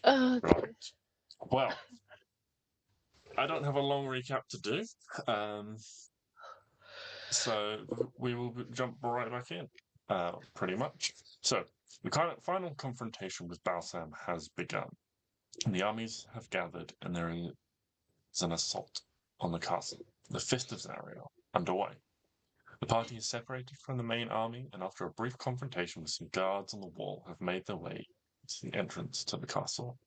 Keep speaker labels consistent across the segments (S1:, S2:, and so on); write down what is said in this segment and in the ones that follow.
S1: Oh,
S2: Right. Well, I don't have a long recap to do, so we will jump right back in, pretty much. So, the final confrontation with Balsam has begun. The armies have gathered, and there is an assault on the castle. The Fist of Zariel underway. The party is separated from the main army, and after a brief confrontation with some guards on the wall, have made their way to the entrance to the castle.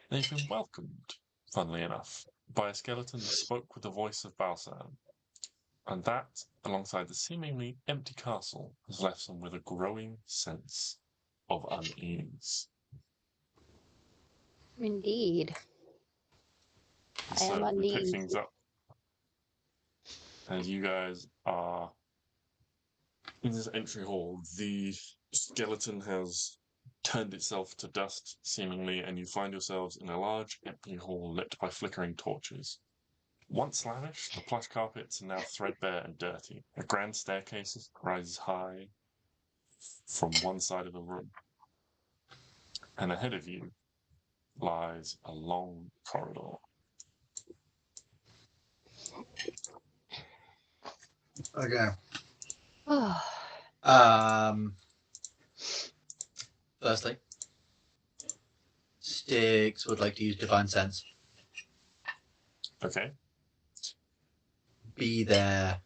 S2: They've been welcomed, funnily enough, by a skeleton that spoke with the voice of Balsam, and that, alongside the seemingly empty castle, has left them with a growing sense of unease.
S1: indeed. I am
S2: So we pick
S1: uneasy.
S2: things up as you guys are in this entry hall. The skeleton has turned itself to dust, seemingly, and you find yourselves in a large, empty hall lit by flickering torches. Once lavish, the plush carpets are now threadbare and dirty. A grand staircase rises high from one side of the room, and ahead of you lies a long corridor.
S3: Okay.
S1: Oh,
S3: Firstly, Stix would like to use Divine Sense.
S2: Okay.
S3: Be there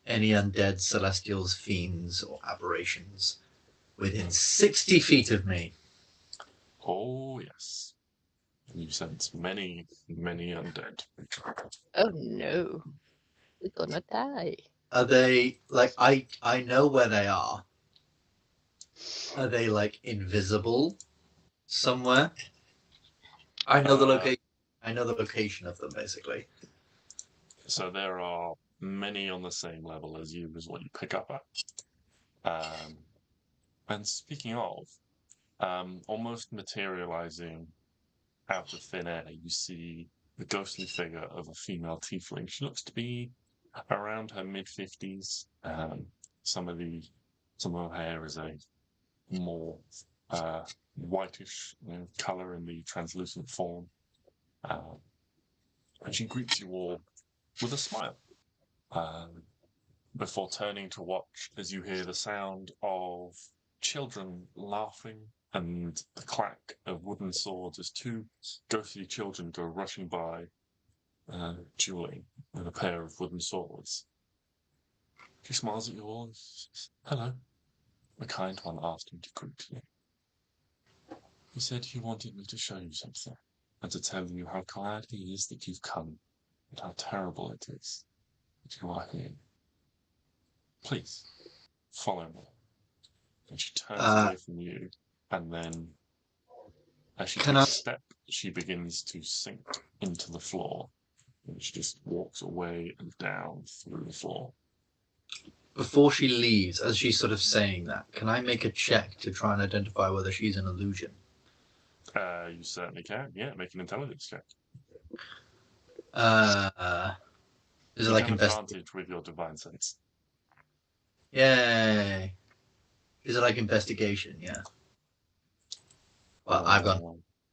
S3: any undead celestials, fiends, or aberrations within 60 feet of me?
S2: Oh, yes. You sense many, many undead.
S1: oh no. We're gonna die.
S3: Are they, like, I know where they are. Are they, like, invisible somewhere? I know the location. I know the location of them, basically.
S2: So there are many on the same level as you, is what you pick up at. And speaking of, almost materializing out of thin air, you see the ghostly figure of a female tiefling. She looks to be around her mid-50s. Some of her hair is a more whitish color in the translucent form. And she greets you all with a smile. Before turning to watch as you hear the sound of children laughing and the clack of wooden swords as two ghostly children go rushing by, dueling with a pair of wooden swords. She smiles at you all and says, "Hello." The kind one asked him to greet you. He said he wanted me to show you something, and to tell you how glad he is that you've come, and how terrible it is that you are here. Please, follow me. And she turns away from you, and then as she takes a step, she begins to sink into the floor. And she just walks away and down through the floor.
S3: Before she leaves, as she's sort of saying that, can I make a check to try and identify whether she's an illusion?
S2: You certainly can. Yeah, make an intelligence check.
S3: Is it
S2: you
S3: like
S2: have advantage with your divine sense.
S3: Yay! Is it like investigation? Yeah. Well, I've got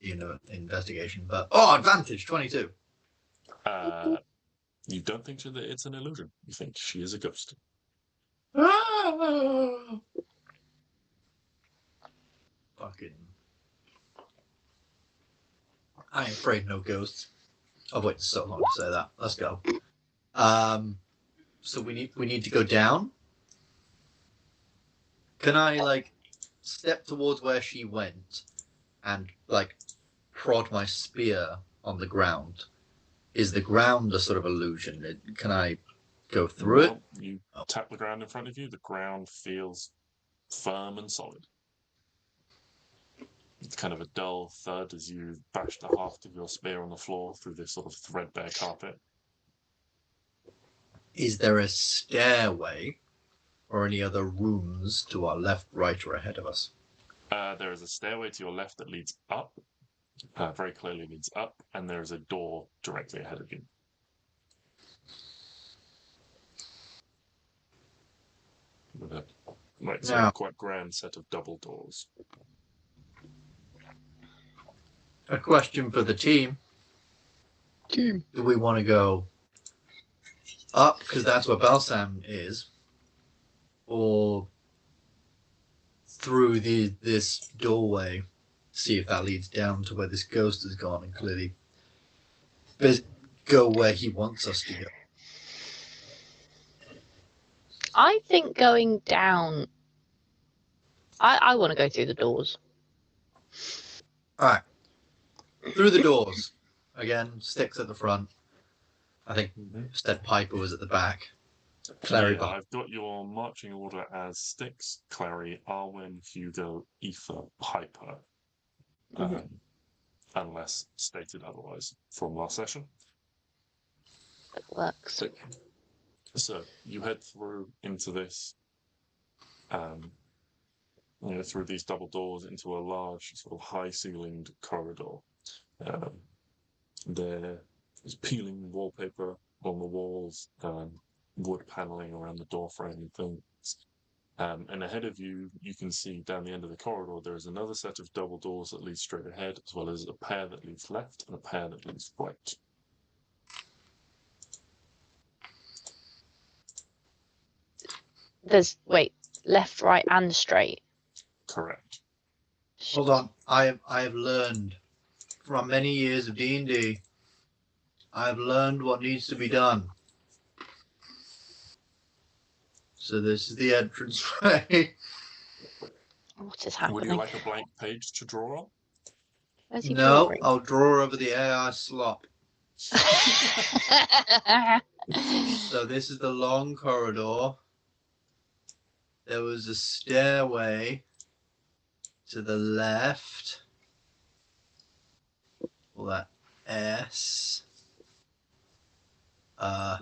S3: investigation, but advantage 22.
S2: You don't think that it's an illusion. You think she is a ghost.
S3: Fucking. I ain't afraid no ghosts. I've waited so long to say that. Let's go. So we need to go down. Can I like step towards where she went and like prod my spear on the ground? Is the ground a sort of illusion? Can I go through it?
S2: You tap the ground in front of you. The ground feels firm and solid. It's kind of a dull thud as you bash the haft of your spear on the floor through this sort of threadbare carpet.
S3: Is there a stairway or any other rooms to our left, right, or ahead of us?
S2: There is a stairway to your left that leads up, very clearly leads up, and there is a door directly ahead of you. With a quite grand set of double doors.
S3: A question for the team.
S1: Team.
S3: Do we want to go up, because that's where Balsam is, or through this doorway, see if that leads down to where this ghost has gone and clearly go where he wants us to go?
S1: I think going down. I want to go through the doors.
S3: Alright. Through the doors. Again, Stix at the front. I think instead Piper was at the back. Klari behind.
S2: I've got your marching order as Stix, Klari, Arwen, Hugo, Aoife, Piper. Unless stated otherwise from last session.
S1: That works.
S2: So you head through into this, through these double doors into a large, sort of high-ceilinged corridor. There is peeling wallpaper on the walls, wood paneling around the doorframe and things. And ahead of you, you can see down the end of the corridor, there is another set of double doors that lead straight ahead, as well as a pair that leads left and a pair that leads right.
S1: There's left, right, and straight.
S2: Correct.
S3: Hold on. I have learned from many years of D&D. I've learned what needs to be done. So this is the entrance way.
S1: What is happening?
S2: Would you like a blank page to draw on?
S1: Where's he
S3: No,
S1: drawing?
S3: I'll draw over the AI slop. So this is the long corridor. There was a stairway to the left. All that S.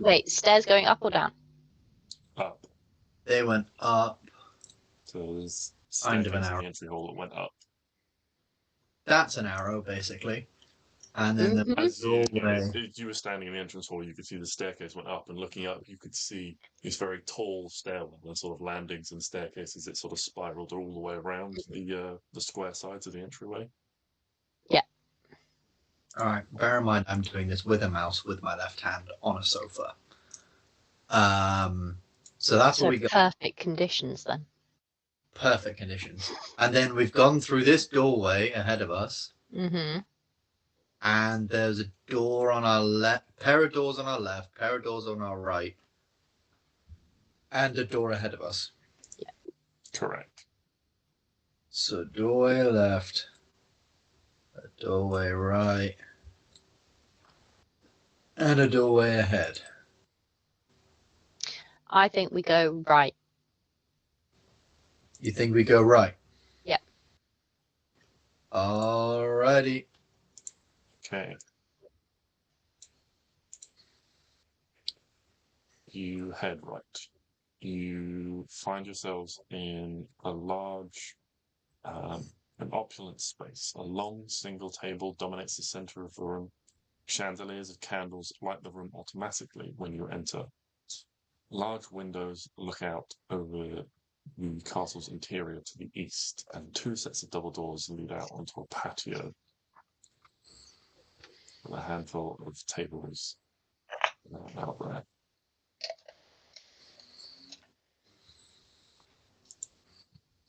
S1: Wait, stairs going up or down?
S2: Up.
S3: They went up.
S2: So there's
S3: Kind of an
S2: staircase in
S3: arrow.
S2: the entry hall that went up.
S3: That's an arrow, basically. And then the
S2: As
S3: doorway.
S2: you were standing in the entrance hall, you could see the staircase went up, and looking up, you could see this very tall stairwell and sort of landings and staircases that sort of spiraled all the way around the square sides of the entryway.
S1: Yeah.
S3: All right. Bear in mind, I'm doing this with a mouse with my left hand on a sofa. So that's what we got.
S1: Perfect conditions then.
S3: Perfect conditions. And then we've gone through this doorway ahead of us.
S1: Mm-hmm.
S3: And there's a door on our left, pair of doors on our left, pair of doors on our right, and a door ahead of us.
S1: Yeah.
S2: Correct.
S3: So doorway left, a doorway right, and a doorway ahead.
S1: I think we go right.
S3: You think we go right?
S1: Yep.
S3: Alrighty.
S2: Okay. You head right. You find yourselves in a large, an opulent space. A long single table dominates the center of the room. Chandeliers of candles light the room automatically when you enter. Large windows look out over the castle's interior to the east, and two sets of double doors lead out onto a patio with a handful of tables out there.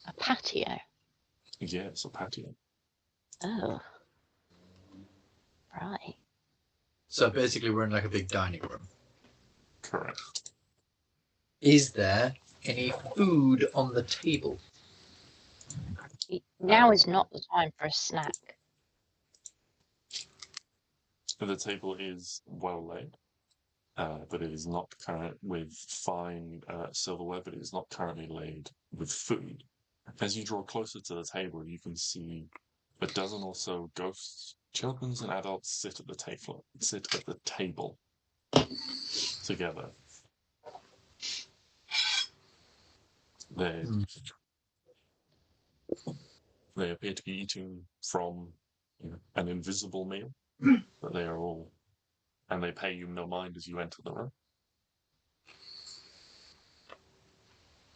S1: A patio.
S2: Yeah, it's a patio.
S1: Oh. Right.
S3: So basically, we're in like a big dining room.
S2: Correct.
S3: Is there any food on the table?
S1: Now is not the time for a snack.
S2: The table is well laid, but it is not current with fine silverware, but it is not currently laid with food. As you draw closer to the table, you can see a dozen or so ghosts, children and adults sit at the table together. They appear to be eating from an invisible meal, but they are all, and they pay you no mind as you enter the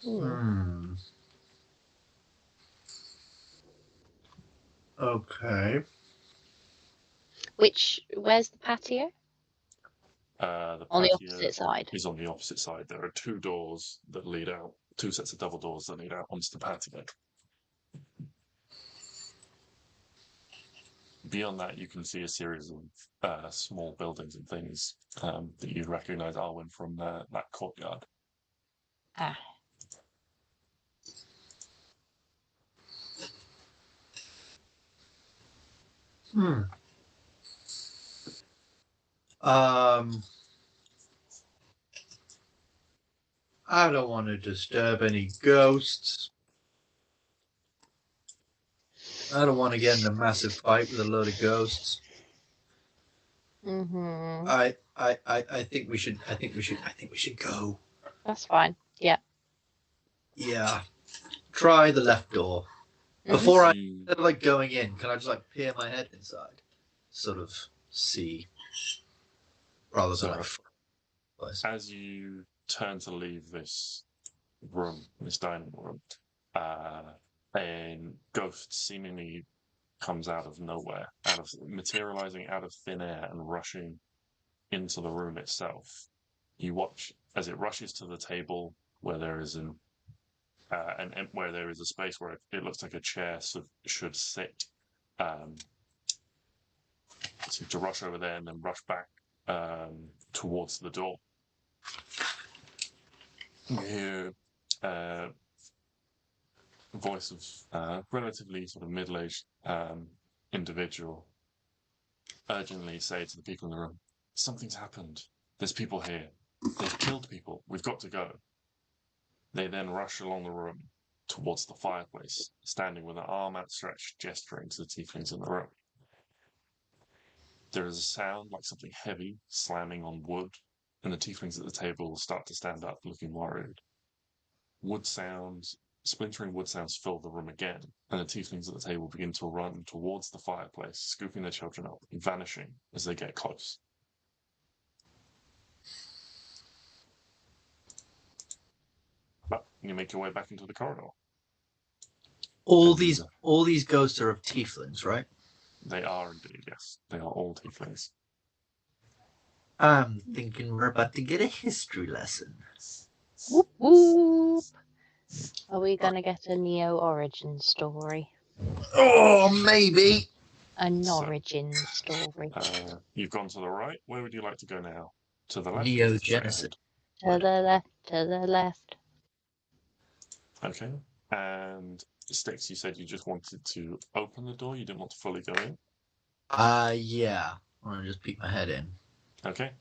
S2: room.
S3: Okay.
S1: Where's the patio?
S2: The
S1: On the
S2: patio
S1: opposite side.
S2: is on the opposite side. There are two doors that lead out, two sets of double doors that lead out onto the patio. Beyond that, you can see a series of small buildings and things that you recognise Arwen from that courtyard.
S1: Ah.
S3: I don't want to disturb any ghosts. I don't want to get in a massive fight with a load of ghosts.
S1: Mm-hmm.
S3: I think we should. I think we should go.
S1: That's fine. Yeah.
S3: Yeah. Try the left door. Before instead of like going in, can I just like peer my head inside, sort of see, rather than like.
S2: As you turn to leave this room, this dining room, a ghost seemingly comes out of nowhere, materializing out of thin air and rushing into the room itself. You watch as it rushes to the table where there is where there is a space where it looks like a chair should sit. To rush over there and then rush back towards the door. You hear a voice of relatively sort of middle-aged individual urgently say to the people in the room, "Something's happened. There's people here. They've killed people. We've got to go." They then rush along the room towards the fireplace, standing with an arm outstretched, gesturing to the tieflings in the room. There is a sound like something heavy slamming on wood, and the tieflings at the table start to stand up, looking worried. Splintering wood sounds fill the room again, and the tieflings at the table begin to run towards the fireplace, scooping their children up and vanishing as they get close. But you make your way back into the corridor.
S3: All these ghosts are of tieflings, right?
S2: They are indeed, yes. They are all tieflings.
S3: I'm thinking we're about to get a history lesson.
S1: Whoop whoop. Are we gonna get a Neo origin story?
S3: Oh, maybe.
S1: An origin story.
S2: You've gone to the right. Where would you like to go now? To the left?
S3: Neo Genesis.
S1: To the left, to the left.
S2: Okay. And Stix, you said you just wanted to open the door. You didn't want to fully go in.
S3: Yeah. I want to just peek my head in.
S2: Okay.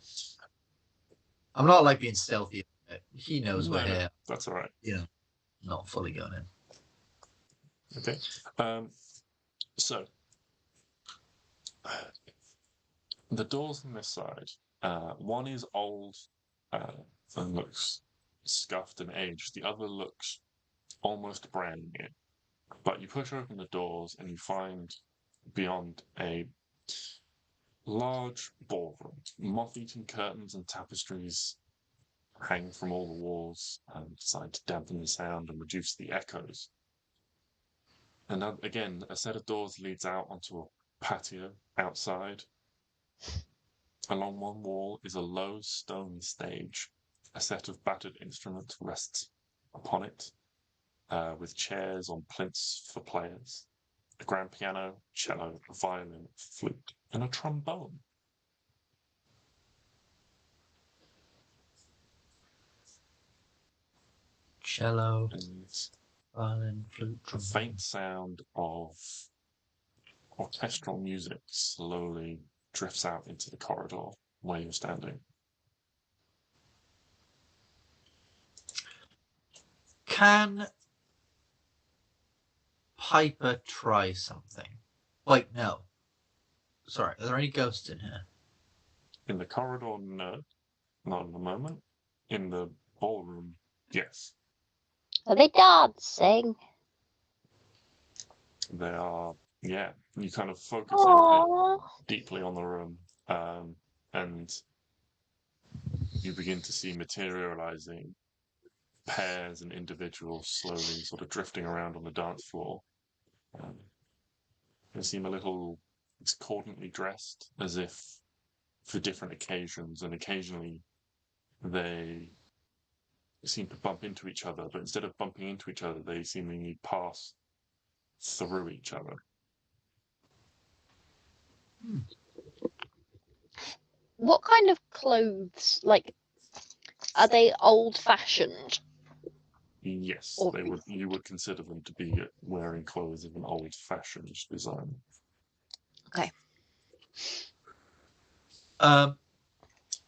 S3: I'm not like being stealthy. He knows we're here.
S2: That's all right.
S3: Yeah. Not fully going in.
S2: Okay. So the doors on this side, one is old and looks scuffed and aged. The other looks almost brand new. But you push open the doors and you find beyond a large ballroom. Moth-eaten curtains and tapestries hang from all the walls, designed to dampen the sound and reduce the echoes. And again, a set of doors leads out onto a patio outside. Along one wall is a low stone stage. A set of battered instruments rests upon it, with chairs on plinths for players. A grand piano, cello, a violin, flute, and a trombone.
S3: Cello,
S2: And
S3: violin, flute,
S2: a
S3: trombone.
S2: faint sound of orchestral music slowly drifts out into the corridor where you're standing.
S3: Can Piper try something? Wait, no. Sorry, are there any ghosts in here?
S2: In the corridor, no. Not at the moment. In the ballroom, yes.
S1: Are they dancing?
S2: They are, yeah. You kind of focus in deeply on the room, and you begin to see materializing pairs and individuals slowly sort of drifting around on the dance floor. They seem a little discordantly dressed, as if for different occasions, and occasionally they seem to bump into each other, but instead of bumping into each other, they seemingly pass through each other.
S1: What kind of clothes? Like, are they old-fashioned?
S2: Yes,
S1: Or-
S2: they would. You would consider them to be wearing clothes of an old-fashioned design.
S1: Okay.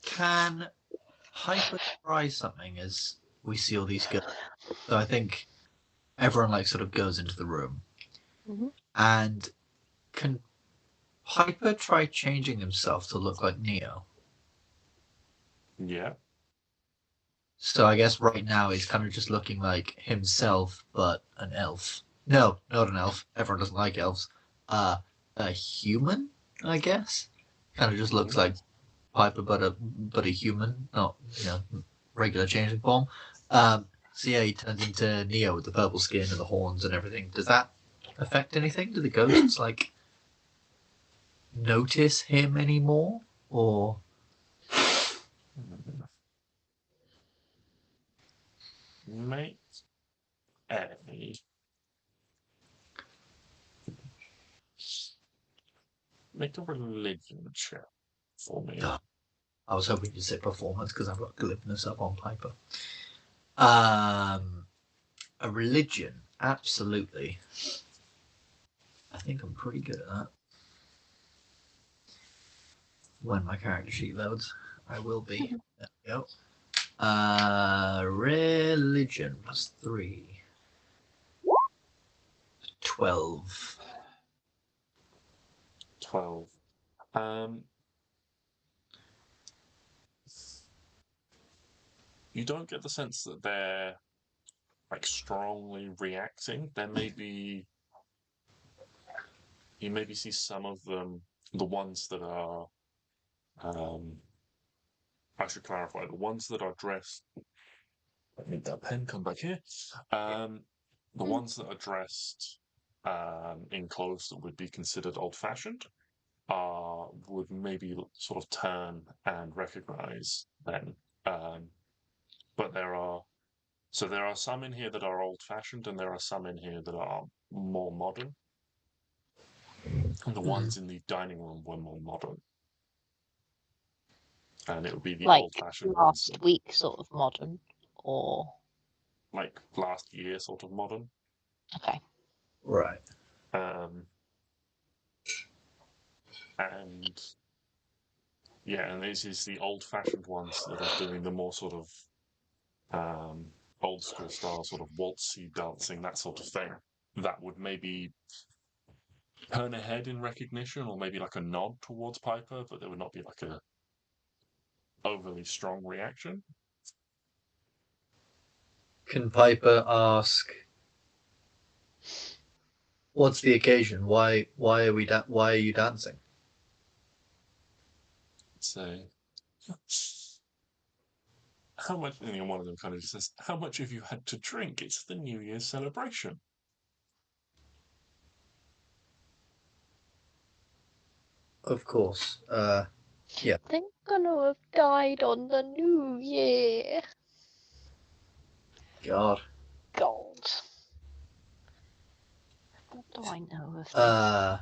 S3: Can Hyper try something as we see all these girls? So I think everyone like sort of goes into the room,
S1: Mhm.
S3: and can Hyper try changing himself to look like Neo?
S2: Yeah.
S3: So I guess right now he's kind of just looking like himself, but an elf. No, not an elf. Everyone doesn't like elves. A human, I guess. Kind of just looks like Piper, but a human, not regular changing form. So yeah, he turns into Neo with the purple skin and the horns and everything. Does that affect anything? Do the ghosts like notice him anymore, or?
S2: Make a make a religion check for me.
S3: I was hoping to say performance because I've got glibness up on Piper. A religion, absolutely. I think I'm pretty good at that. When my character sheet loads, I will be. There we go. Religion +3. 12.
S2: 12. You don't get the sense that they're like strongly reacting. There may be you maybe see some of them, the ones that are I should clarify, the ones that are dressed I need that pen, come back here. The ones that are dressed in clothes that would be considered old fashioned would maybe sort of turn and recognize them. But there are some in here that are old fashioned, and there are some in here that are more modern. And the ones in the dining room were more modern. And it would be the
S1: Like
S2: old fashioned ones
S1: last week, sort of modern, or
S2: like last year sort of modern.
S1: okay.
S3: Right.
S2: And yeah, and this is the old fashioned ones that are doing the more sort of old school style, sort of waltzy dancing, that sort of thing. That would maybe turn a head in recognition, or maybe like a nod towards Piper, but there would not be like a overly strong reaction.
S3: Can Piper ask, "What's the occasion? Why are you dancing?"
S2: Say, how much? And one of them kind of just says, "How much have you had to drink? It's the New Year's celebration."
S3: Of course. Yeah.
S1: They're gonna have died on the New Year.
S3: God.
S1: God. What do I know of this?
S3: I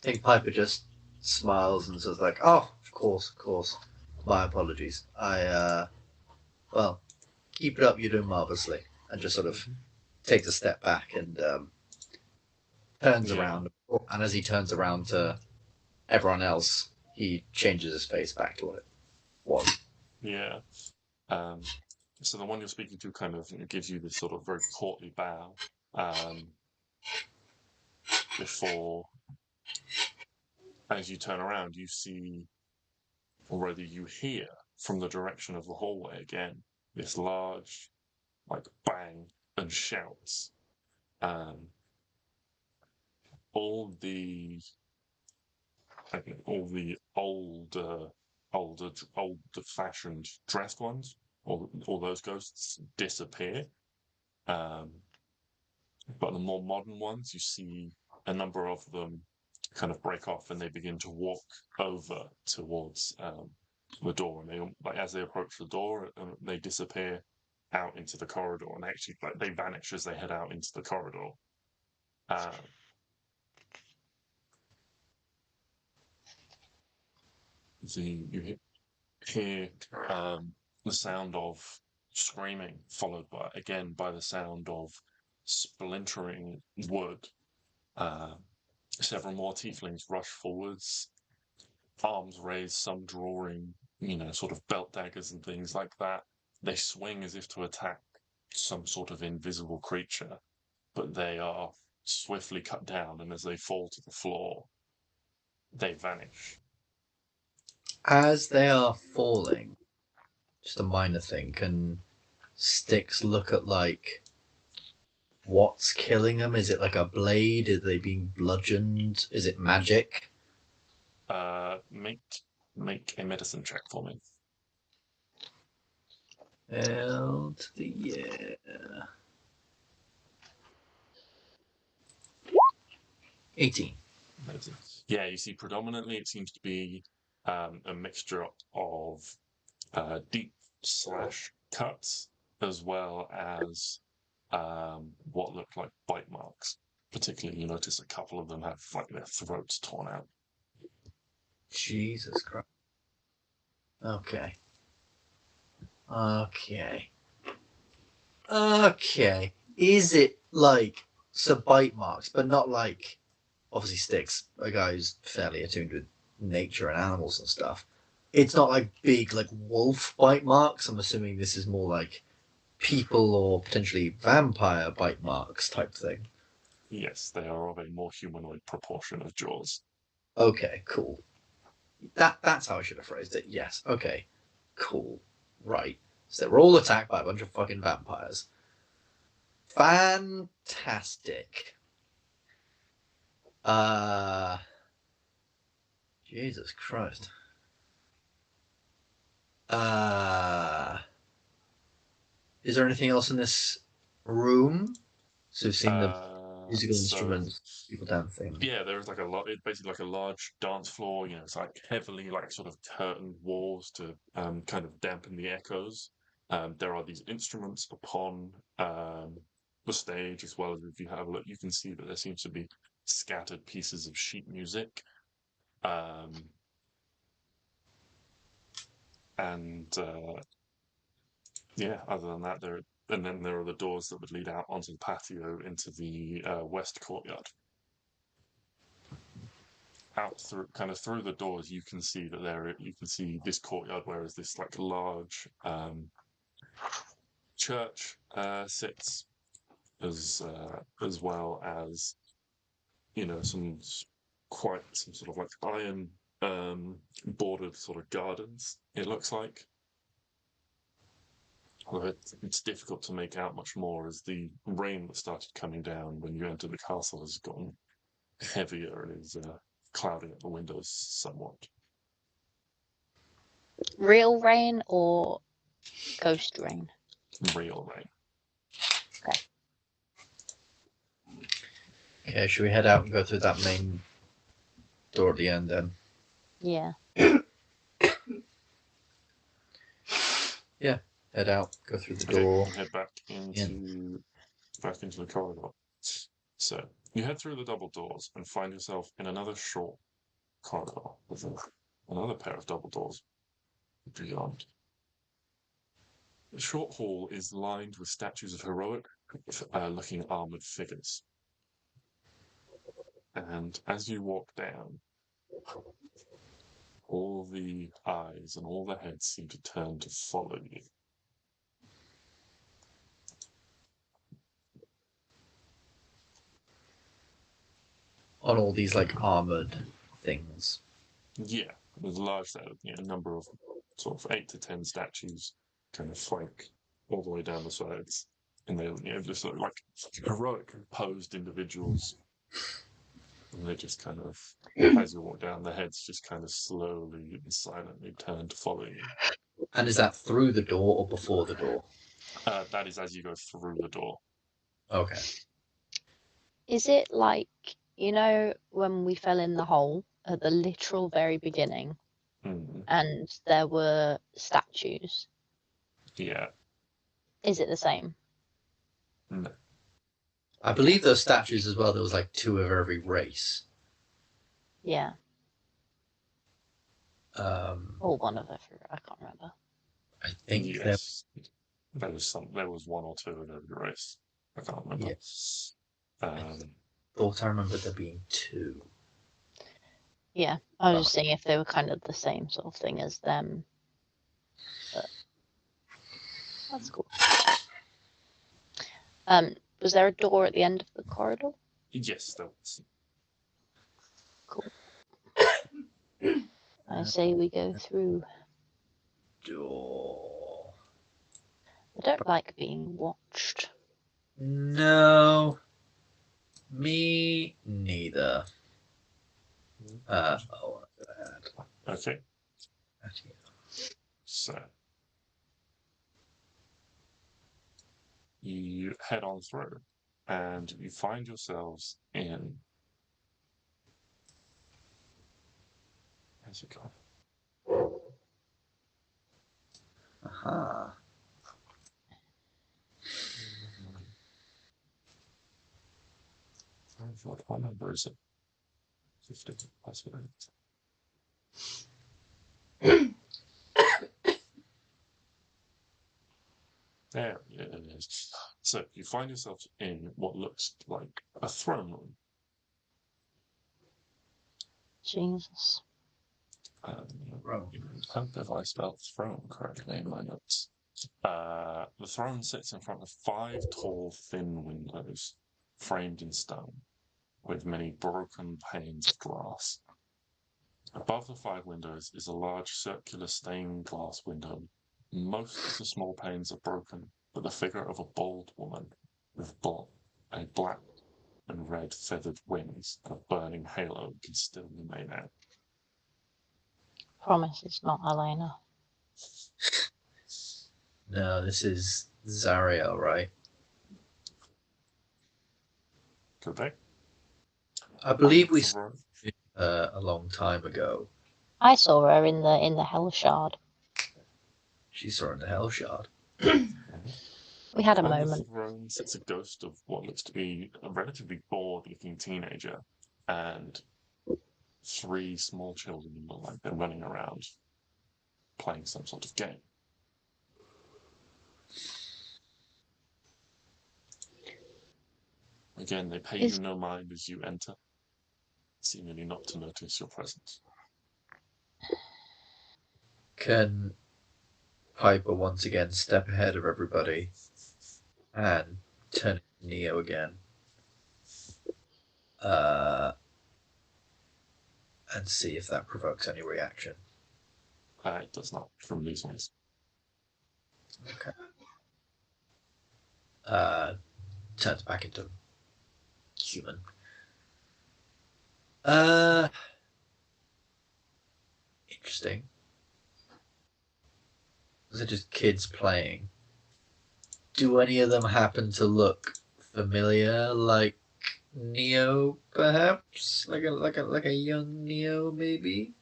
S3: think Piper just smiles and says like, "Oh, of course. My apologies. Well, keep it up. You're doing marvelously." And just sort of takes a step back and turns around. And as he turns around to everyone else, he changes his face back to what it was.
S2: Yeah. So the one you're speaking to kind of gives you this sort of very courtly bow before, as you turn around, you see, or rather you hear from the direction of the hallway again, this large, like, bang and shouts. All the old-fashioned dressed ones, all those ghosts disappear. But the more modern ones, you see a number of them kind of break off, and they begin to walk over towards the door. And they, like, as they approach the door, they disappear out into the corridor, and actually, like, they vanish as they head out into the corridor. You hear the sound of screaming, followed by the sound of splintering wood. Several more tieflings rush forwards, arms raised, some drawing, sort of belt daggers and things like that. They swing as if to attack some sort of invisible creature, but they are swiftly cut down, and as they fall to the floor, they vanish.
S3: As they are falling, just a minor thing, can Stix look at, like, what's killing them? Is it like a blade? Are they being bludgeoned? Is it magic?
S2: Make a medicine check for me.
S3: L to the yeah. 18.
S2: Yeah, you see, predominantly it seems to be a mixture of deep slash cuts, as well as what look like bite marks. Particularly, you notice a couple of them have, like, their throats torn out.
S3: Jesus Christ. Okay. Is it like bite marks, but not like, obviously Stix, a guy who's fairly attuned with nature and animals and stuff. It's not like big, like, wolf bite marks. I'm assuming this is more like people or potentially vampire bite marks type thing.
S2: Yes, they are of a more humanoid proportion of jaws.
S3: Okay, cool. That's how I should have phrased it. Yes. Okay. Cool. Right. So they were all attacked by a bunch of fucking vampires. Fantastic. Jesus Christ. Is there anything else in this room? So we've seen the musical instruments, people dancing.
S2: Yeah, there's like it's basically like a large dance floor. It's like heavily, like, sort of curtained walls to kind of dampen the echoes. There are these instruments upon the stage, as well as, if you have a look, you can see that there seems to be scattered pieces of sheet music. Other than that, there are the doors that would lead out onto the patio into the west courtyard. Out through the doors, you can see this courtyard, whereas this, like, large church sits, as well as some sort of, like, iron bordered sort of gardens. It looks like. Although it's difficult to make out much more, as the rain that started coming down when you entered the castle has gotten heavier and is clouding up the windows somewhat.
S1: Real rain or ghost rain?
S2: Real rain.
S3: Okay, should we head out and go through that main door at the end then?
S1: Yeah.
S3: Yeah, head out, go through the door.
S2: And head back into the corridor. So you head through the double doors and find yourself in another short corridor with another pair of double doors beyond. The short hall is lined with statues of heroic looking armored figures. And as you walk down, all the eyes and all the heads seem to turn to follow you.
S3: On all these, like, armored things.
S2: Yeah, there's a large number of sort of 8 to 10 statues kind of flank all the way down the sides. And they just look like heroic posed individuals. And they just kind of, as you walk down, the heads just kind of slowly and silently turn to follow you.
S3: And is that through the door or before the door?
S2: That is as you go through the door.
S3: Okay.
S1: Is it like you know when we fell in the hole at the literal very beginning, and there were statues?
S2: Yeah.
S1: Is it the same?
S2: No.
S3: I believe those statues as well. There was like 2 of every race.
S1: Yeah. Or one of every. I can't remember.
S3: I think
S2: yes. There was 1 or 2 of every race. I can't remember.
S3: Yes.
S2: I
S3: thought I remembered there being 2.
S1: Yeah, I was just saying if they were kind of the same sort of thing as them. But that's cool. Was there a door at the end of the corridor?
S2: Yes, there was.
S1: Cool. I say we go through.
S3: Door.
S1: I don't like being watched.
S3: No. Me neither.
S2: Okay. So you head on through, and you find yourselves in. Where's it gone?
S3: Aha.
S2: What number is it? 50. That's what it is. There it is. So you find yourself in what looks like a throne room.
S1: Jesus.
S2: I hope if I spelled throne correctly in my notes. The throne sits in front of 5 tall, thin windows, framed in stone, with many broken panes of glass. Above the 5 windows is a large circular stained glass window. Most of the small panes are broken, but the figure of a bald woman with a black and red feathered wings and a burning halo can still be made out.
S1: Promise it's not Elena.
S3: No, this is Zariel, right?
S2: Could they?
S3: I believe we saw a long time ago.
S1: I saw her in the Hell Shard.
S3: She saw her in the Hell Shard.
S1: We had a
S2: On
S1: moment.
S2: the throne sits a ghost of what looks to be a relatively bored-looking teenager, and 3 small children look like they're running around playing some sort of game. Again, they pay you no mind as you enter, seemingly not to notice your presence.
S3: Can Piper once again step ahead of everybody and turn to Neo again? And see if that provokes any reaction.
S2: It does not, from these ones.
S3: Okay. Turns back into human. Interesting. Those are just kids playing. Do any of them happen to look familiar, like Neo, perhaps? Like a young Neo, maybe?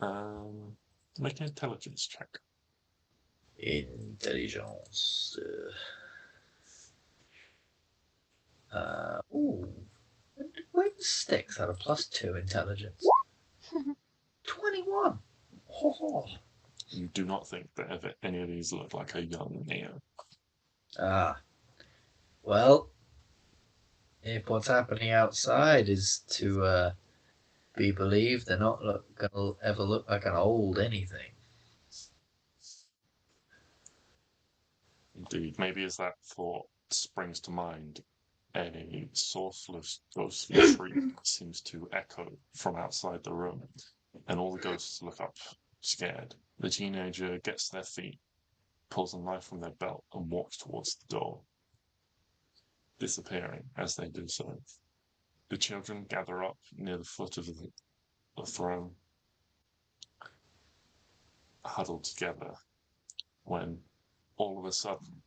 S2: Make an intelligence check.
S3: Intelligence. Ooh. When's Stix had a +2 intelligence? 21. Oh.
S2: You do not think that any of these look like a young Neo.
S3: Well, if what's happening outside is to be believed, they're not gonna ever look like an old anything.
S2: Indeed, maybe as that thought springs to mind, a sourceless, ghostly shriek seems to echo from outside the room, and all the ghosts look up, scared. The teenager gets to their feet, pulls a knife from their belt, and walks towards the door, disappearing as they do so. The children gather up near the foot of the throne, huddled together, when all of a sudden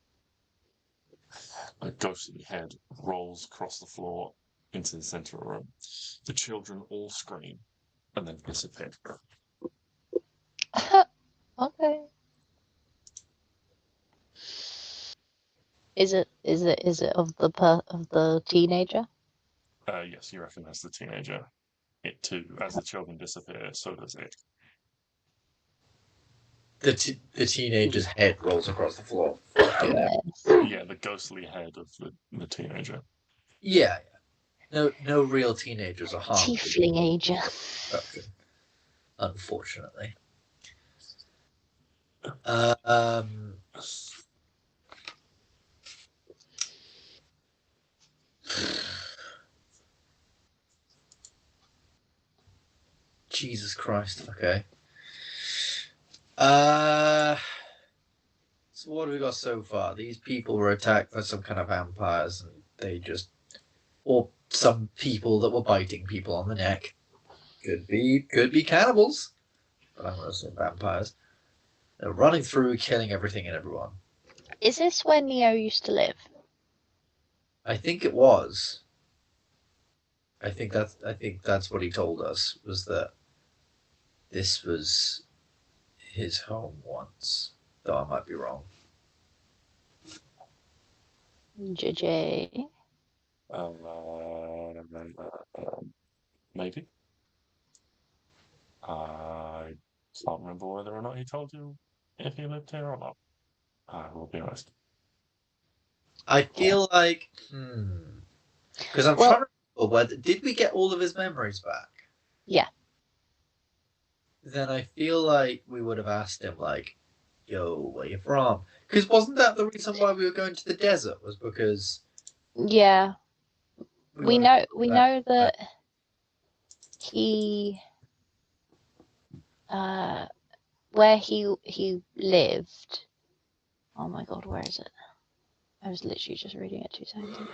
S2: a ghostly head rolls across the floor into the center of the room. The children all scream and then disappear.
S1: Okay. Is it of the teenager?
S2: Yes, you recognize the teenager. It too, as the children disappear, so does it.
S3: The teenager's head rolls across the floor.
S2: Yeah, the ghostly head of the teenager.
S3: Yeah. No real teenagers are harmed.
S1: Tiefling ager.
S3: Unfortunately. Jesus Christ. Okay. So what have we got so far? These people were attacked by some kind of vampires, and they just, or some people that were biting people on the neck. Could be cannibals, but I'm going to assume vampires. They're running through, killing everything and everyone.
S1: Is this where Neo used to live?
S3: I think it was. I think that's what he told us, was that this was his home once. Though I might be wrong.
S1: JJ.
S2: Maybe. I can't remember whether or not he told you if he lived here or not. I will be honest.
S3: I feel like, because I'm trying to remember whether did we get all of his memories back?
S1: Yeah.
S3: Then I feel like we would have asked him, like, yo, where you from? Because wasn't that the reason why we were going to the desert? Was because
S1: Yeah. We know that he where he lived. Oh my god, where is it? I was literally just reading it 2 seconds ago.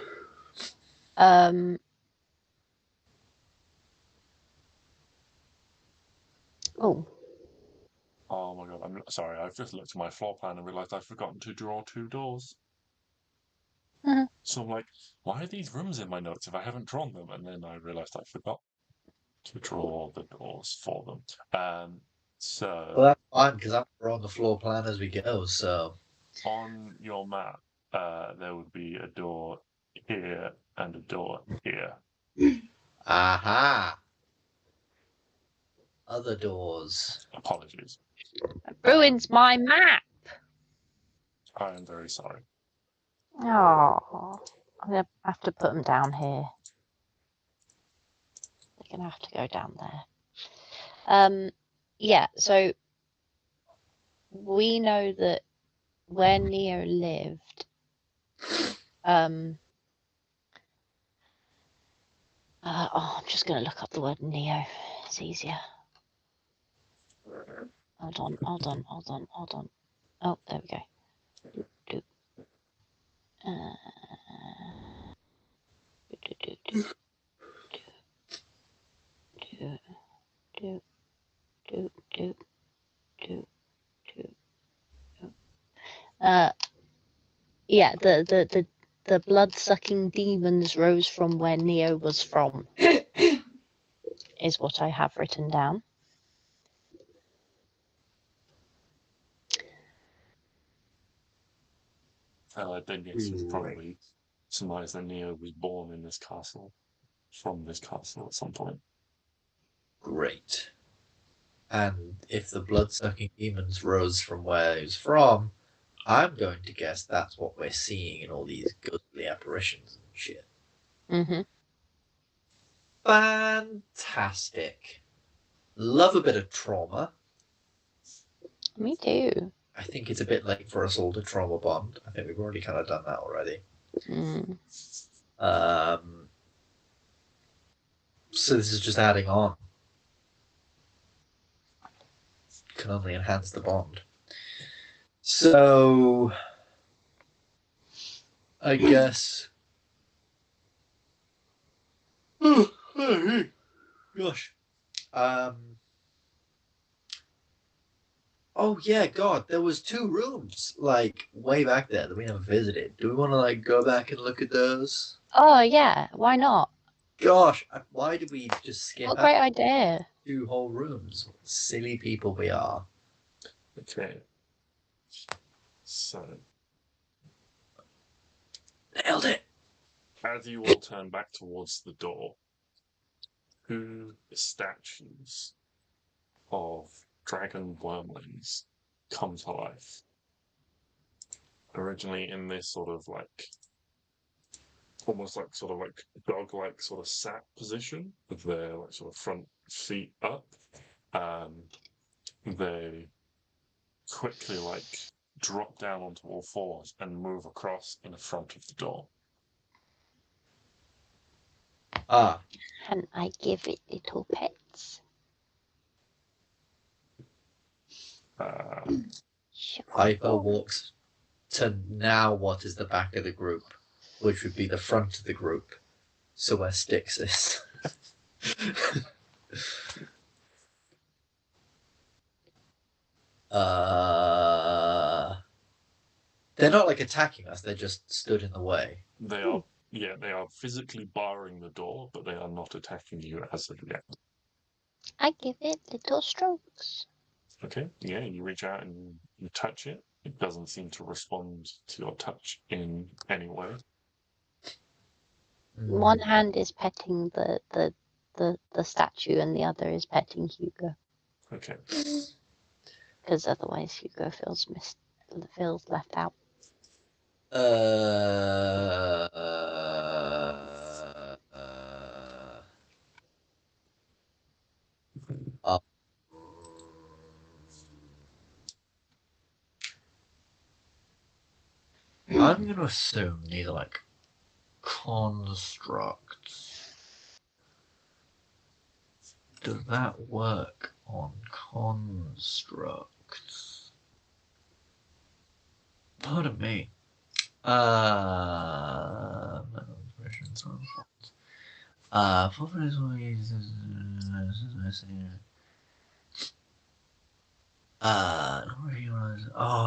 S2: Oh my god, I'm sorry. I've just looked at my floor plan and realized I've forgotten to draw 2 doors. So I'm like, why are these rooms in my notes if I haven't drawn them? And then I realized I forgot to draw the doors for them. So
S3: well, that's fine because I'm drawing the floor plan as we go. So
S2: on your map, there would be a door here and a door here.
S3: aha, other doors.
S2: Apologies.
S1: It ruins my map.
S2: I am very sorry.
S1: Oh, I'm gonna have to put them down here. They're gonna have to go down there. Yeah. So we know that where Neo lived, I'm just going to look up the word Neo. It's easier. Hold on. Oh, there we go. Yeah, the blood-sucking demons rose from where Neo was from, is what I have written down.
S2: Then yes, you probably surmise that Neo was born in this castle, from this castle at some point.
S3: Great. And if the blood-sucking demons rose from where he was from, I'm going to guess that's what we're seeing in all these ghostly apparitions and shit.
S1: Mm-hmm.
S3: Fantastic. Love a bit of trauma.
S1: Me too.
S3: I think it's a bit late for us all to trauma bond. I think we've already kind of done that already. So this is just adding on. Can only enhance the bond. So I guess. Gosh. Oh yeah, God, there was 2 rooms like way back there that we never visited. Do we want to like go back and look at those?
S1: Oh yeah, why not?
S3: gosh, why did we just skip
S1: What a
S3: out
S1: great idea.
S3: 2 whole rooms? What silly people we are.
S2: Okay. So,
S3: Nailed it.
S2: as you all turn back towards the door, 2 statues of dragon wormlings come to life. Originally in this sort of like, almost like sort of like dog-like sort of sat position with their like sort of front feet up. They quickly like drop down onto all fours and move across in the front of the door.
S3: Ah,
S1: Can I give it little pets? Sure.
S3: Piper walks to now what is the back of the group, which would be the front of the group. So where Stix is. They're not like attacking us, they're just stood in the way.
S2: They are, yeah, they are physically barring the door, but they are not attacking you as of yet.
S1: I give it little strokes.
S2: Okay, yeah, you reach out and you touch it. It doesn't seem to respond to your touch in any way.
S1: One hand is petting the statue and the other is petting Hugo.
S2: Okay.
S1: Because otherwise Hugo feels left out.
S3: I'm going to assume these are like constructs. Does that work on constructs? Pardon me.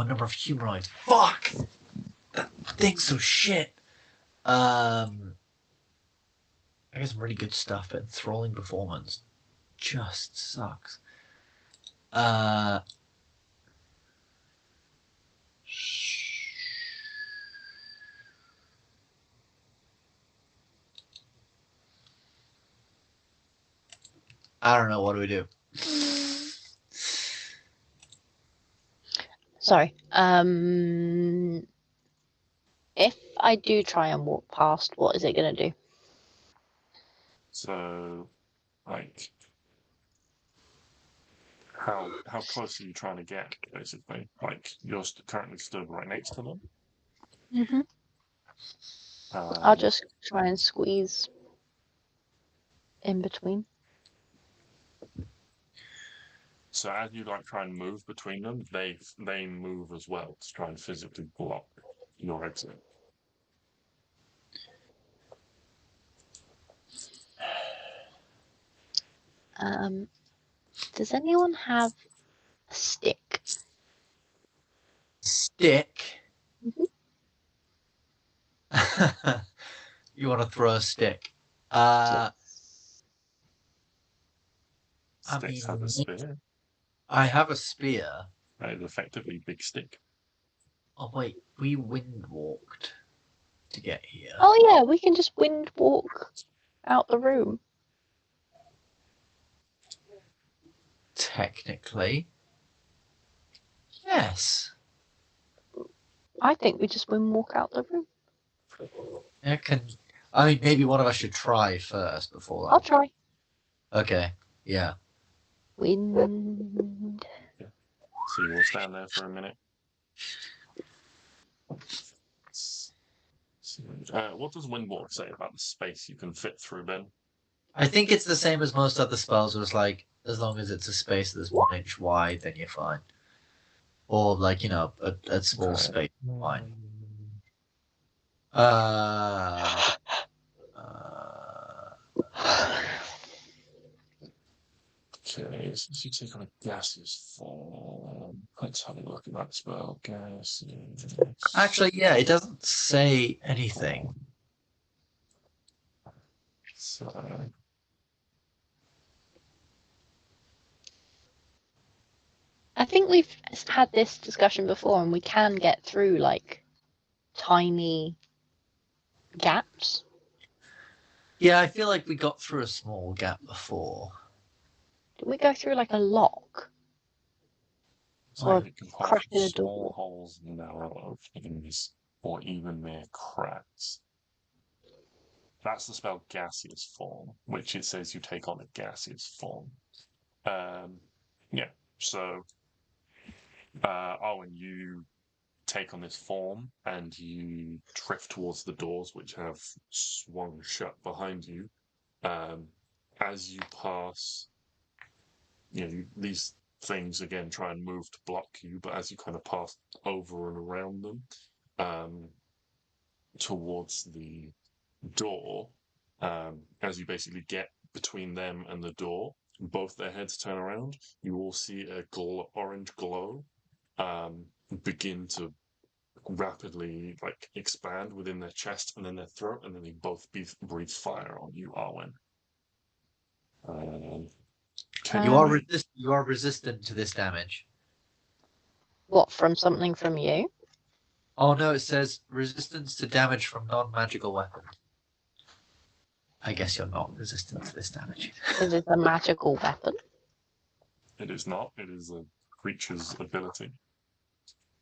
S3: Number of humanoids. Fuck! That thing's so shit. I got some really good stuff, but enthralling performance just sucks. I don't know. What do we do?
S1: Sorry. If I do try and walk past, what is it going to do?
S2: So, like, how close are you trying to get, basically? Like, you're currently stood right next to them.
S1: Mm-hmm.
S2: Um,
S1: I'll just try and squeeze in between.
S2: So as you like try and move between them, they move as well to try and physically block your exit.
S1: Does anyone have a stick?
S3: Stick?
S1: Mhm.
S3: You want to throw a stick?
S2: Stix has a spear.
S3: I have a spear.
S2: It's effectively big stick.
S3: Oh wait, we wind walked to get here.
S1: Oh yeah, we can just wind walk out the room.
S3: Technically, yes.
S1: I think we just wind walk out the room.
S3: I mean, maybe one of us should try first before that.
S1: I'll try.
S3: Okay, yeah.
S1: Wind.
S2: So you will stand there for a minute. What does Windwalk say about the space you can fit through, Ben?
S3: I think it's the same as most other spells, where it's like, as long as it's a space that's 1 inch wide, then you're fine. Or like, a small space, fine.
S2: Okay, since you take on a gaseous form, let's have a look at that spell. Gaseous.
S3: Actually, yeah, it doesn't say anything.
S2: So,
S1: I think we've had this discussion before, and we can get through like tiny gaps.
S3: Yeah, I feel like we got through a small gap before.
S1: Did we go through like a lock? Or
S2: you can
S1: crack
S2: pop
S1: in a
S2: small
S1: door?
S2: holes in narrow openings, or even mere cracks. That's the spell gaseous form, which it says you take on a gaseous form. Yeah, so Arwen, you take on this form and you drift towards the doors, which have swung shut behind you. As you pass, these things again try and move to block you, but as you kind of pass over and around them, towards the door, as you basically get between them and the door, both their heads turn around. You all see a orange glow begin to rapidly expand within their chest and then their throat, and then they both breathe fire on you, Arwen.
S3: You are resistant to this damage.
S1: What, from something from you?
S3: Oh no, it says resistance to damage from non-magical weapons. I guess you're not resistant to this damage.
S1: Is it a magical weapon?
S2: It is not. It is a creature's ability.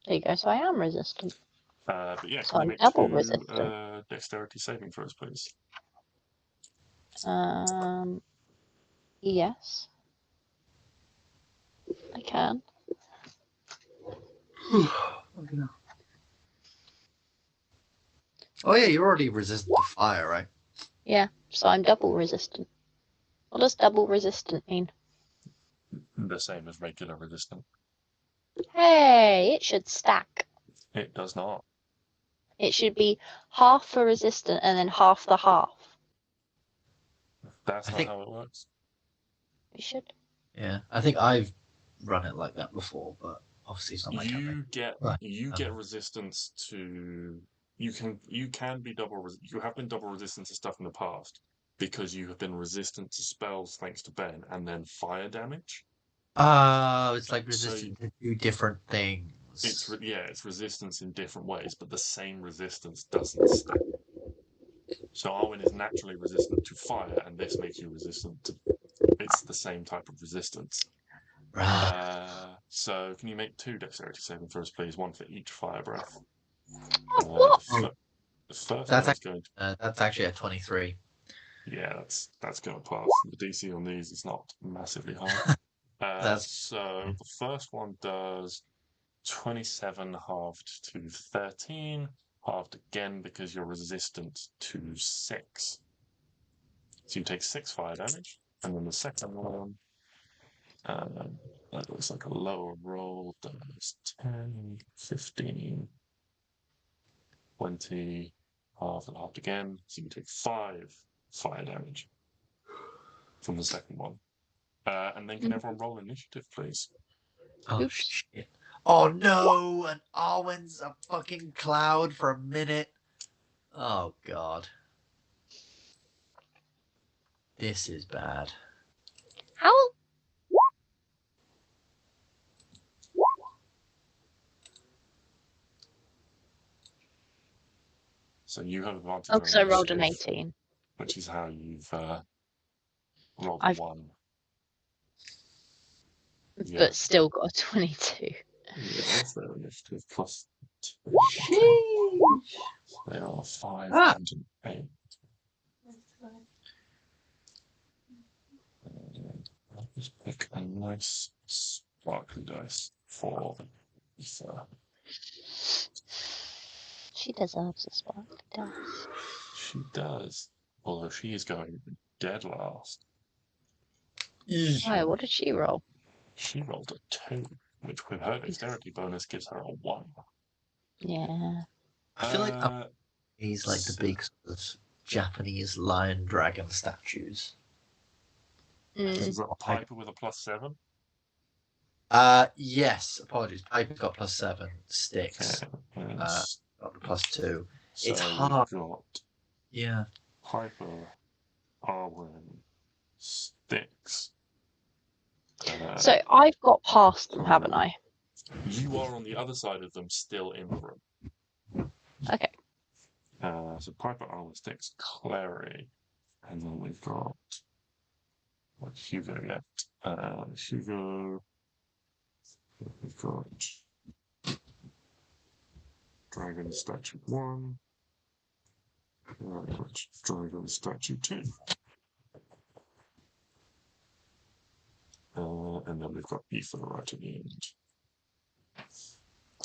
S1: There you go, so I am resistant.
S2: But yeah,
S1: So
S2: can you
S1: I'm
S2: make
S1: double
S2: two
S1: resistant.
S2: dexterity saving throws, please?
S1: Yes. I can.
S3: Oh yeah, you're already resistant to fire, right?
S1: Yeah, so I'm double resistant. What does double resistant mean?
S2: The same as regular resistant.
S1: Hey, it should stack.
S2: It does not.
S1: It should be half for resistant and then half the half.
S2: That's not how it works.
S1: It should.
S3: Yeah, I think I've run it like that before, but obviously it's not my
S2: You
S3: campaign.
S2: get resistance to you can be you have been double resistant to stuff in the past because you have been resistant to spells thanks to Ben and then fire damage.
S3: Oh, it's like resistant to two different things.
S2: It's resistance in different ways, but the same resistance doesn't stack. So Arwen is naturally resistant to fire, and this makes you resistant to. It's the same type of resistance. So can you make two dexterity saving throws, please? One for each fire breath. The first one is going to.
S3: That's actually a 23.
S2: Yeah, that's going to pass. The DC on these is not massively high. So the first one does 27 halved to 13, halved again because you're resistant to 6. So you take 6 fire damage, and then the second one, that looks like a lower roll, does 10, 15, 20, halved and halved again. So you take 5 fire damage from the second one. And then can everyone roll initiative, please?
S3: Oh, shit. Oh, no! And Arwen's a fucking cloud for a minute. Oh, God. This is bad.
S1: How?
S2: So you have advantage.
S1: Oh, because I rolled an 18.
S2: Which is how you've rolled a 1.
S1: But still got a 22.
S2: Yeah, what's their initiative? Plus 2.
S3: Sheesh.
S2: They are 5 and 8. I'll just pick a nice sparkly dice for Ether.
S1: She deserves a sparkly dice.
S2: She does, although she is going dead last.
S1: Why? What did she roll?
S2: She rolled a 2, which with her dexterity bonus gives her a 1.
S1: Yeah.
S3: I feel like he's like the big sort of Japanese lion dragon statues.
S2: Is it a Piper with a +7?
S3: Yes. Apologies. Piper's got +7. Stix got the +2. So it's hard.
S2: Got
S3: Yeah.
S2: Piper Arwen, Stix.
S1: So I've got past them, haven't I?
S2: You are on the other side of them, still in the room.
S1: Okay.
S2: So Piper, Arwen, Stix, Klari, and then we've got Hugo yet. Hugo. We've got Dragon Statue 1. Dragon Statue 2. And then we've got Ether right at the end.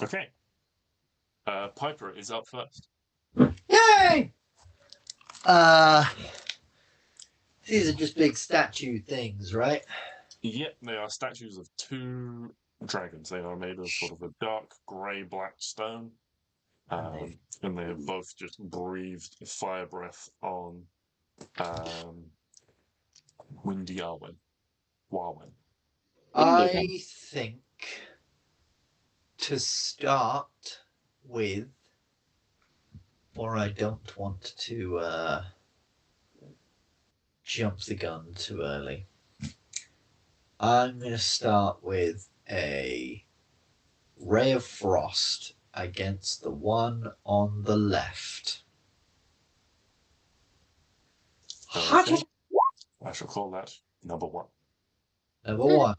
S2: Okay. Piper is up first.
S3: Yay! These are just big statue things, right?
S2: Yep, they are statues of 2 dragons. They are made of sort of a dark grey-black stone. And they have both just breathed fire breath on Windy Arwen. Warwen.
S3: I think to start with, or I don't want to jump the gun too early. I'm going to start with a ray of frost against the one on the left.
S2: Okay. I shall call that number 1.
S3: Number 1.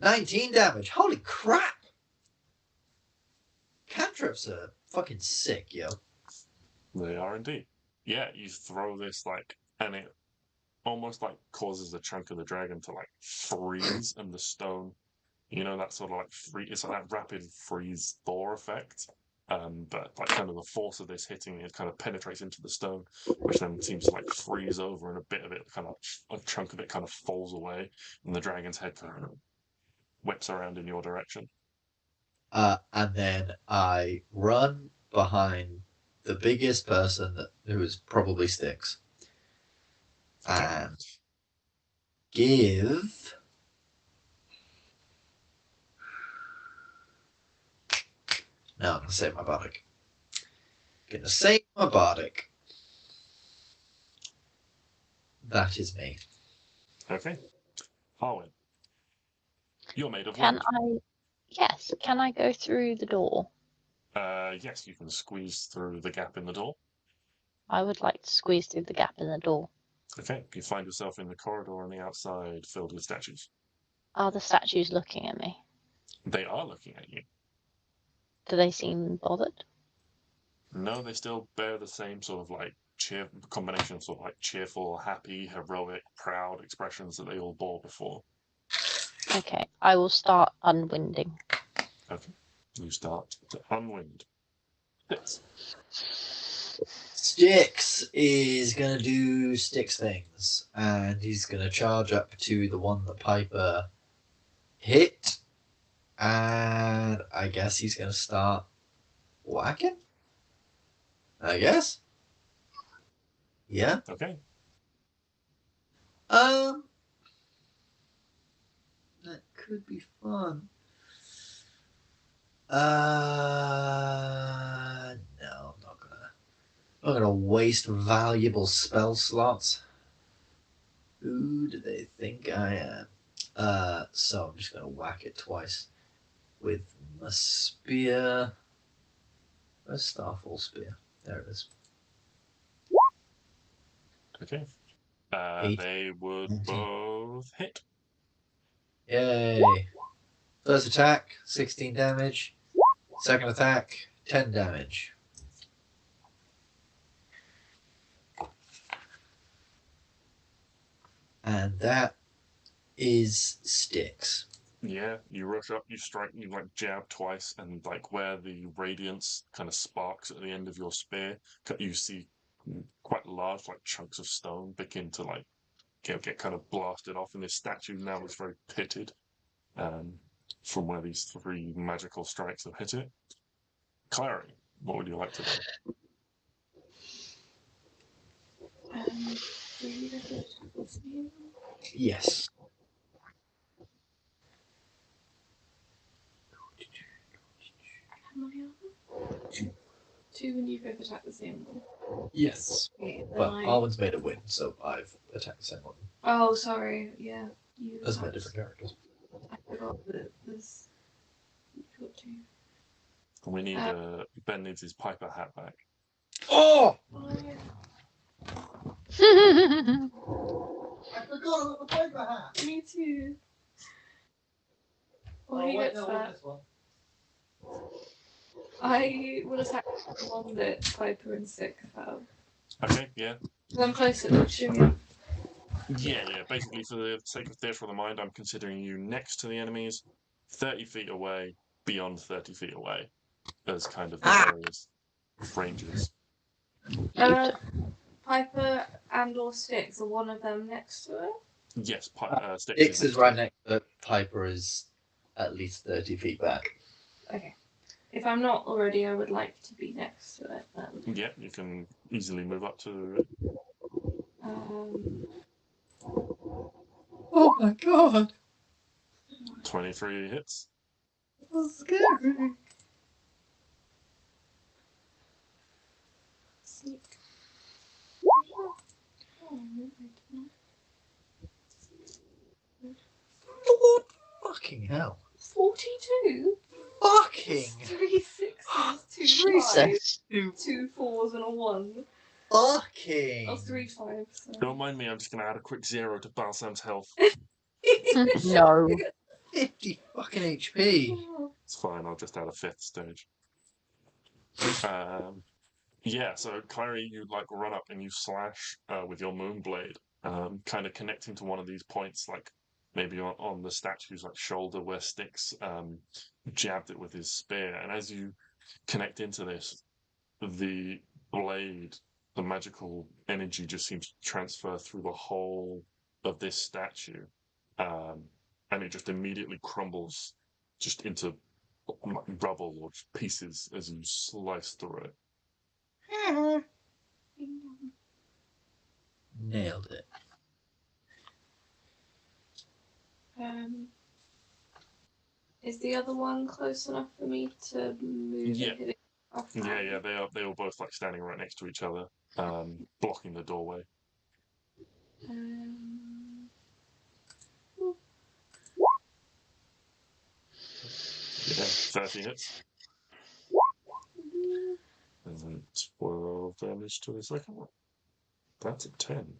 S3: 19 damage. Holy crap! Cantrips are fucking sick, yo.
S2: They are indeed. Yeah, you throw this and it almost causes a chunk of the dragon to freeze, and the stone, that sort of it's like that rapid freeze thaw effect. But kind of the force of this hitting it kind of penetrates into the stone, which then seems to freeze over, and a bit of it a chunk of it kind of falls away, and the dragon's head kind of whips around in your direction.
S3: And then I run behind the biggest person who is probably Stix.
S2: Okay.
S3: And give... No, I'm going to save my bardic. That is me.
S2: Okay. Arwen, you're made of
S1: Can
S2: wood.
S1: Yes. Can I go through the door?
S2: Yes, you can squeeze through the gap in the door.
S1: I would like to squeeze through the gap in the door.
S2: Okay, you find yourself in the corridor on the outside filled with statues.
S1: Are the statues looking at me?
S2: They are looking at you.
S1: Do they seem bothered?
S2: No, they still bear the same sort of combination of sort of cheerful, happy, heroic, proud expressions that they all bore before.
S1: Okay, I will start unwinding.
S2: Okay, you start to unwind. Yes.
S3: Stix is going to do Stix things, and he's going to charge up to the one that Piper hit, and I guess he's going to start whacking? I guess? Yeah.
S2: Okay.
S3: That could be fun. No, I'm not gonna waste valuable spell slots. Who do they think I am? So I'm just gonna whack it twice with my spear. Where's Starfall Spear? There it is.
S2: Okay.
S3: 8.
S2: They would
S3: 19.
S2: both hit.
S3: Yay! First attack, 16 damage. Second attack, 10 damage. And that is Stix.
S2: Yeah, you rush up, you strike, you jab twice, and where the radiance kind of sparks at the end of your spear, you see quite large chunks of stone begin to get kind of blasted off, and this statue now looks very pitted from where these 3 magical strikes have hit it. Klari, what would you like to do?
S4: Do you guys wish to listen?
S3: Yes.
S4: How many are there? 2, and you both attack the same one.
S3: Yes.
S4: Okay, then
S3: Well, Arwen's made a win, so I've attacked the same one.
S4: Oh, sorry. Yeah, you.
S3: As my different characters.
S4: I forgot that there's. You've got two.
S2: We need Ben needs his Piper hat back.
S3: Oh!
S4: Oh, yeah.
S3: I forgot about the paper hat!
S4: Me too. Well, he gets that.
S3: This one.
S4: I will attack the one that Piper and Stix have.
S2: Okay, yeah.
S4: I'm close to the extreme,
S2: Yeah. Basically, for the sake of theatre of the mind, I'm considering you next to the enemies, 30 feet away, beyond 30 feet away, as kind of the various ranges.
S4: Piper and or Stix, are one of them next to it?
S2: Yes, Stix
S3: Stix is right
S2: to it.
S3: next to it. Piper is at least 30 feet back.
S4: Okay. If I'm not already, I would like to be next to it then.
S2: Yeah, you can easily move up to it.
S3: Oh my god!
S2: 23 hits.
S3: That's scary.
S4: Sneak.
S3: Lord fucking hell.
S4: 42?
S3: Fucking
S4: 3 sixes, 2
S1: Jesus.
S4: 5s, 2 4s, and a 1.
S3: fucking.
S4: Oh, 3 5s. So.
S2: Don't mind me, I'm just going to add a quick 0 to Balsam's health.
S1: No.
S3: 50 fucking HP.
S2: It's fine, I'll just add a 5th stage. Yeah, so Klari, you like run up and you slash with your moon blade, kind of connecting to one of these points, like maybe on the statue's like shoulder where Stix jabbed it with his spear. And as you connect into this, the blade, the magical energy just seems to transfer through the whole of this statue, and it just immediately crumbles just into rubble or pieces as you slice through it.
S3: Nailed it.
S4: Is the other one close enough for me to move
S2: Yeah.
S4: and hit it off?
S2: Yeah, they are both like standing right next to each other, blocking the doorway. Yeah, 30 hits. And then 12 damage to the second one. That's a 10.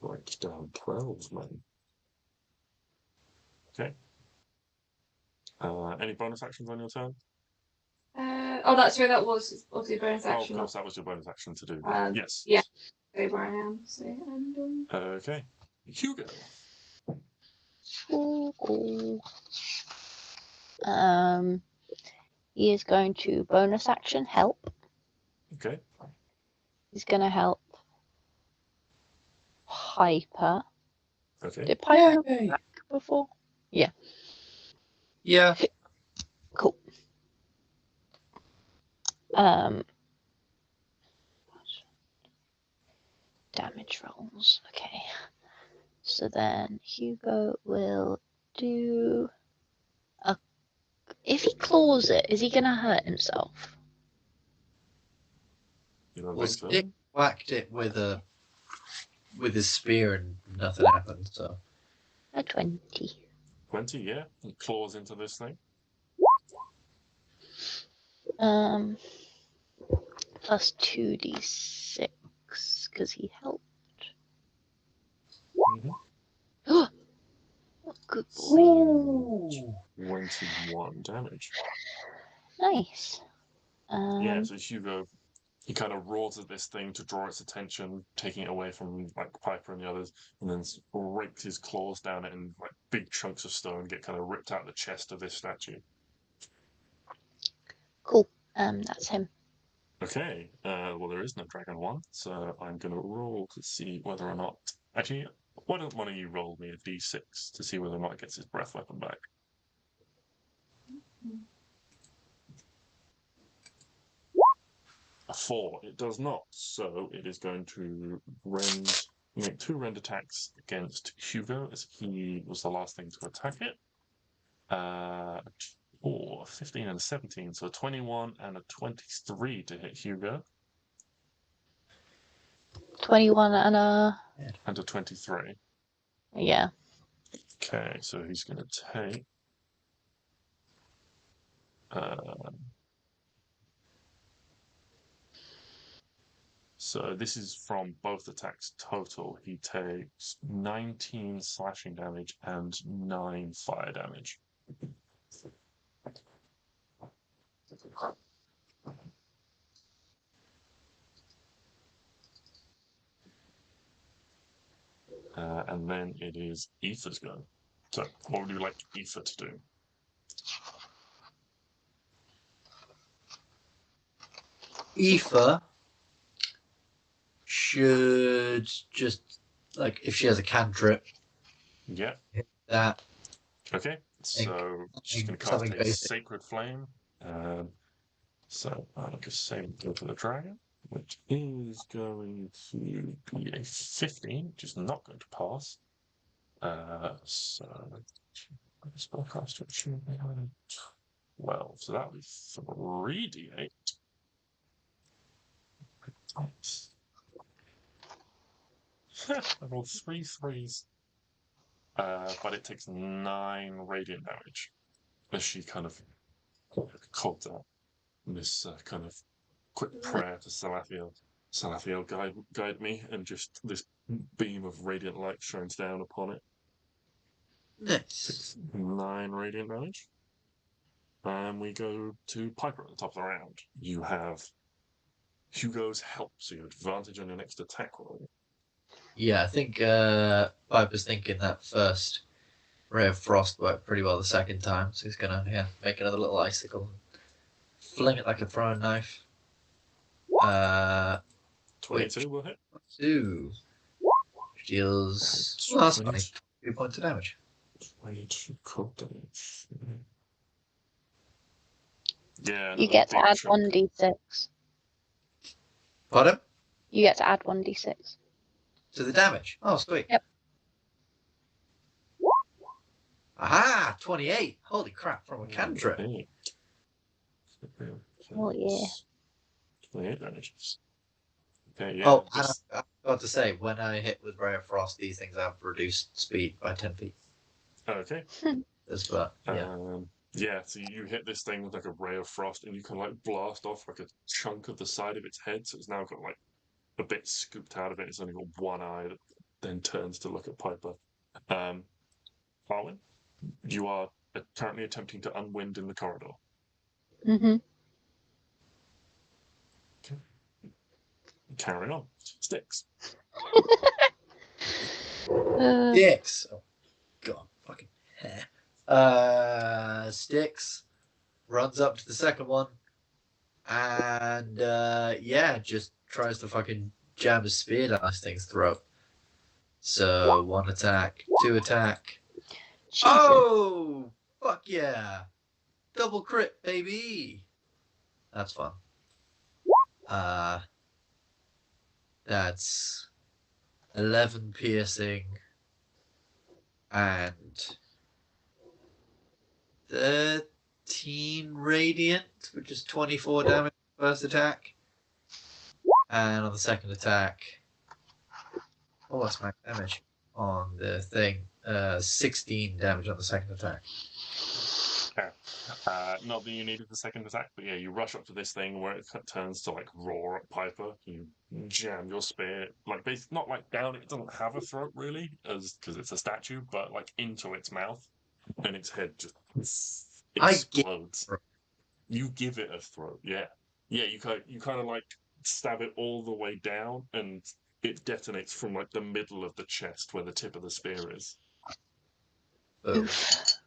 S2: Right down 12, man. Okay. Any bonus actions on your turn?
S4: Oh, that's right. That was obviously a bonus
S2: Oh, of
S4: action.
S2: course, that was your bonus action to do. Yes.
S4: Yeah. Stay where I am. So, and
S2: Okay. Hugo.
S1: Ooh. He is going to bonus action help.
S2: Okay.
S1: He's going to help Piper.
S2: Okay.
S1: Did Piper
S3: Yay.
S1: back before? Yeah.
S3: Yeah.
S1: Cool. Damage rolls. Okay. So then Hugo will do a. If he claws it, is he gonna hurt himself?
S2: You don't
S3: Well,
S2: think so?
S3: Stix whacked it with his spear and nothing happened, so.
S1: A 20.
S2: 20, yeah. He claws into this thing.
S1: Plus 2d6 because he helped.
S2: Mm-hmm.
S1: Oh, good boy.
S3: Ooh.
S2: 21 damage.
S1: Nice.
S2: Yeah, so Hugo, he kind of roars at this thing to draw its attention, taking it away from like Piper and the others, and then rakes his claws down it, and like big chunks of stone get kind of ripped out the chest of this statue.
S1: Cool. That's him.
S2: Okay, well, there is no dragon one, so I'm going to roll to see whether or not. Actually, why don't one of you roll me a d6 to see whether or not it gets his breath weapon back? A 4. It does not, so it is going to make 2 rend attacks against Hugo, as he was the last thing to attack it. 15 and a 17, so a 21 and a 23 to hit Hugo.
S1: 21 and a...
S2: And a 23.
S1: Yeah.
S2: Okay, so he's going to take... So this is from both attacks total. He takes 19 slashing damage and 9 fire damage. And then it is Aoife's go. So what would you like Aoife to do?
S3: Aoife should just, like, if she has a cantrip,
S2: Yeah.
S3: hit that.
S2: Okay. So she's going to cast
S3: something
S2: a
S3: basic.
S2: Sacred Flame. So I'll just say go for the dragon, which is going to be a 15, which is not going to pass. So spellcaster should be 12. So that was 3d8. I rolled 3 3s. But it takes 9 radiant damage as she kind of calls out this kind of quick prayer to Salathiel. Salathiel, guide me, and just this beam of radiant light shines down upon it.
S3: Nice.
S2: 9 radiant damage. And we go to Piper at the top of the round. You have Hugo's help, so you have advantage on your next attack roll.
S3: Yeah, I think Piper's thinking that first ray of frost worked pretty well the second time, so he's gonna make another little icicle, fling it like a throwing knife.
S2: 22 will hit.
S3: 2 deals. Well, that's funny. 2 points of damage.
S2: 22 cold damage. Yeah.
S1: You get to add 1d6.
S3: Pardon?
S1: You get to add 1d6.
S3: To the damage. Oh, sweet.
S1: Yep.
S3: Aha! 28. Holy crap! From a cantrip.
S1: Oh yeah.
S2: 28 damage. Okay, yeah.
S3: Oh, and I forgot to say, when I hit with Ray of Frost, these things have reduced speed by 10 feet.
S2: Okay.
S3: Yeah.
S2: So you hit this thing with like a ray of frost, and you can like blast off like a chunk of the side of its head, so it's now got like a bit scooped out of it. It's only got one eye that then turns to look at Piper. Arwen, you are currently attempting to unwind in the corridor.
S1: Mm-hmm.
S2: Okay. Carry on. Stix.
S3: Stix. Oh, God. Fucking hair. Stix runs up to the second one and, just tries to fucking jam his spear down this thing's throat. So, 1 attack, 2 attack.
S1: Jesus.
S3: Oh! Fuck yeah! Double crit, baby! That's fun. That's 11 piercing and 13 radiant, which is 24 damage first attack. And on the second attack, that's my damage on the thing. 16 damage on the second attack.
S2: Not that you needed the second attack, but yeah, you rush up to this thing where it turns to like roar at Piper. You jam your spear, like not like down. It doesn't have a throat really, because it's a statue, but like into its mouth, and its head just explodes. You give it a throat, yeah. You kind of like stab it all the way down, and it detonates from like the middle of the chest where the tip of the spear is.
S1: Oof.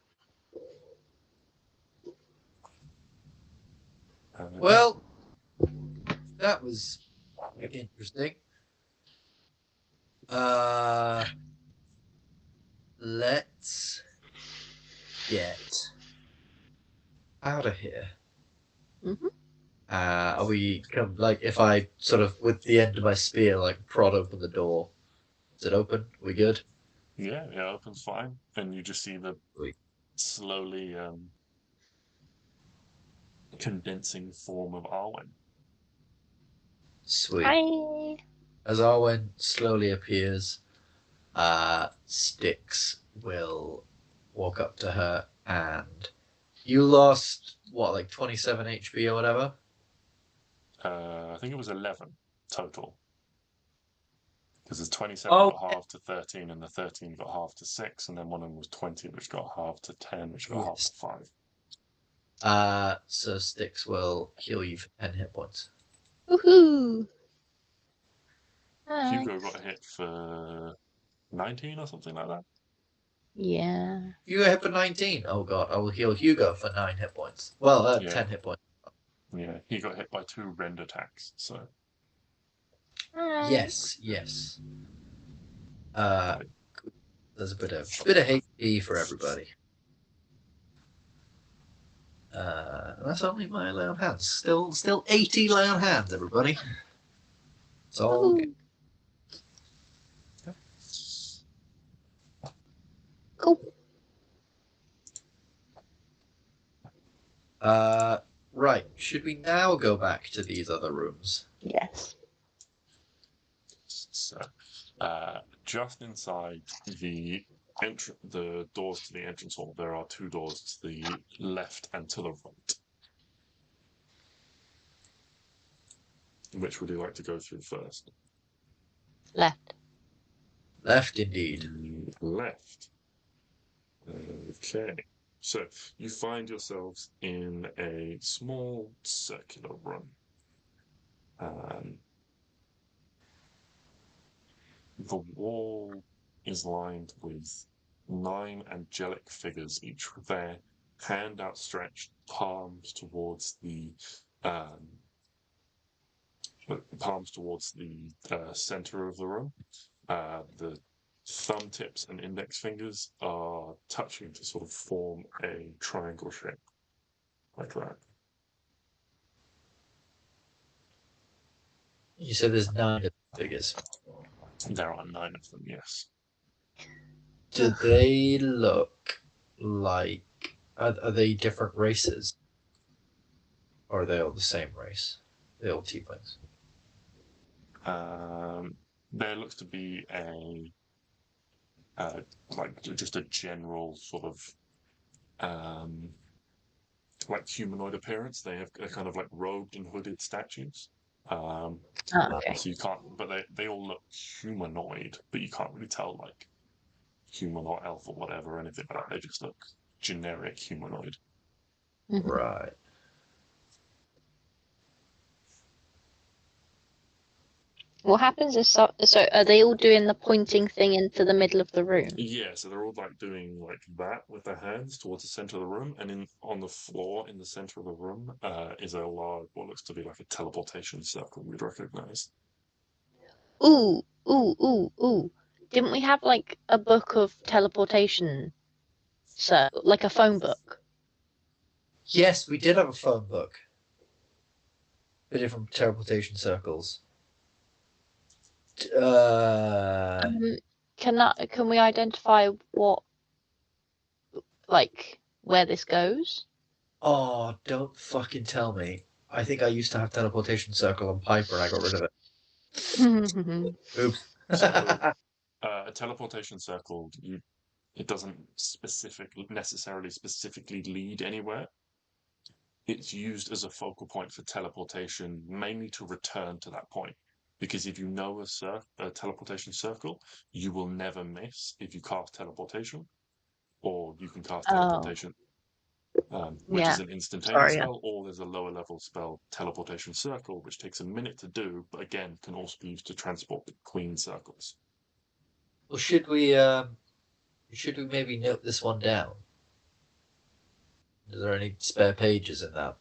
S3: Well, that was interesting. Let's get out of here.
S1: Mm-hmm.
S3: Are we like, if I sort of with the end of my spear like prod open the door? Is it open? Are we good?
S2: Yeah, it opens fine, and you just see the slowly condensing form of Arwen.
S3: Sweet.
S1: Hi.
S3: As Arwen slowly appears, Stix will walk up to her and you lost what, like 27 HP or whatever?
S2: I think it was 11 total. Because there's 27
S3: Oh,
S2: got halved to 13, and the 13 got halved to 6, and then one of them was 20, which got halved to 10, which got halved
S3: yes.
S2: to 5.
S3: So Stix will heal you for 10 hit points.
S1: Woohoo! Nice.
S2: Hugo got hit for 19 or something like that.
S1: Yeah.
S3: Hugo hit for 19. Oh god, I will heal Hugo for 9 hit points. Well,
S2: Yeah.
S3: 10 hit points.
S2: Yeah, he got hit by 2 rend attacks, so.
S3: Yes. There's a bit of HP for everybody. That's only my lay on hands. Still 80 lay on hands, everybody. It's all
S1: Woohoo.
S3: good.
S1: Cool.
S3: Right. Should we now go back to these other rooms?
S1: Yes.
S2: So, just inside the doors to the entrance hall, there are 2 doors to the left and to the right. Which would you like to go through first?
S1: Left.
S3: Left, indeed.
S2: Left. Okay. So you find yourselves in a small circular room. The wall is lined with 9 angelic figures, each with their hand outstretched, palms towards the center of the room. The thumb tips and index fingers are touching to sort of form a triangle shape, like that.
S3: You said there's 9 figures.
S2: There are 9 of them, yes.
S3: Do they look like... Are they different races? Or are they all the same race? They all tieflings.
S2: There looks to be just a general sort of like humanoid appearance. They have a kind of like robed and hooded statues.
S1: Oh, okay.
S2: So you can't, but they all look humanoid, but you can't really tell like human or elf or whatever or anything like that. They just look generic humanoid.
S1: Mhm.
S3: Right.
S1: What happens is so are they all doing the pointing thing into the middle of the room?
S2: Yeah, so they're all like doing like that with their hands towards the center of the room, and on the floor in the center of the room is a large, what looks to be like a teleportation circle you'd recognize.
S1: Ooh. Didn't we have like a book of teleportation? So like a phone book.
S3: Yes, we did have a phone book. For different teleportation circles.
S1: Can we identify what, like, where this goes?
S3: Oh, don't fucking tell me. I think I used to have teleportation circle on Piper and I got rid of it. Oops.
S2: So a teleportation circle, it doesn't necessarily specifically lead anywhere. It's used as a focal point for teleportation, mainly to return to that point. Because if you know a teleportation circle, you will never miss if you cast teleportation, or you can cast teleportation, which is an instantaneous spell, or there's a lower level spell, teleportation circle, which takes a minute to do, but again can also be used to transport between circles.
S3: Well, should we maybe note this one down? Is there any spare pages in that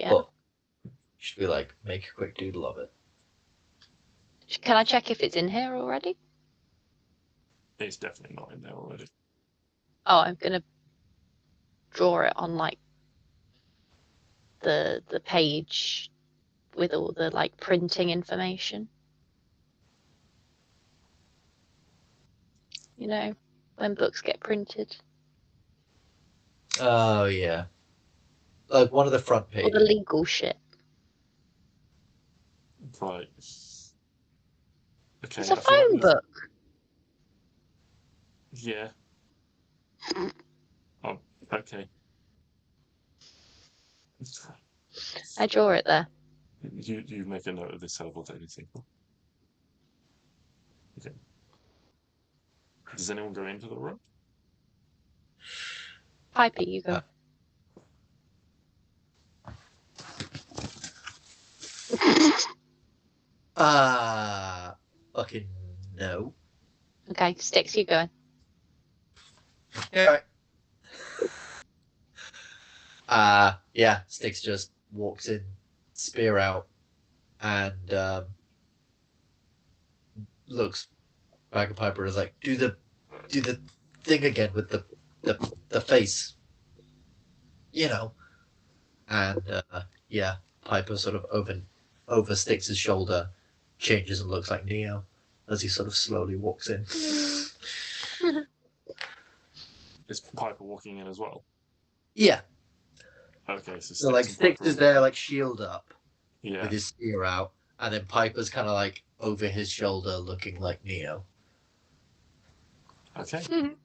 S3: book? Should we like make a quick doodle of it?
S1: Can I check if it's in here already?
S2: It's definitely not in there already.
S1: Oh, I'm gonna draw it on like the page with all the like printing information. You know, when books get printed.
S3: Oh yeah, like one of the front
S1: Or the
S3: pages.
S1: legal shit.
S2: Right. Okay,
S1: It's a
S2: I feel like
S1: phone
S2: there's-
S1: book.
S2: Yeah. Oh, okay.
S1: I draw it there.
S2: You make a note of this teleportation. Okay. Does anyone go into the room?
S1: Piper, you go.
S3: Fucking no.
S1: Okay, Stix, you go.
S3: Yeah. Yeah, Stix just walks in, spear out, and looks back at Piper and is like, do the thing again with the face. You know. And yeah, Piper sort of over Stix's shoulder, changes and looks like Neo as he sort of slowly walks in.
S2: Is Piper walking in as well?
S3: Yeah.
S2: Okay, so
S3: So like
S2: and
S3: Stix
S2: Piper
S3: is
S2: are
S3: there
S2: walking
S3: like shield up
S2: in. Yeah.
S3: with his spear out, and then Piper's kinda like over his shoulder looking like Neo.
S2: Okay. Remind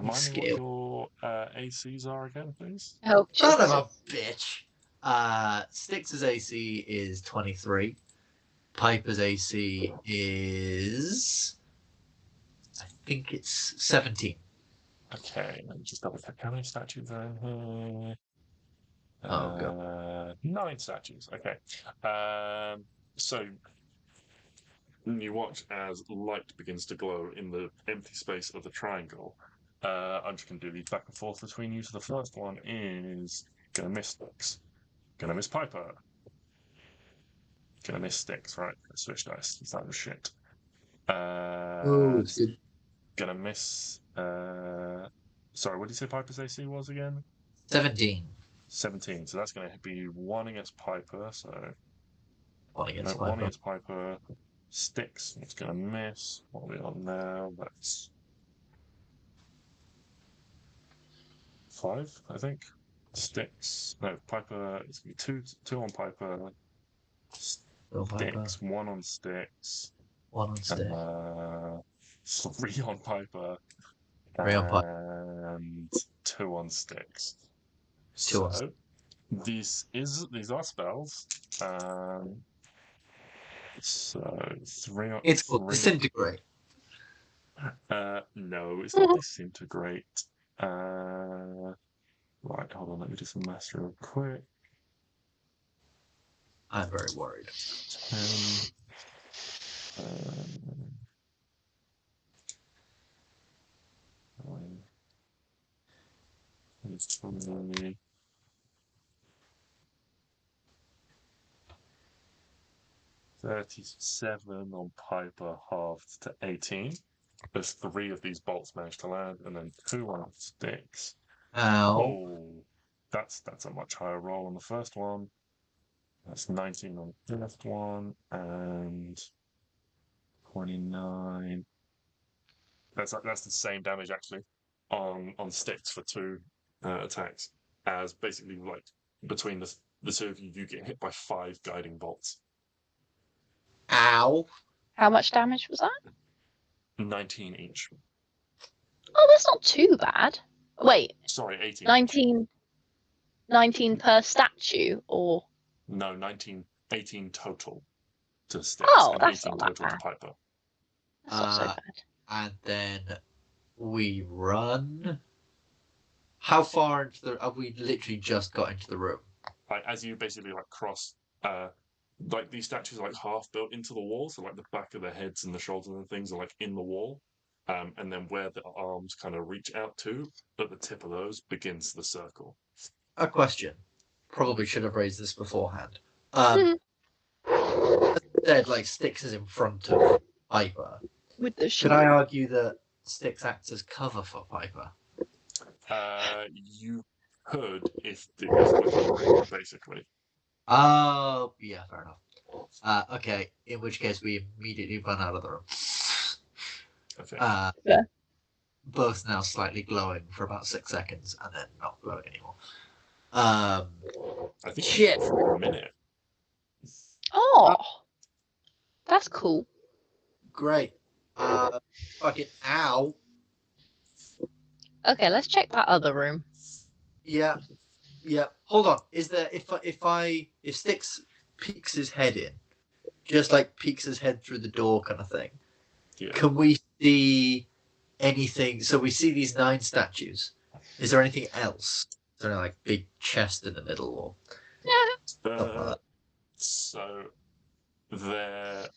S2: me what
S3: Scale.
S2: your ACs are again, please.
S1: Oh,
S3: Son of
S1: Jesus.
S3: a bitch. Stix's AC is 23. Piper's AC is I think it's 17.
S2: Okay, let me just double check how many statues are in here.
S3: Oh god.
S2: 9 statues. Okay. So you watch as light begins to glow in the empty space of the triangle. I'm just going to do these back and forth between you. So the first one is going to miss Stix. Going to miss Piper. Going to miss Stix. Right, let's switch dice. That was shit.
S3: Oh, it's good.
S2: Going to miss... sorry, what did you say Piper's AC was again?
S3: 17.
S2: 17. So that's going to be 1 against Piper. So
S3: One against
S2: no, 1
S3: Piper.
S2: against Piper. Stix. It's going to miss. What are we on now? That's 5, I think. Stix. No, Piper. It's going to be 2 on Piper.
S3: Go Piper.
S2: Stix. 1 on Stix.
S3: 1 on Stix.
S2: And 3 on Piper.
S3: 3 on Piper.
S2: And 2 on Stix.
S3: 2 on
S2: So these are spells. So 3 on.
S3: It's called Disintegrate.
S2: No, it's not disintegrate. Right, hold on, let me do some math real quick.
S3: I'm very worried.
S2: 10. 20. 37 on Piper, halved to 18. There's 3 of these bolts managed to land, and then 2 on Stix.
S3: Ow.
S2: Oh, that's a much higher roll on the first one. That's 19 on the first one, and 29. That's the same damage actually on Stix for 2 attacks. As basically like between the 2 of you, you get hit by 5 guiding bolts.
S3: Ow.
S1: How much damage was that?
S2: 19 each.
S1: Oh, that's not too bad. Wait,
S2: Sorry, 18.
S1: 19 per statue, or?
S2: No, 18 total to Stix,
S1: Oh,
S2: and
S1: that's
S2: 18
S1: not that
S2: total to
S1: bad.
S2: Piper.
S1: That's not so
S3: Uh,
S1: bad.
S3: And then we run. How far into the? Have we literally just got into the room?
S2: Like as you basically like cross, like these statues are like half built into the wall, so like the back of their heads and the shoulders and things are like in the wall, and then where the arms kind of reach out to, at the tip of those begins the circle.
S3: A question. Probably should have raised this beforehand. Said like Stix is in front of Piper.
S1: With the
S3: Could
S1: shield.
S3: I argue that Stix acts as cover for Piper?
S2: You could if it was like a ring, basically.
S3: Oh, yeah, fair enough. Okay, in which case we immediately run out of the room.
S2: Okay.
S1: Yeah.
S3: Both now slightly glowing for about 6 seconds and then not glowing anymore.
S2: I think
S3: shit.
S2: for a minute.
S1: Oh, That's cool.
S3: Great. Fucking ow.
S1: Okay, let's check that other room.
S3: Yeah. Hold on. Is there if Stix peeks his head in, just like peeks his head through the door kind of thing,
S2: Yeah.
S3: can we see anything? So we see these 9 statues. Is there anything else? Is there like big chest in the middle or something like that?
S2: So there,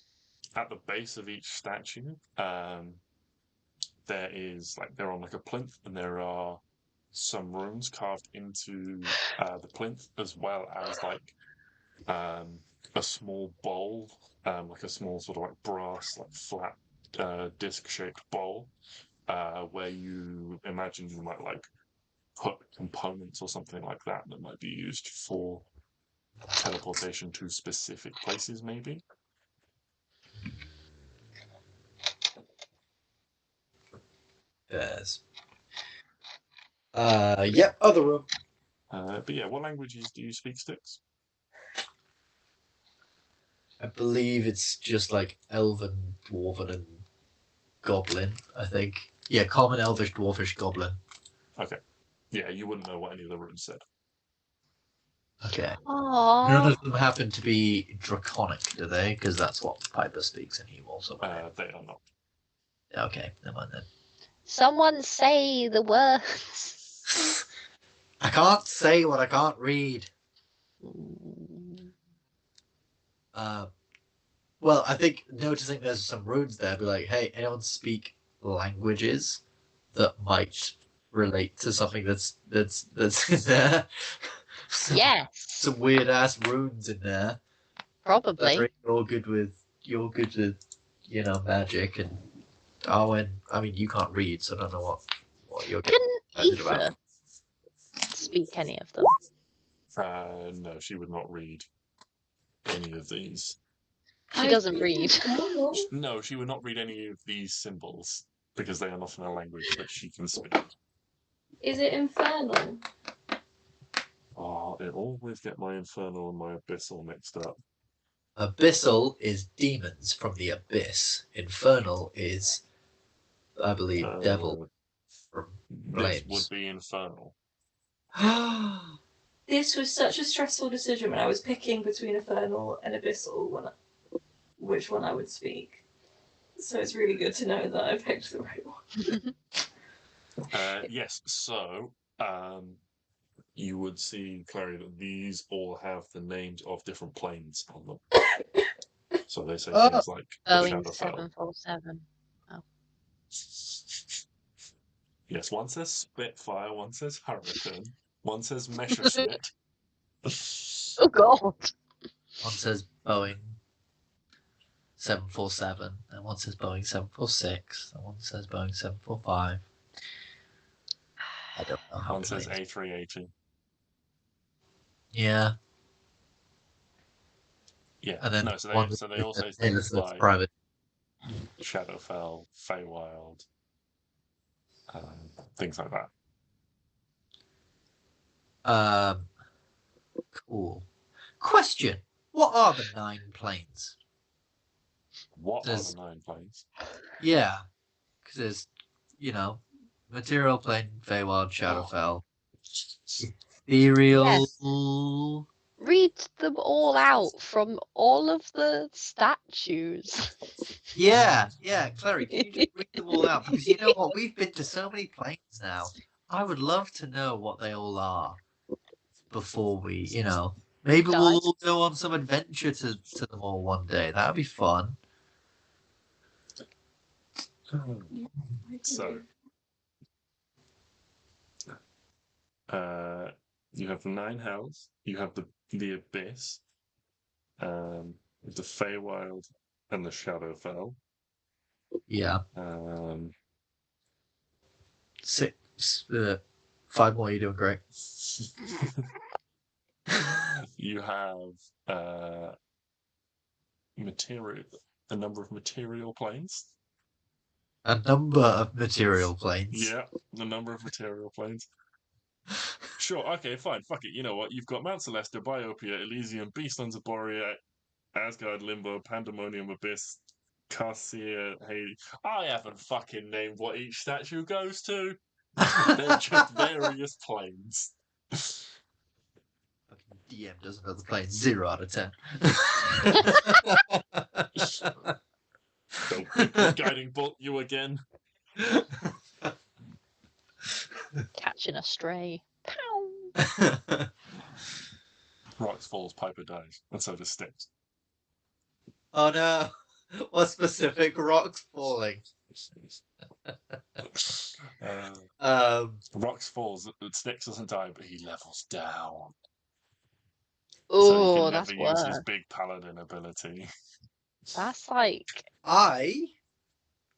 S2: at the base of each statue, there is they're on like a plinth, and there are some runes carved into the plinth, as well as a small bowl, like a small sort of like brass, like flat disc-shaped bowl, where you imagine you might put components or something like that might be used for teleportation to specific places, maybe.
S3: Yes. Yep, other room.
S2: But yeah, what languages do you speak, Stix?
S3: I believe it's just like Elven, Dwarven, and Goblin, I think. Yeah, Common, Elvish, Dwarfish, Goblin.
S2: Okay. Yeah, you wouldn't know what any of the runes said.
S3: Okay.
S1: Aww.
S3: None of them happen to be Draconic, do they? Because that's what Piper speaks, and he also.
S2: They are not.
S3: Okay, never mind then.
S1: Someone say the words.
S3: I can't say what I can't read. Well, I think noticing there's some runes there, be like, hey, anyone speak languages that might relate to something that's in there?
S1: Yes,
S3: Some weird ass runes in there.
S1: probably.
S3: You're good with magic, and Arwen. I mean, you can't read, so I don't know what you're
S1: Can
S3: getting about.
S1: Aoife speak any of them?
S2: No, she would not read any of these.
S1: She doesn't read.
S2: No, she would not read any of these symbols because they are not in a language that she can speak.
S4: Is it infernal?
S2: Oh, I always get my infernal and my abyssal mixed up.
S3: Abyssal is demons from the abyss. Infernal is, I believe, devil from
S2: This
S3: flames.
S2: would be infernal.
S4: This was such a stressful decision when I was picking between infernal and abyssal which one I would speak. So it's really good to know that I picked the right one.
S2: Yes, so you would see, Klari, that these all have the names of different planes on them. So they say things like
S1: Boeing
S2: Shadowfell.
S1: 747.
S2: Yes, one says Spitfire, one says Hurricane, one says Messerschmitt.
S1: Oh god.
S3: One says Boeing 747, and one says Boeing 746, and one says Boeing 745. I don't know how.
S2: One says A380.
S3: Yeah.
S2: Yeah.
S3: And then
S2: no, so they all say things like
S3: private.
S2: Shadowfell, Feywild, things like that.
S3: Cool. Question: what are the 9 planes?
S2: What are the 9 planes?
S3: Yeah, because there's, material plane, Feywild, Shadowfell, ethereal.
S1: Yes. Read them all out from all of the statues.
S3: Yeah, Klari, can you just read them all out? Because you know what, we've been to so many planes now. I would love to know what they all are before we, maybe we'll all go on some adventure to them all one day. That would be fun.
S2: So, you have the 9 hells, you have the abyss, the Feywild, and the Shadowfell.
S3: Yeah. 6, 5 more. You're doing great.
S2: You have a number of material planes.
S3: A number of material planes.
S2: Yeah, a number of material planes. Sure, okay, fine, fuck it. You know what? You've got Mount Celeste, Biopia, Elysium, Beastlands of Borea, Asgard, Limbo, Pandemonium, Abyss, Cassia, Hades. I haven't fucking named what each statue goes to. They're just various planes.
S3: Fucking DM doesn't know the plane. 0 out of 10.
S2: Don't guiding bolt you again.
S1: Catching a stray. Pow!
S2: Rocks falls, Piper dies, and so does Stix.
S3: Oh no! What specific rocks falling?
S2: Rocks falls, Stix doesn't die, but he levels down. So he
S1: Oh,
S2: can
S1: that's
S2: never use his
S1: worse.
S2: big paladin ability.
S1: That's like
S3: I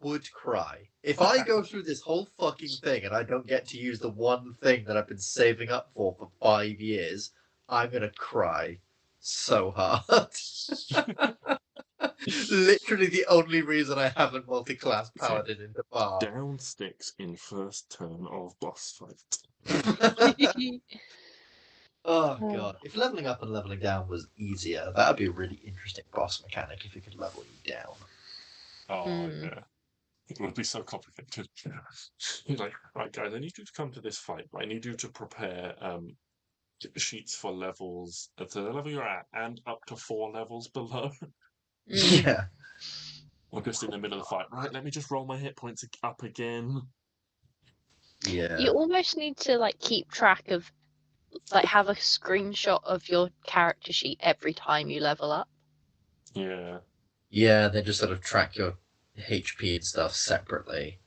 S3: would cry. If I go through this whole fucking thing and I don't get to use the one thing that I've been saving up for 5 years, I'm gonna cry so hard. Literally the only reason I haven't multi-class paladin in the bar.
S2: Down Stix in first turn of boss fight.
S3: Oh god. If leveling up and leveling down was easier, that would be a really interesting boss mechanic if you could level you down.
S2: Oh, yeah. It would be so complicated. You're like, right, guys, I need you to come to this fight. I need you to prepare sheets for levels at the level you're at and up to 4 levels below.
S3: Yeah.
S2: Or just in the middle of the fight. Right, let me just roll my hit points up again.
S3: Yeah.
S1: you almost need to like keep track of, like, have a screenshot of your character sheet every time you level up.
S2: Yeah.
S3: Yeah, they just sort of track your HP and stuff separately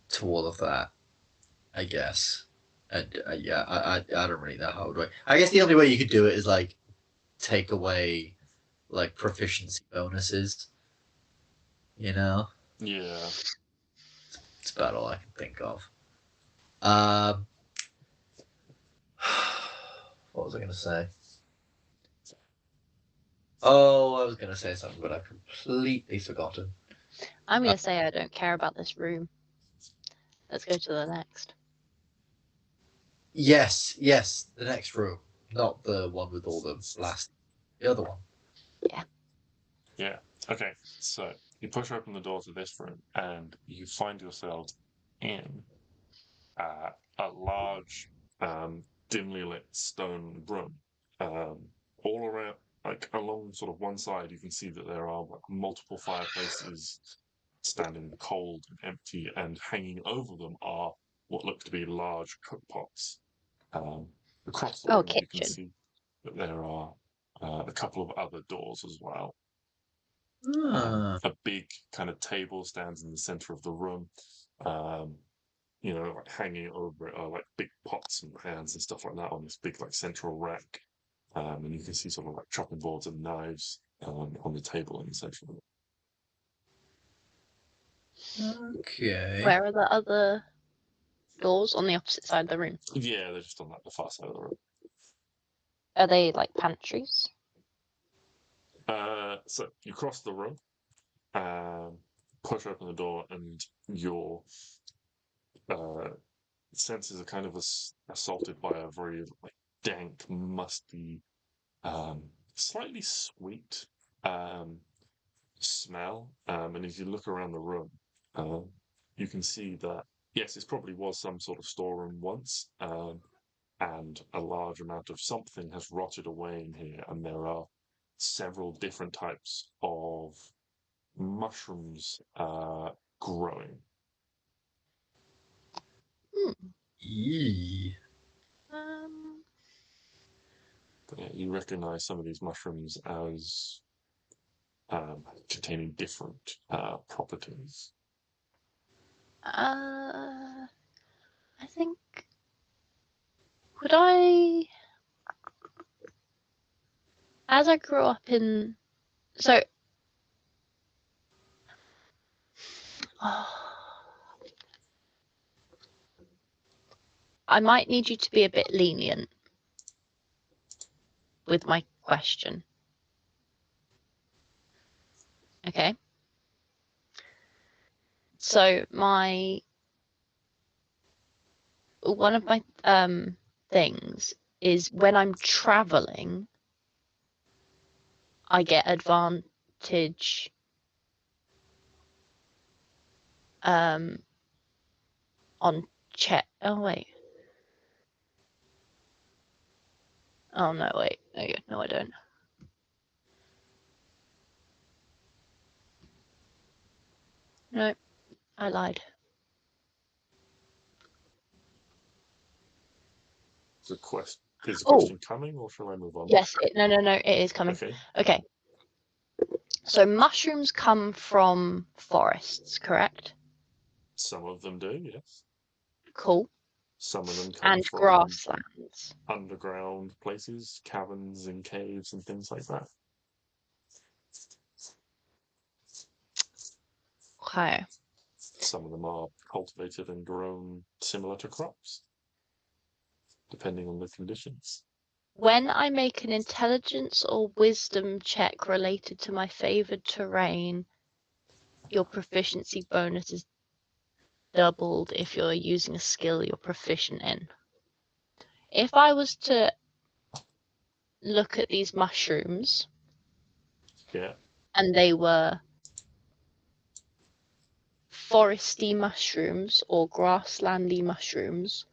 S3: to all of that, I guess. And yeah, I don't really know how it would work. I guess the only way you could do it is like take away like proficiency bonuses. You know,
S2: Yeah.
S3: it's about all I can think of. What was I going to say? Oh, I was going to say something, but I've completely forgotten.
S1: I'm gonna say I don't care about this room. Let's go to the next.
S3: Yes, the next room, not the one with all the blast. The other one.
S2: Yeah. Okay, so you push open the door to this room and you find yourselves in a large, dimly lit stone room. All around, like along sort of one side, you can see that there are like, multiple fireplaces standing cold and empty, and hanging over them are what look to be large cookpots. Across the
S1: Oh,
S2: room, you can
S1: kitchen.
S2: see that there are a couple of other doors as well. A big kind of table stands in the center of the room. Like hanging over it are like big pots and pans and stuff like that on this big like central rack. And you can see sort of like chopping boards and knives on the table in the center of it.
S3: Okay.
S1: Where are the other doors? On the opposite side of the room.
S2: Yeah, they're just on like the far side of the room.
S1: Are they like pantries?
S2: So you cross the room, push open the door, and your senses are kind of assaulted by a very like dank, musty, slightly sweet smell. And as you look around the room, you can see that yes, this probably was some sort of storeroom once, and a large amount of something has rotted away in here, and there are several different types of mushrooms growing.
S3: Yee.
S2: But yeah, you recognize some of these mushrooms as containing different properties.
S1: I think. Would I? As I grew up in, so. I might need you to be a bit lenient with my question. Okay. So one of my things is when I'm traveling, I get advantage on check. Oh wait. Oh no, wait. Okay, no, I don't. No, I lied.
S2: Is the
S1: Oh.
S2: question coming, or shall I move on?
S1: Yes. No. It is coming.
S2: Okay.
S1: Okay. So mushrooms come from forests, correct?
S2: Some of them do, yes.
S1: Cool.
S2: Some of them come
S1: And
S2: from
S1: grasslands.
S2: underground places, caverns and caves and things like that.
S1: Okay.
S2: Some of them are cultivated and grown similar to crops, depending on the conditions.
S1: When I make an intelligence or wisdom check related to my favored terrain, your proficiency bonus is doubled if you're using a skill you're proficient in. If I was to look at these mushrooms,
S2: Yeah.
S1: and they were foresty mushrooms or grasslandy mushrooms,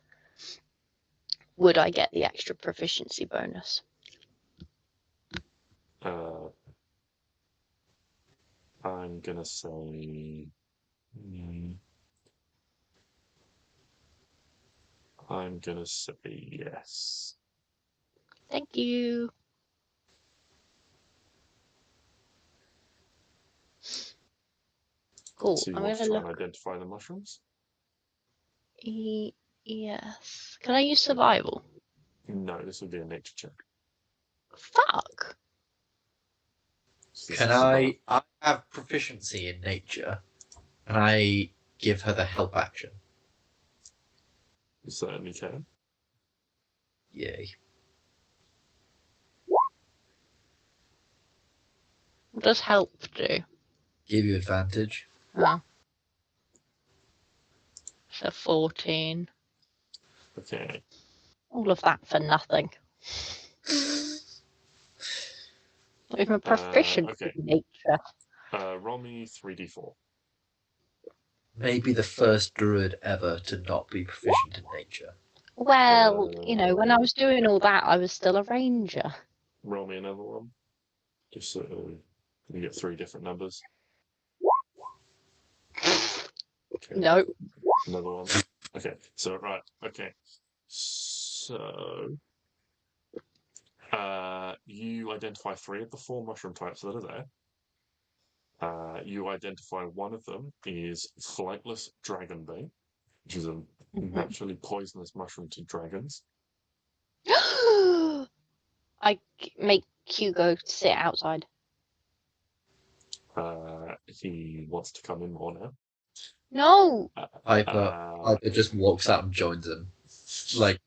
S1: would I get the extra proficiency bonus?
S2: I'm gonna say. I'm gonna say yes.
S1: Thank you. Cool.
S2: So you
S1: I'm
S2: want
S1: gonna
S2: to try
S1: look.
S2: and identify the mushrooms?
S1: Yes. Can I use survival?
S2: No, this would be a nature check.
S1: Fuck.
S2: So this
S3: Can
S2: is
S3: I have proficiency in nature, and I give her the help action?
S2: You certainly can.
S3: Yay.
S1: What does help do?
S3: Give you advantage.
S1: Oh. So 14.
S2: Okay.
S1: All of that for nothing. Not even proficient
S2: Okay.
S1: in nature.
S2: Roll me 3d4.
S3: Maybe the first druid ever to not be proficient in nature.
S1: Well, when I was doing all that, I was still a ranger.
S2: Roll me another one. Just so you get 3 different numbers. Okay.
S1: No.
S2: Another one. Okay. So right. Okay. So you identify 3 of the 4 mushroom types that are there. You identify one of them is flightless dragonbane, which is a naturally poisonous mushroom to dragons.
S1: I make Hugo sit outside.
S2: He wants to come in more now.
S1: No!
S3: Piper just walks out and joins him. Like,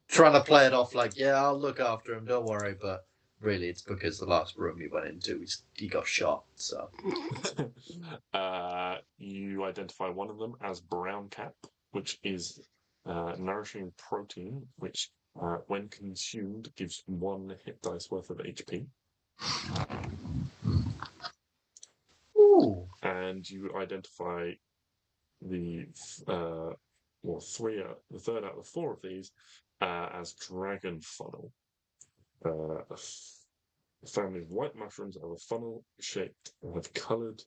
S3: trying to play it off like, yeah, I'll look after him, don't worry, but really it's because the last room he went into, he got shot, so.
S2: You identify one of them as brown cap, which is nourishing protein, which when consumed gives 1 hit dice worth of HP.
S3: Ooh.
S2: And you identify the third out of the 4 of these as dragon funnel. A family of white mushrooms have a funnel shaped, have coloured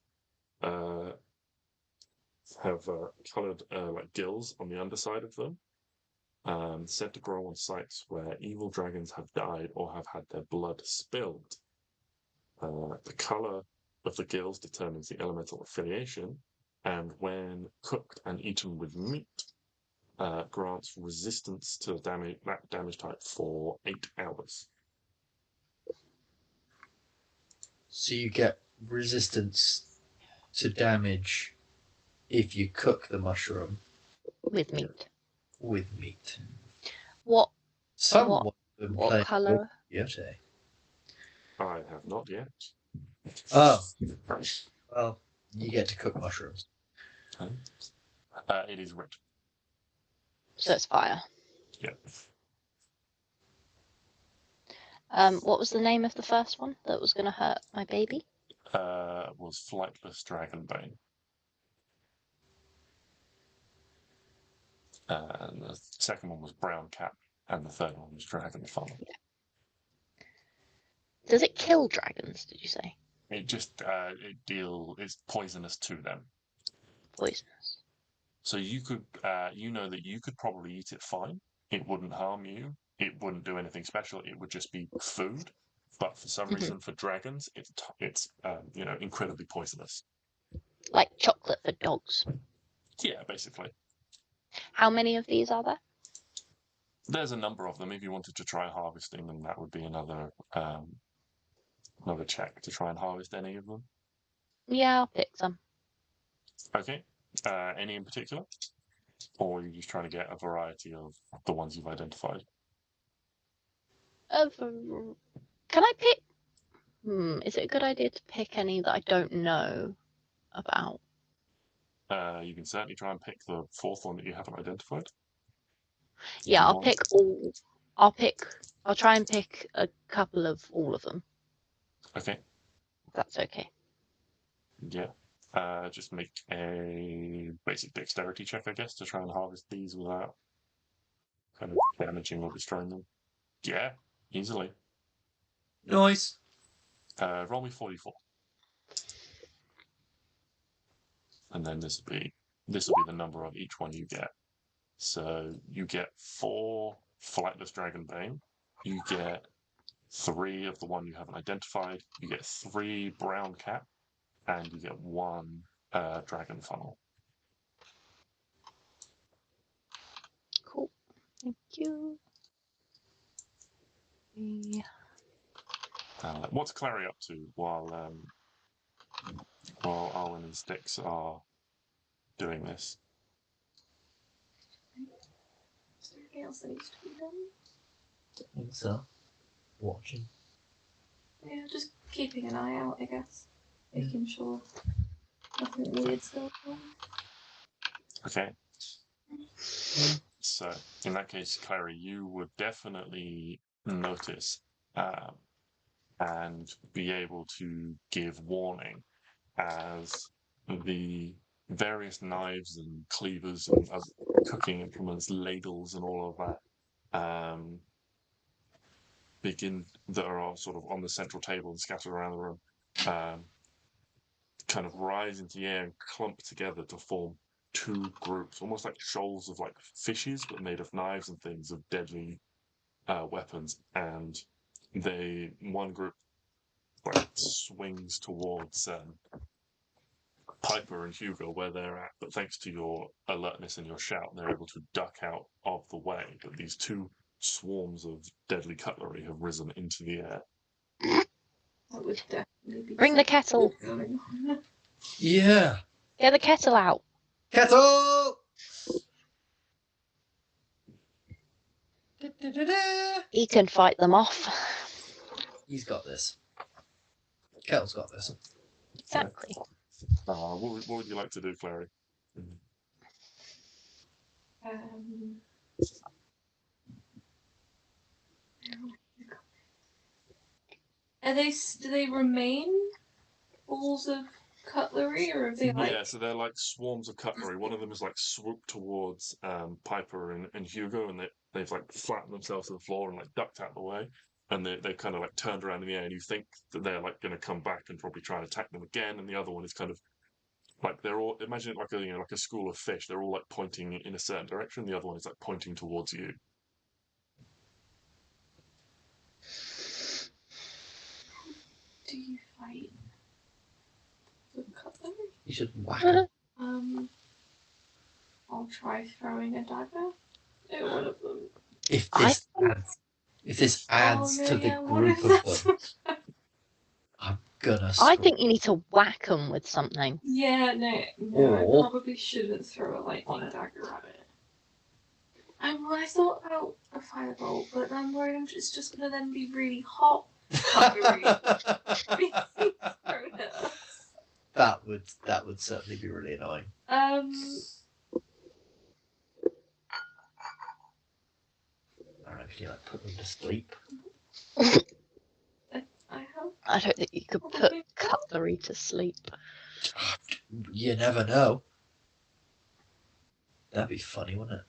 S2: like gills on the underside of them, said to grow on sites where evil dragons have died or have had their blood spilled. The colour of the gills determines the elemental affiliation, and when cooked and eaten with meat, grants resistance to that damage type for 8 hours.
S3: So you get resistance to damage if you cook the mushroom
S1: With meat.
S3: with meat.
S1: What
S3: Someone been
S1: what
S3: playing
S1: colour?
S3: Yote.
S2: I have not yet.
S3: Oh. Well, you get to cook mushrooms.
S2: It is red.
S1: So it's fire.
S2: Yeah.
S1: What was the name of the first one that was going to hurt my baby?
S2: Was Flightless Dragonbane. And the second one was Brown Cap, and the third one was Dragon Funnel.
S1: Yeah. Does it kill dragons, did you say?
S2: It just it's poisonous to them.
S1: Poisonous.
S2: So you could you know that you could probably eat it fine. It wouldn't harm you. It wouldn't do anything special. It would just be food. But for some reason, for dragons, it's incredibly poisonous.
S1: Like chocolate for dogs.
S2: Yeah, basically.
S1: How many of these are there?
S2: There's a number of them. If you wanted to try harvesting them, that would be another check to try and harvest any of them.
S1: Yeah, I'll pick some.
S2: Okay. Any in particular? Or are you just trying to get a variety of the ones you've identified?
S1: Can I pick? Is it a good idea to pick any that I don't know about?
S2: You can certainly try and pick the fourth one that you haven't identified.
S1: Yeah, I'll pick all. I'll try and pick a couple of all of them.
S2: Okay.
S1: That's okay.
S2: Yeah. Just make a basic dexterity check, I guess, to try and harvest these without kind of damaging or destroying them. Yeah, easily.
S3: Nice.
S2: Roll me 44. And then this will be the number of each one you get. So you get 4 Flightless Dragonbane. You get 3 of the one you haven't identified. You get 3 Brown Cap. And you get 1 Dragon Funnel.
S1: Cool. Thank you. Yeah.
S2: What's Klari up to while Arwen and Stix are doing this?
S4: Is there anything else that needs to be done?
S3: I think so. Watching.
S4: Yeah, just keeping an eye out, I guess. Making sure nothing weird's going on.
S2: Okay. So, in that case, Klari, you would definitely notice and be able to give warning as the various knives and cleavers and cooking implements, ladles, and all of that that are sort of on the central table and scattered around the room, kind of rise into the air and clump together to form 2 groups, almost like shoals of like fishes, but made of knives and things of deadly weapons. And one group like swings towards Piper and Hugo where they're at, but thanks to your alertness and your shout, they're able to duck out of the way. But these 2 swarms of deadly cutlery have risen into the air.
S4: That would definitely be.
S1: Bring the kettle.
S4: Going on.
S3: Yeah.
S1: Get the kettle out.
S3: Kettle!
S1: He can fight them off.
S3: He's got this. Kettle's got this.
S1: Exactly.
S2: What would you like to do, Klari?
S4: Do they remain balls of cutlery, or have they like?
S2: Yeah, so they're like swarms of cutlery. One of them is like swooped towards Piper and Hugo, and they've like flattened themselves to the floor and like ducked out of the way. And they kind of like turned around in the air, and you think that they're like going to come back and probably try and attack them again. And the other one is kind of like they're all, imagine it like a school of fish. They're all like pointing in a certain direction. The other one is like pointing towards you.
S4: Do you fight with cutlery?
S3: You should whack him.
S4: I'll try throwing a dagger at one of them.
S3: If this adds to the group of them, I'm gonna.
S1: I think you need to whack them with something.
S4: Yeah, no, I probably shouldn't throw a lightning dagger at it. I thought about a firebolt, but I'm worried it's just gonna then be really hot.
S3: That would certainly be really annoying. I don't know if you like put them to sleep.
S1: I don't think you could put cutlery to sleep.
S3: You never know. That'd be funny, wouldn't it?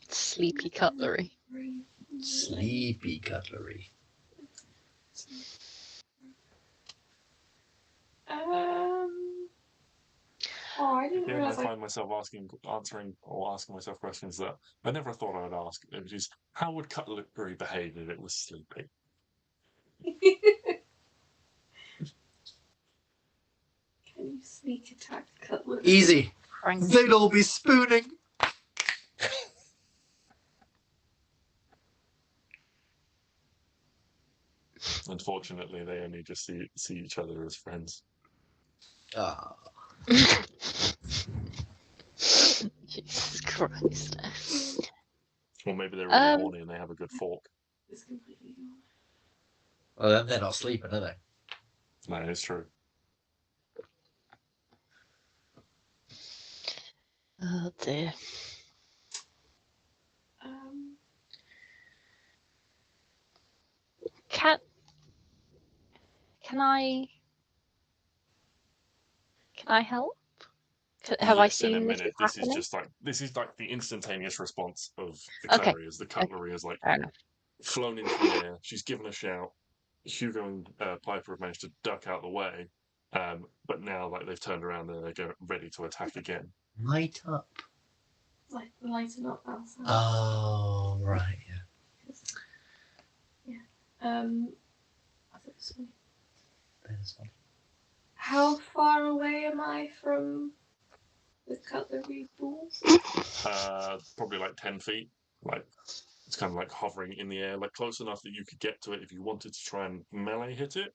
S1: Sleepy cutlery.
S3: Sleepy cutlery.
S4: Oh, I didn't
S2: Yeah, I
S4: realize.
S2: find myself asking myself questions that I never thought I'd ask. Which is, how would cutlery behave if it was sleeping?
S4: Can you sneak attack cutlery?
S3: Easy.
S1: Frank.
S3: They'd all be spooning.
S2: Unfortunately, they only just see each other as friends.
S3: Ah.
S1: Jesus Christ.
S2: Or maybe they're really horny and they have a good fork.
S4: It's completely gone.
S3: Well, then they're not sleeping, are they?
S2: No, it's true.
S1: Oh dear. Can I help? Have I
S2: Yes, in a
S1: seen this
S2: minute.
S1: happening?
S2: This is like the instantaneous response of the
S1: Okay.
S2: cutlery as the cutlery is like
S1: Fair enough.
S2: flown into the air. She's given a shout. Hugo and Piper have managed to duck out the way, but now like they've turned around and they're ready to attack again.
S3: Light up.
S4: Like lighten up Balsam.
S3: Oh, right,
S4: Yeah. I thought it was funny.
S3: That is funny.
S4: How far away am I from the cutlery balls?
S2: Probably like 10 feet. Like it's kind of like hovering in the air, like close enough that you could get to it if you wanted to try and melee hit it,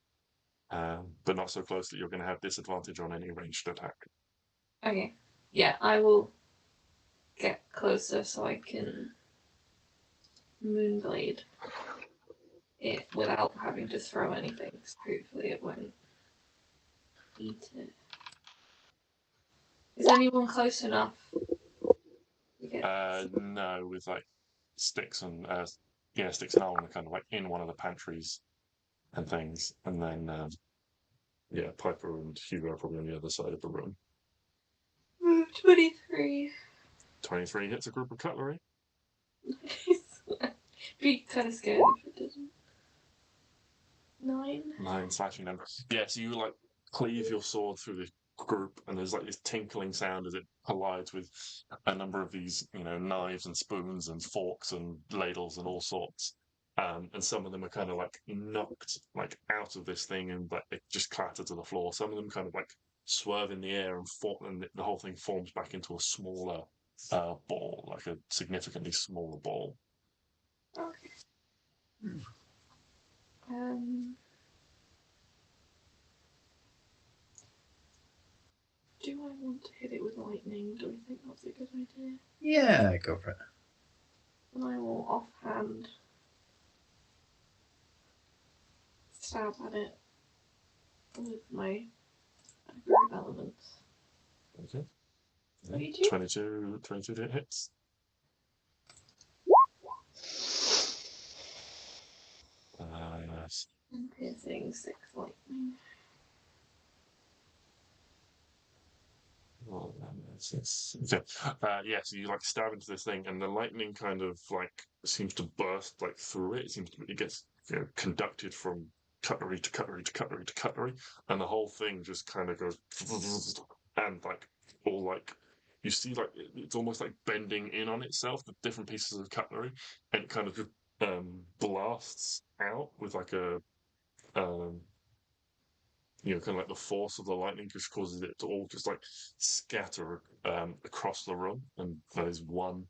S2: but not so close that you're going to have disadvantage on any ranged attack.
S4: Okay. Yeah, I will get closer so I can Moonblade it without having to throw anything. So hopefully it won't eat it. Is anyone close enough to get
S2: No, with like Stix and Stix and Arwen are kind of like in one of the pantries and things, and then Piper and Hugo are probably on the other side of the room.
S4: 23.
S2: 23 hits a group of cutlery.
S4: Be kind of scared if it didn't. 9.
S2: 9 slashing damage. Yeah, so you like cleave your sword through the group, and there's like this tinkling sound as it collides with a number of these, knives and spoons and forks and ladles and all sorts. And some of them are kind of like knocked like out of this thing and like they just clatter to the floor. Some of them kind of like swerve in the air and the whole thing forms back into a smaller ball, like a significantly smaller ball.
S4: Okay. Do I want to hit it with lightning? Do I think that's a good idea?
S3: Yeah, go for it.
S4: And I will offhand stab at it with my group elements.
S2: Okay.
S4: 22?
S2: 22 hits. Nice.
S4: And piercing 6 lightning.
S2: So you like stab into this thing, and the lightning kind of like seems to burst like through it. It gets conducted from cutlery to cutlery to cutlery to cutlery, and the whole thing just kind of goes and like all like you see like it's almost like bending in on itself, the different pieces of cutlery, and it kind of just blasts out with like a kind of like the force of the lightning just causes it to all just like scatter across the room, and there's one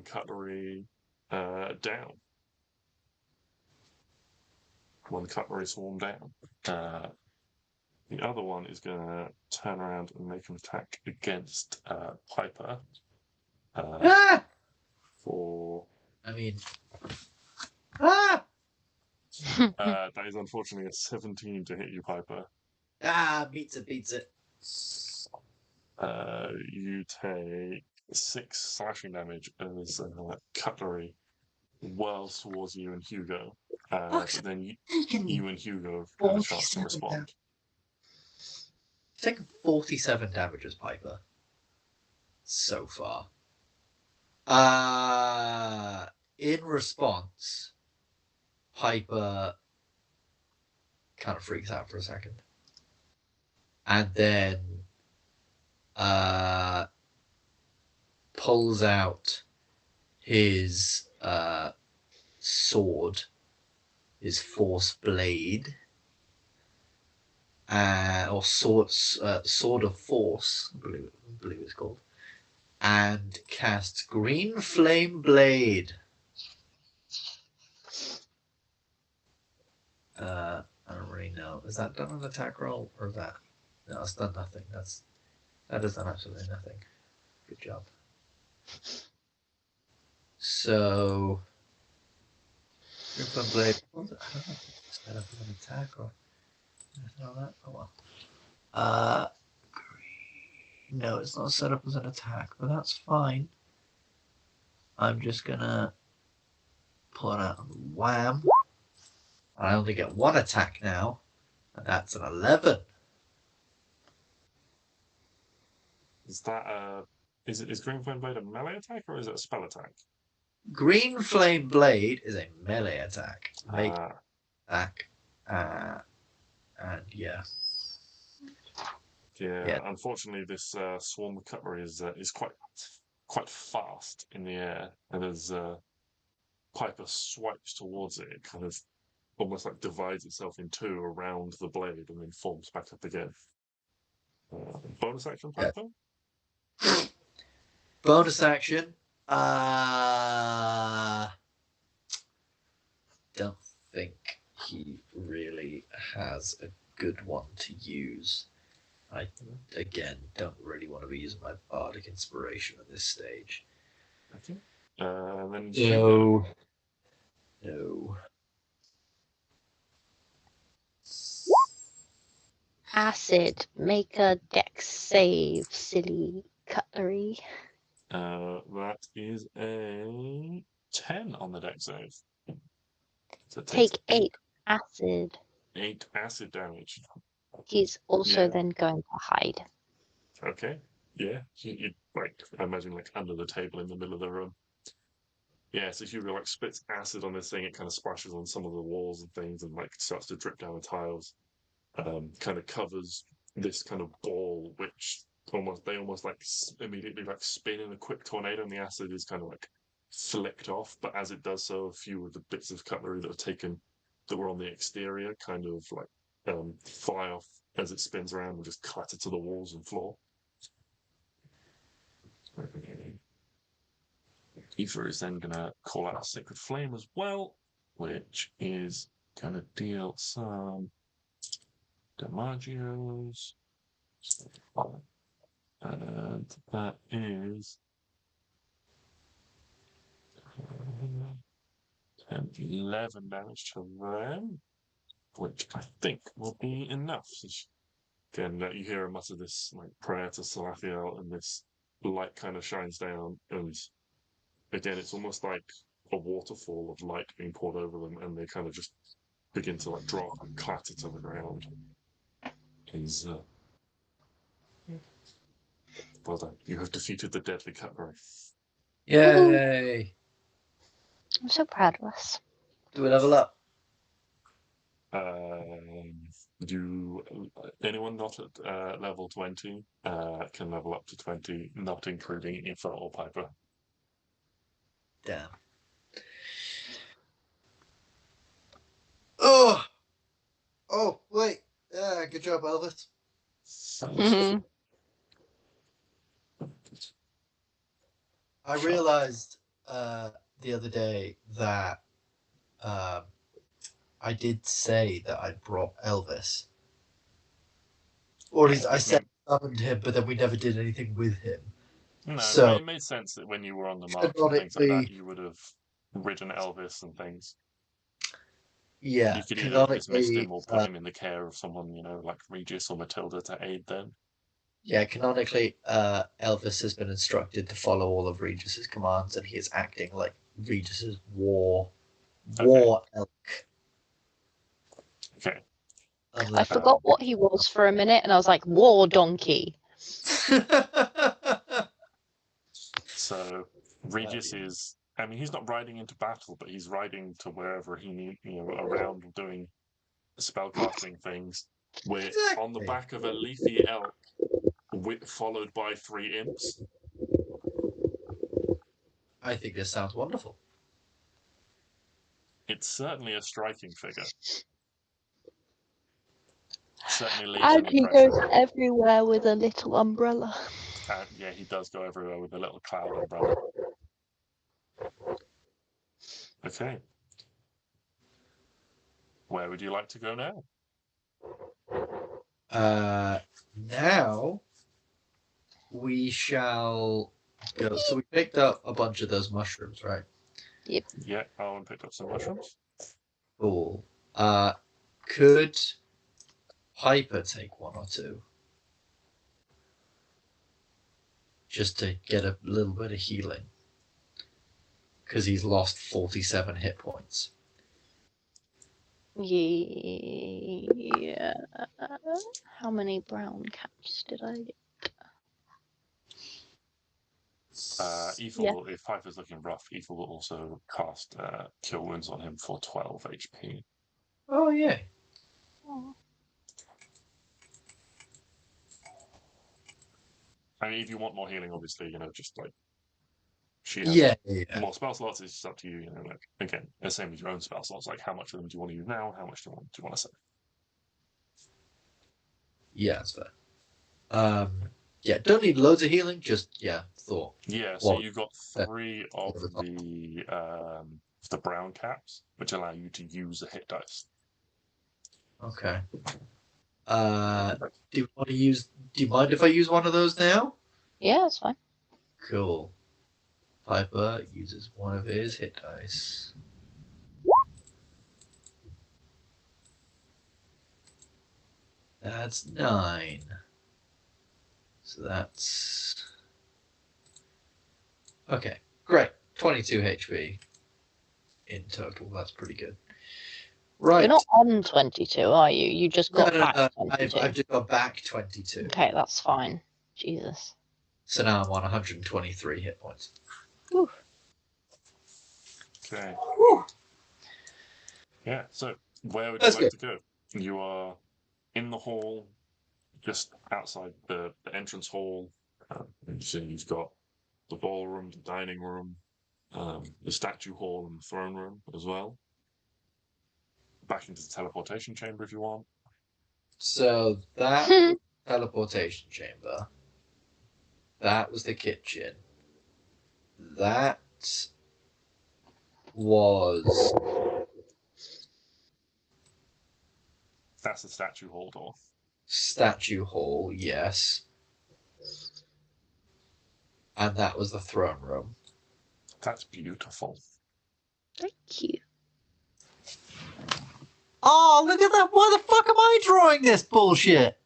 S2: cutlery down. One cutlery swarm down. The other one is going to turn around and make an attack against Piper. For.
S3: I mean. Ah!
S2: That is unfortunately a 17 to hit you, Piper.
S3: Beats it.
S2: You take 6 slashing damage as cutlery whirls towards you and Hugo. But then you and Hugo have a chance to
S3: 47
S2: respond.
S3: Taken 47 damages, Piper. So far. In response, Piper kind of freaks out for a second. And then pulls out his sword, his force blade, or sword of force, I believe it's called, and casts Green Flame Blade. I don't really know. Is that done an attack roll or is that? No, it's done nothing. That has done absolutely nothing. Good job. So, Green Flame Blade. I don't know if it's set up as an attack or anything like that. Oh well. No, it's not set up as an attack, but that's fine. I'm just gonna pull it out and wham. I only get one attack now, and that's an 11.
S2: Is that is Green Flame Blade a melee attack or is it a spell attack?
S3: Green Flame Blade is a melee attack. Make attack. And yeah.
S2: Yeah. Unfortunately, this swarm of cutlery is quite fast in the air, and as Piper swipes towards it, it kind of almost like divides itself in two around the blade and then forms back up again. Bonus action, Piper?
S3: Yeah. Bonus action. Don't think he really has a good one to use. I, again, don't really want to be using my bardic inspiration at this stage.
S2: Okay. Then
S3: No.
S1: Acid, make a dex save, silly cutlery.
S2: That is a 10 on the dex save. So it
S1: Take
S2: takes
S1: 8 acid.
S2: 8 acid damage.
S1: He's also
S2: Yeah.
S1: then going to hide.
S2: Okay. Yeah. You like, I imagine, like under the table in the middle of the room. Yeah, so Hugo like spits acid on this thing, it kind of splashes on some of the walls and things and like starts to drip down the tiles. Kind of covers this kind of ball, which they almost like immediately like spin in a quick tornado, and the acid is kind of like flicked off. But as it does so, a few of the bits of cutlery that were on the exterior kind of like fly off as it spins around and just clatter to the walls and floor. Ether is then going to call out Sacred Flame as well, which is going to deal some damagios. And that is 11 damage to them, which I think will be enough. Again, you hear a mutter this like prayer to Salathiel, and this light kind of shines down, and again, it's almost like a waterfall of light being poured over them, and they kind of just begin to like drop and clatter to the ground. Well done. You have defeated the deadly cutlery.
S3: Yay!
S1: I'm so proud of us.
S3: Do we level up?
S2: Anyone not at level 20 can level up to 20, not including Info or Piper.
S3: Damn. Oh, wait. Yeah, good job, Elvis. I realized the other day that I did say that I brought Elvis. Or at least I said I summoned him, but then we never did anything with him.
S2: No,
S3: so,
S2: it made sense that when you were on the march and things like that, you would have ridden Elvis and things.
S3: Yeah,
S2: you could either have dismissed him or put him in the care of someone, like Regis or Matilda to aid them.
S3: Yeah, canonically, Elvis has been instructed to follow all of Regis's commands, and he is acting like Regis's war
S2: Okay.
S3: elk.
S2: Okay.
S1: I forgot what he was for a minute, and I was like, war donkey.
S2: So Regis is. I mean, he's not riding into battle, but he's riding to wherever he need. Around doing spellcasting things. We're on the
S3: Exactly.
S2: back of a leafy elk, followed by 3 imps.
S3: I think this sounds wonderful.
S2: It's certainly a striking figure. Certainly leaves
S1: And
S2: an
S1: he
S2: impression.
S1: goes everywhere with a little umbrella.
S2: Yeah, he does go everywhere with a little cloud umbrella. Okay. Where would you like to go now?
S3: Now we shall go. So we picked up a bunch of those mushrooms, right?
S2: Yeah, Arwen picked up some mushrooms.
S3: Cool. Could Piper take 1 or 2? Just to get a little bit of healing. Because he's lost 47 hit points.
S1: Yeah. How many brown caps did I get?
S2: If Piper's looking rough, Ether will also cast Cure Wounds on him for 12 HP.
S3: Oh, yeah.
S1: Oh.
S2: I mean, if you want more healing, obviously, just like she has more spell slots. It's just up to you. Like again, the same with your own spell slots. Like how much of them do you want to use now? How much do you want to save?
S3: Yeah, that's fair. Yeah, don't need loads of healing. Just thought.
S2: Yeah, so you got 3 of the brown caps, which allow you to use a hit dice.
S3: Okay. Do you want to use? Do you mind if I use one of those now?
S1: Yeah, that's fine.
S3: Cool. Piper uses one of his hit dice. That's 9. So that's okay. Great. 22 HP in total. That's pretty good. Right.
S1: You're not on 22, are you? You just got back 22.
S3: I've just got back 22.
S1: Okay, that's fine. Jesus.
S3: So now I'm on 123 hit points.
S1: Whew.
S2: Okay.
S3: Whew.
S2: Yeah, so where would you like to go? You are in the hall, just outside the entrance hall. So you've got the ballroom, the dining room, the statue hall, and the throne room as well. Back into the teleportation chamber if you want.
S3: So that teleportation chamber. That was the kitchen. That was.
S2: That's the statue hall door.
S3: Statue hall, yes. And that was the throne room.
S2: That's beautiful.
S1: Thank you.
S3: Oh, look at that! Why the fuck am I drawing this bullshit?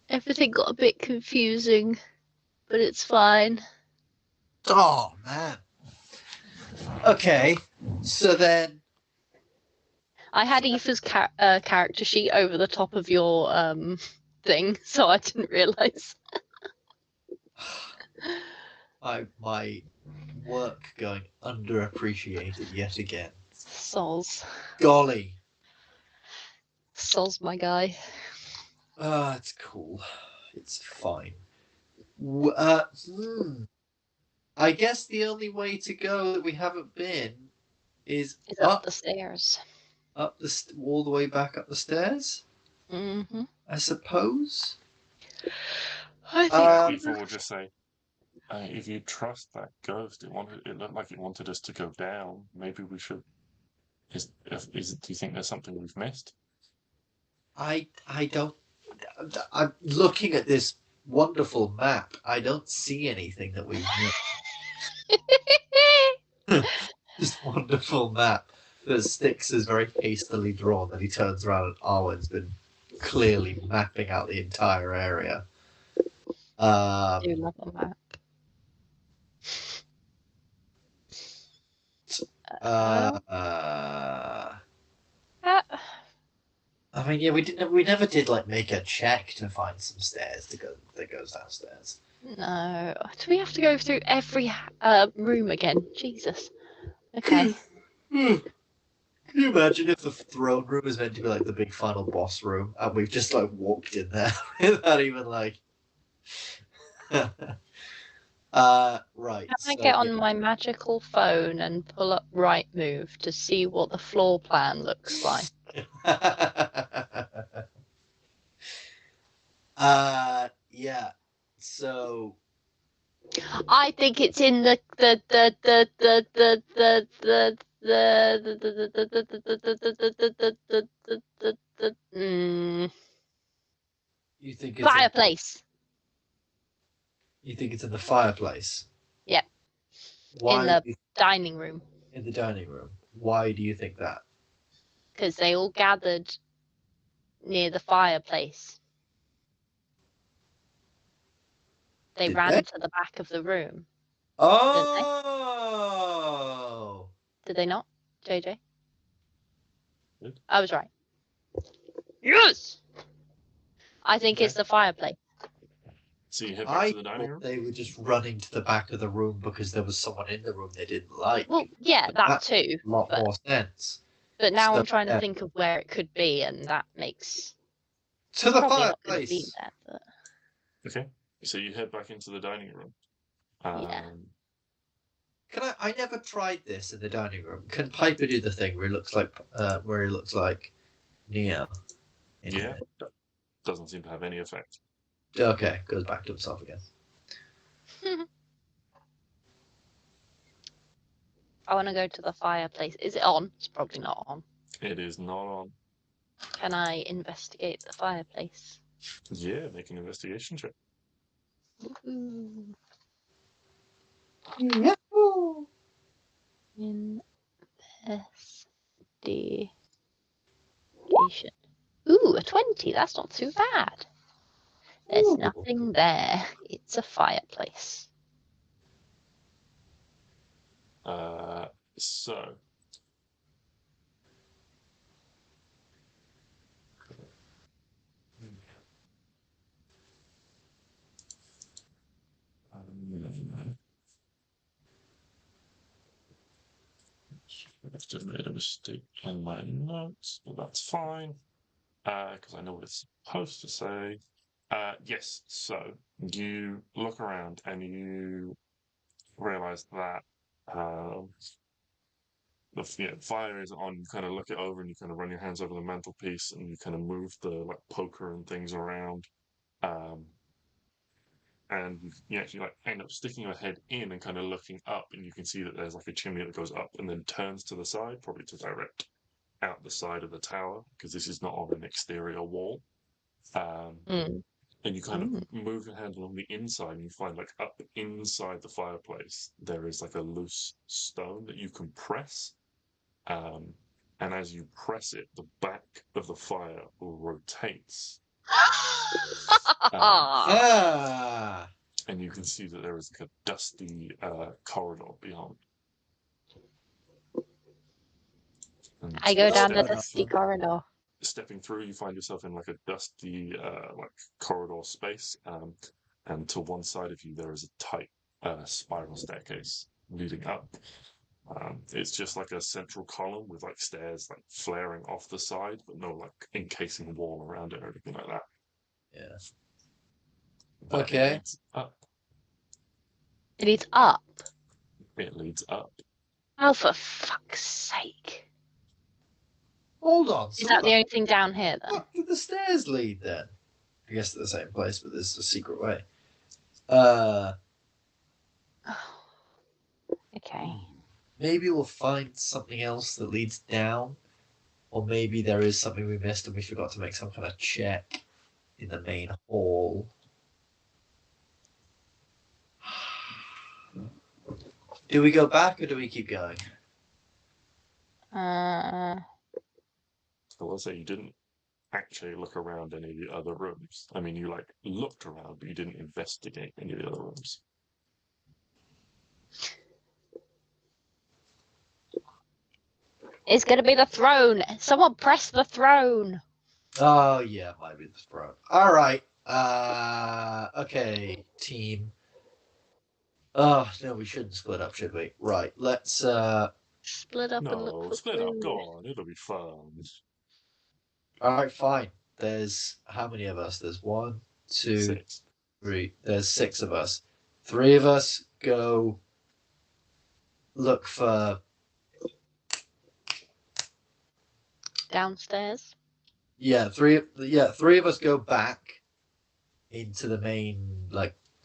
S1: Everything got a bit confusing, but it's fine.
S3: Oh, man. Okay, so then...
S1: I had Aoife's character sheet over the top of your thing, so I didn't realise.
S3: My work going underappreciated yet again.
S1: Soz.
S3: Golly.
S1: Soz, my guy.
S3: It's cool. It's fine. I guess the only way to go that we haven't been is
S1: up the stairs.
S3: Up all the way back up the stairs?
S1: Mm-hmm.
S3: I suppose?
S1: I think
S2: people will just say, if you trust that ghost, it looked like it wanted us to go down. Maybe we should. Do you think there's something we've missed?
S3: I don't. I'm looking at this wonderful map. I don't see anything that we've missed. This wonderful map that Stix has very hastily drawn. That he turns around and Arwen's been clearly mapping out the entire area.
S1: I do love a map.
S3: I mean, yeah, we never did like make a check to find some stairs that goes downstairs.
S1: No. Do we have to go through every room again? Jesus. Okay.
S3: Can you imagine if the throne room is meant to be like the big final boss room, and we've just like walked in there without even like. Right.
S1: Can I
S3: So,
S1: get on my magical phone and pull up Right Move to see what the floor plan looks like?
S3: yeah. So.
S1: I think it's in the
S3: You think it's
S1: fireplace.
S3: You think it's in the fireplace?
S1: Yep.
S3: Why
S1: In the dining room.
S3: in the dining room? Why do you think that?
S1: Because they all gathered near the fireplace. They
S3: Did
S1: ran
S3: they?
S1: to the back of the room.
S3: Oh.
S1: Did they not, JJ?
S2: Good.
S1: I was right. Yes! I think it's
S2: Okay.
S1: the fireplace.
S2: So you head back
S3: I
S2: to the dining
S3: thought
S2: room?
S3: they were just running to the back of the room because there was someone in the room they didn't like.
S1: Well, yeah,
S3: But
S1: that
S3: that's
S1: too.
S3: a lot
S1: But,
S3: more sense.
S1: but now
S3: So,
S1: I'm trying to
S3: yeah.
S1: think of where it could be, and that makes
S3: To the
S1: probably not going to be
S3: fireplace.
S1: there. But
S2: Okay. So you head back into the dining room.
S1: yeah.
S3: I never tried this in the dining room. Can Piper do the thing where he looks like Neo?
S2: Yeah. Doesn't seem to have any effect.
S3: Okay, goes back to himself again.
S1: I want to go to the fireplace. Is it on? It's probably not on.
S2: It is not on.
S1: Can I investigate the fireplace?
S2: Yeah, make an investigation check.
S1: Woohoo.
S3: Yahoo!
S1: Investigation. Ooh, a 20. That's not too bad. There's
S3: Ooh.
S1: nothing there. It's a fireplace.
S2: So I've just made a mistake in my notes, but that's fine because I know what it's supposed to say. Yes, so you look around and you realize that the fire is on. You kind of look it over and you kind of run your hands over the mantelpiece and you kind of move the like poker and things around. And you actually like end up sticking your head in and kind of looking up, and you can see that there's like a chimney that goes up and then turns to the side, probably to direct out the side of the tower because this is not on an exterior wall. And you kind of move your hand along the inside, and you find like up inside the fireplace there is like a loose stone that you can press. And as you press it, the back of the fire rotates.
S3: Ah.
S2: And you can see that there is like a dusty corridor beyond. And
S1: I go down the
S3: Corridor.
S1: dusty corridor.
S2: stepping through, you find yourself in like a dusty like corridor space, and to one side of you there is a tight spiral staircase leading up. It's just like a central column with like stairs like flaring off the side, but no like encasing wall around it or anything like that.
S3: Yeah.
S2: But
S3: Okay.
S2: It leads up.
S1: It leads up.
S2: It leads up.
S1: Oh, for fuck's sake.
S3: Hold on.
S1: Is that the only thing down here then?
S3: What did the stairs lead then? I guess to the same place, but there's a secret way.
S1: Okay.
S3: Maybe we'll find something else that leads down, or maybe there is something we missed and we forgot to make some kind of check in the main hall. Do we go back or do we keep going?
S2: So let's say you didn't actually look around any of the other rooms. I mean, you like looked around, but you didn't investigate any of the other rooms.
S1: It's gonna be the throne. Someone press the throne.
S3: Oh yeah, might be the throne. All right. Okay, team. Oh no, we shouldn't split up, should we? Right. Let's.
S1: Split up and look
S2: No,
S1: for
S2: split up.
S1: food.
S2: Go on. It'll be fun.
S3: All right, fine. There's how many of us? There's 1, 2,
S2: 6.
S3: 3. There's 6 of us. 3 of us go look for.
S1: Downstairs.
S3: Yeah, 3. Yeah, 3 of us go back into the main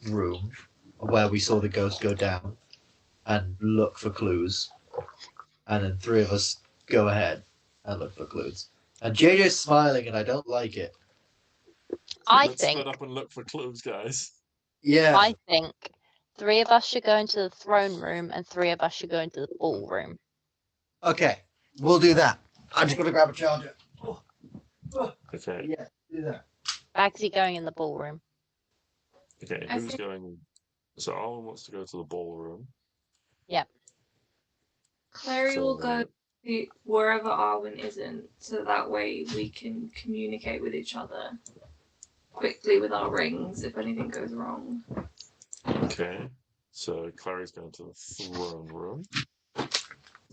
S3: room where we saw the ghost go down and look for clues, and then 3 of us go ahead and look for clues. And JJ's smiling, and I don't like it.
S2: Let's split up and look for clues, guys.
S3: Yeah.
S1: I think 3 of us should go into the throne room and 3 of us should go into the ballroom.
S3: Okay, we'll do that. I'm just gonna grab a charger.
S2: Okay.
S3: Yeah, do that.
S1: Bagsy going in the ballroom.
S2: Okay,
S4: I
S2: who's
S4: think-
S2: going? So Arwen wants to go to the ballroom.
S4: Klari
S2: So,
S4: will go to wherever Arwen isn't, so that way we can communicate with each other quickly with our rings if anything goes wrong.
S2: Okay. So Clary's going to the throne room.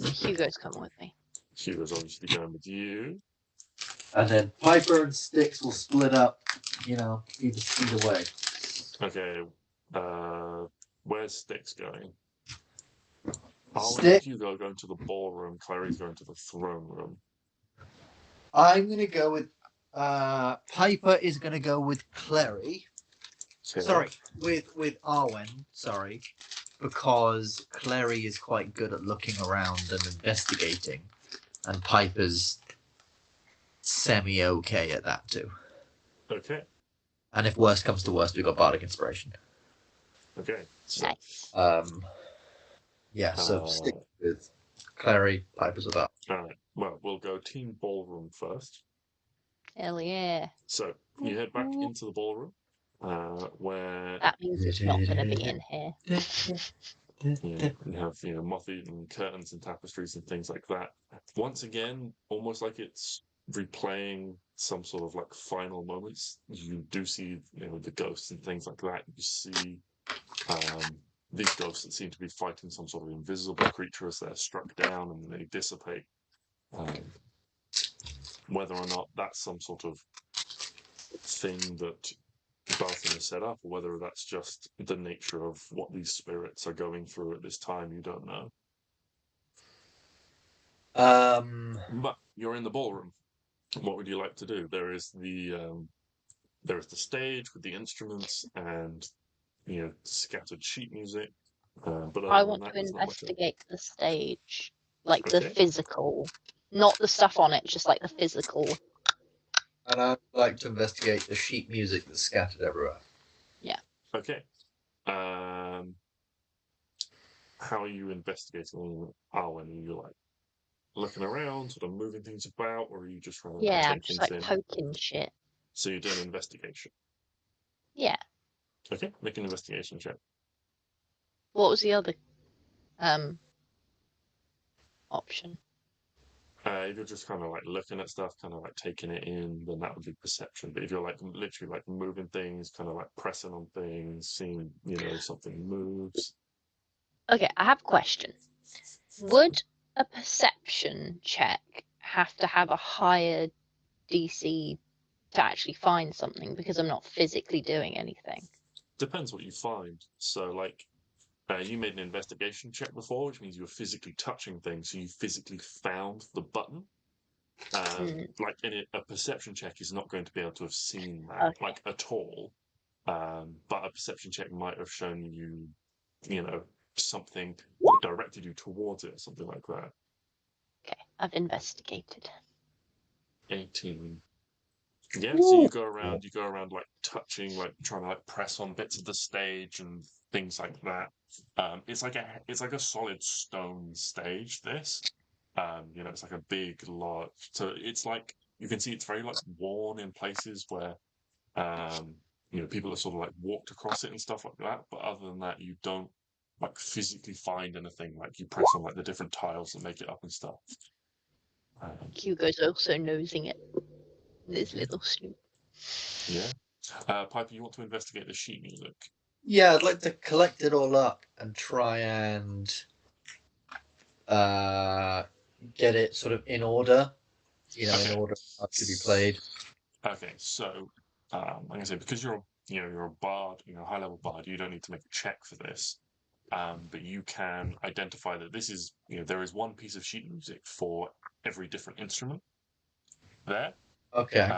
S1: Hugo's coming with me.
S2: Hugo's obviously going with you.
S3: And then Piper and Stix will split up, either way.
S2: Okay. Where's Stix going? Arwen
S3: Stix,
S2: and Hugo are going to the ballroom. Clary's going to the throne room.
S3: I'm gonna go with Piper is gonna go with Klari.
S2: Okay.
S3: Sorry, with Arwen. Sorry, because Klari is quite good at looking around and investigating, and Piper's semi-okay at that too.
S2: Okay.
S3: And if worst comes to worst, we've got Bardic Inspiration.
S2: Okay. So,
S1: Nice.
S3: Yeah, so stick with Klari, Piper's with that.
S2: alright. Well, we'll go team ballroom first.
S1: Hell yeah.
S2: So you head back into the ballroom, where
S1: That means it's not going to be in here.
S2: you have moth-eaten curtains and tapestries and things like that. Once again, almost like it's replaying some sort of final moments. You do see the ghosts and things like that. You see these ghosts that seem to be fighting some sort of invisible creature as they're struck down and they dissipate. Whether or not that's some sort of thing that Balsam has set up, or whether that's just the nature of what these spirits are going through at this time, you don't know. But you're in the ballroom. What would you like to do? There is the stage with the instruments and scattered sheet music. But
S1: I want to investigate the stage, the
S2: Okay.
S1: physical, not the stuff on it, just the physical.
S3: And I'd like to investigate the sheet music that's scattered everywhere.
S2: Okay. How are you investigating Arwen? Are you looking around, sort of moving things about, or are you just trying to
S1: Yeah, I'm
S2: take
S1: just
S2: things in?
S1: poking shit.
S2: So you're doing investigation.
S1: Yeah.
S2: Okay, make an investigation check.
S1: What was the other option?
S2: If you're just kind of looking at stuff, kind of taking it in, then that would be perception. But if you're literally moving things, kind of pressing on things, seeing something moves.
S1: Okay, I have a question. Would a perception check have to have a higher DC to actually find something because I'm not physically doing anything?
S2: Depends what you find. So you made an investigation check before, which means you were physically touching things, so you physically found the button. A perception check is not going to be able to have seen that at all. But a perception check might have shown you, something that directed you towards it, something like that.
S1: Okay, I've investigated.
S2: 18. Yeah, so you go around touching, trying to press on bits of the stage and things like that. It's like a solid stone stage. This, it's like a big, large. So it's you can see it's very worn in places where, people have sort of walked across it and stuff like that. But other than that, you don't physically find anything. You press on the different tiles that make it up and stuff.
S1: Hugo's also nosing it with his little snoot.
S2: Yeah. Piper, you want to investigate the sheet music?
S3: Yeah, I'd like to collect it all up and try and get it sort of in order. In
S2: Okay.
S3: order how it should be played.
S2: Okay, so like I say, because you're a bard, a high level bard, you don't need to make a check for this. But you can identify that this is, there is one piece of sheet music for every different instrument there.
S3: Okay.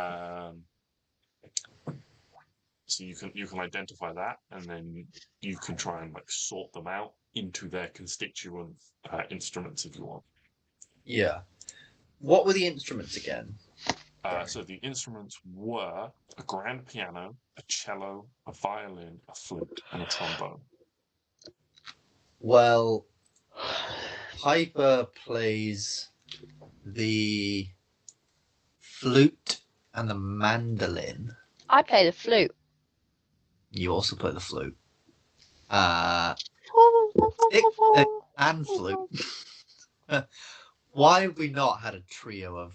S2: So you can identify that, and then you can try and like sort them out into their constituent instruments if you want.
S3: Yeah. What were the instruments again?
S2: So the instruments were a grand piano, a cello, a violin, a flute, and a trombone.
S3: Well, Piper plays the flute and the mandolin.
S1: I play the flute.
S3: You also play the flute. And flute. Why have we not had a trio of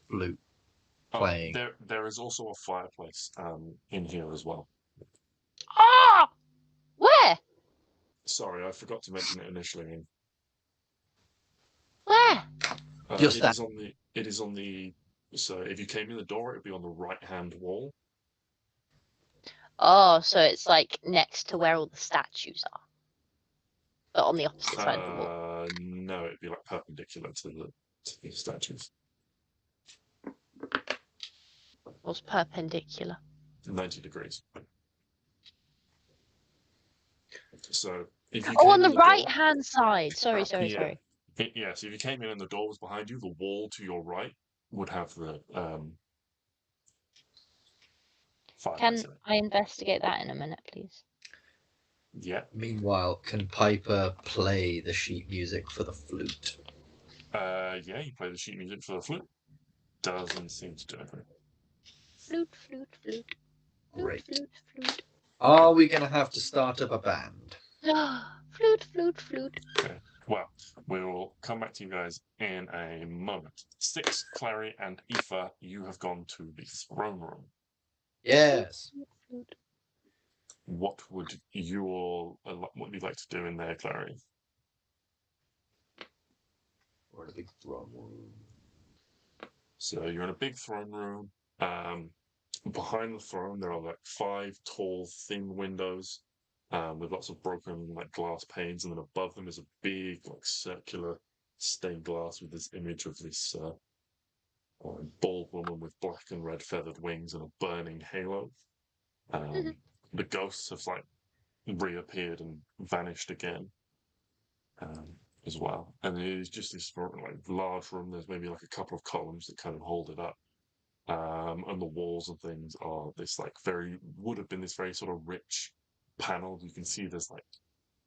S3: flute playing?
S2: There is also a fireplace in here as well.
S1: Ah! Where?
S2: Sorry, I forgot to mention it initially.
S1: Where?
S3: Just that.
S2: It is on the. So if you came in the door, it'd be on the right-hand wall.
S1: Oh, so it's like next to where all the statues are, but on the opposite side of the wall.
S2: No, it'd be like perpendicular to the statues.
S1: What's perpendicular?
S2: 90 degrees. So if you
S1: on the
S2: door-
S1: right-hand side. Sorry.
S2: So if you came in and the door was behind you, the wall to your right would have the fireplace.
S1: Can I investigate that in a minute, please?
S2: Yeah.
S3: Meanwhile, can Piper play the sheet music for the flute?
S2: Yeah, you play the sheet music for the flute. Doesn't seem to do anything.
S1: Flute, flute, flute.
S3: Great.
S1: Flute, flute,
S3: Are we going to have to start up a band?
S1: flute, flute, flute.
S2: Okay. Well, we will come back to you guys in a moment. Stix, Klari, and Aoife, you have gone to the throne room.
S3: Yes.
S2: What would you like to do in there, Klari?
S3: We're in a big throne room.
S2: So you're in a big throne room. Behind the throne, there are like 5 tall, thin windows with lots of broken like glass panes, and then above them is a big like circular stained glass with this image of this bald woman with black and red feathered wings and a burning halo. The ghosts have like reappeared and vanished again as well, and it is just this like large room. There's maybe like a couple of columns that kind of hold it up. And the walls and things are this like would have been this very sort of rich panel. You can see there's like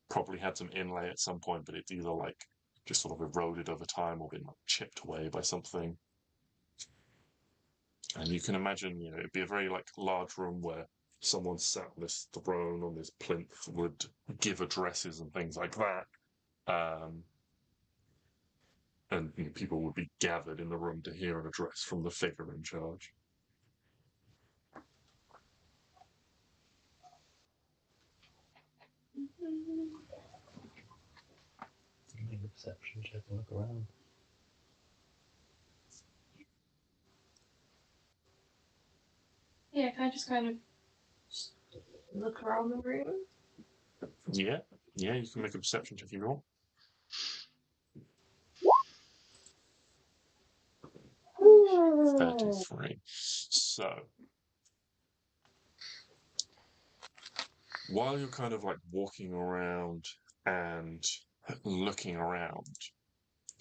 S2: probably had some inlay at some point, but it's either like just sort of eroded over time or been like chipped away by something. And you can imagine, it'd be a very like large room where someone sat on this throne on this plinth would give addresses and things like that. And people would be gathered in the room to hear an address from the figure in charge.
S3: Make a perception check and look around.
S4: Yeah, can I just kind of look around the room?
S2: Yeah, you can make a perception check if you want. 33. So, while you're kind of like walking around and looking around,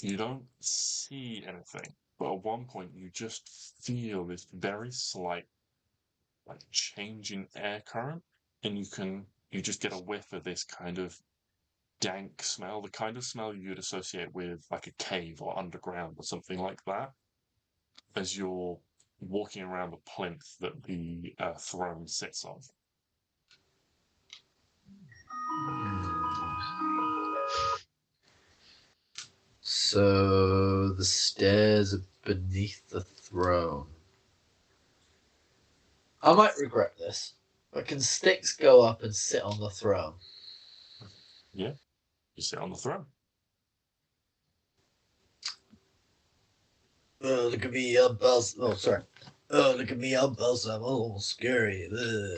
S2: you don't see anything. But at one point, you just feel this very slight like change in air current, and you just get a whiff of this kind of dank smell, the kind of smell you'd associate with like a cave or underground or something like that, as you're walking around the plinth that the throne sits on.
S3: So the stairs are beneath the throne. I might regret this, but can Stix go up and sit on the throne?
S2: Yeah, you sit on the throne.
S3: Oh, look at me, I'm Balsam. Oh, sorry. Oh, look at me, I'm Balsam. Oh, scary. Ugh.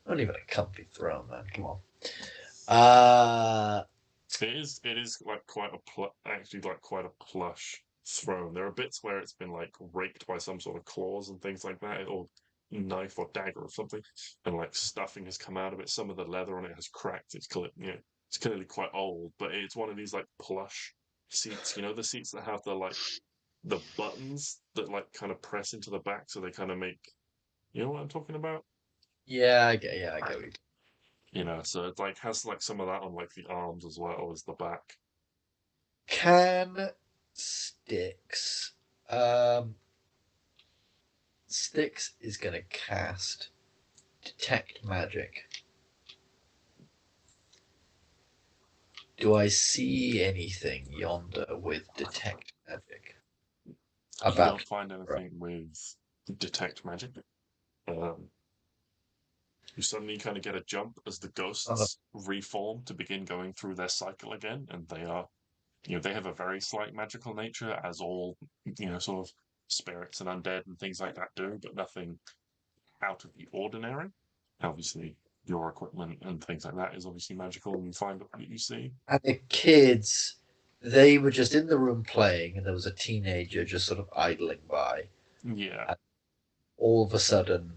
S3: Not even a comfy throne, man. Come on.
S2: It is like quite a plush throne. There are bits where it's been like raked by some sort of claws and things like that, or knife or dagger or something, and like stuffing has come out of it. Some of the leather on it has cracked. It's it's clearly quite old, but it's one of these like plush seats. You know, the seats that have the buttons that like kind of press into the back, so they kind of make. You know what I'm talking about?
S3: yeah, I get what you.
S2: You know, so it like has like some of that on like the arms as well as the back.
S3: Can Stix, Stix is gonna cast Detect Magic. Do I see anything yonder with Detect Magic?
S2: You don't find anything with detect magic. Um, you suddenly kind of get a jump as the ghosts reform to begin going through their cycle again, and they are, they have a very slight magical nature, as all, sort of spirits and undead and things like that do, but nothing out of the ordinary. Obviously, your equipment and things like that is obviously magical, and you find what you see.
S3: And the kids, they were just in the room playing, and there was a teenager just sort of idling by.
S2: Yeah.
S3: And all of a sudden,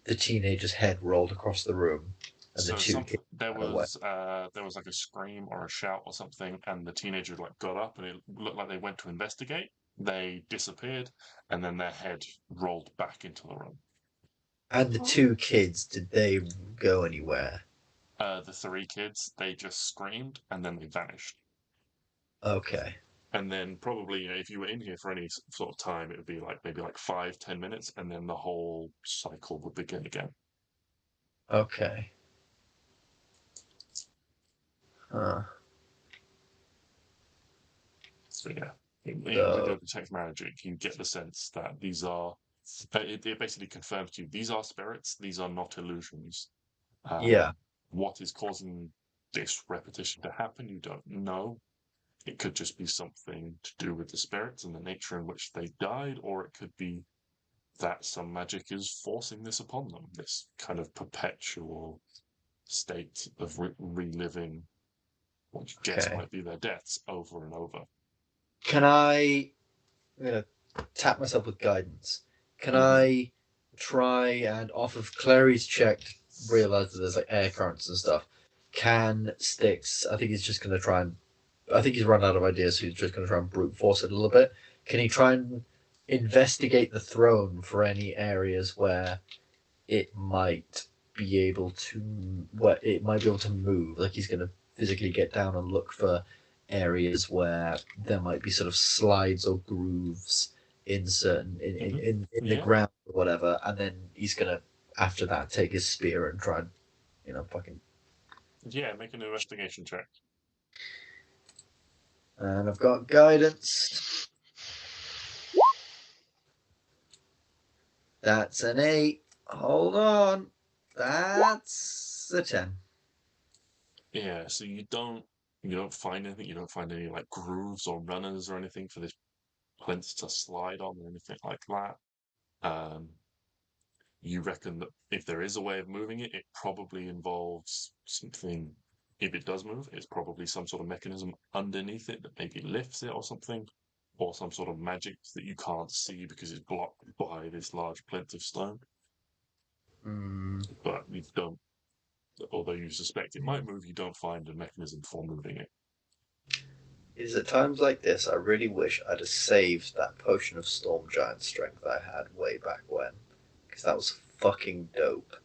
S3: the teenager's head rolled across the room, and
S2: So
S3: the two kids
S2: there
S3: ran away.
S2: was like a scream or a shout or something, and the teenager like got up, and it looked like they went to investigate. They disappeared, and then their head rolled back into the room.
S3: And the two kids, did they go anywhere?
S2: The three kids, they just screamed, and then they vanished.
S3: Okay.
S2: And then probably, if you were in here for any sort of time, it would be like maybe like 5-10 minutes, and then the whole cycle would begin again.
S3: Okay. Huh.
S2: So yeah, with your detect magic, you get the sense that these are. It basically confirms to you these are spirits. These are not illusions.
S3: Yeah.
S2: What is causing this repetition to happen? You don't know. It could just be something to do with the spirits and the nature in which they died, or it could be that some magic is forcing this upon them. This kind of perpetual state of reliving what you guess
S3: Okay.
S2: might be their deaths over and over.
S3: Can I'm gonna tap myself with guidance. Can
S2: Mhm.
S3: I try and off of Clary's check realize that there's like air currents and stuff? Can Stix? I think he's just gonna try and. I think he's run out of ideas, so he's just gonna try and brute force it a little bit. Can he try and investigate the throne for any areas where it might be able to move? Like he's gonna physically get down and look for areas where there might be sort of slides or grooves in certain in the ground or whatever, and then he's gonna after that take his spear and try and fucking.
S2: Yeah, make an investigation check.
S3: And I've got guidance. That's an 8. Hold on. That's a 10.
S2: Yeah, so you don't find anything. You don't find any like grooves or runners or anything for this plinth to slide on or anything like that. You reckon that if there is a way of moving it, it probably involves something. If it does move, it's probably some sort of mechanism underneath it that maybe lifts it or something, or some sort of magic that you can't see because it's blocked by this large plinth of stone. But you don't, although you suspect it might move, you don't find a mechanism for moving it.
S3: It is at times like this I really wish I'd have saved that potion of Storm Giant strength I had way back when, because that was fucking dope.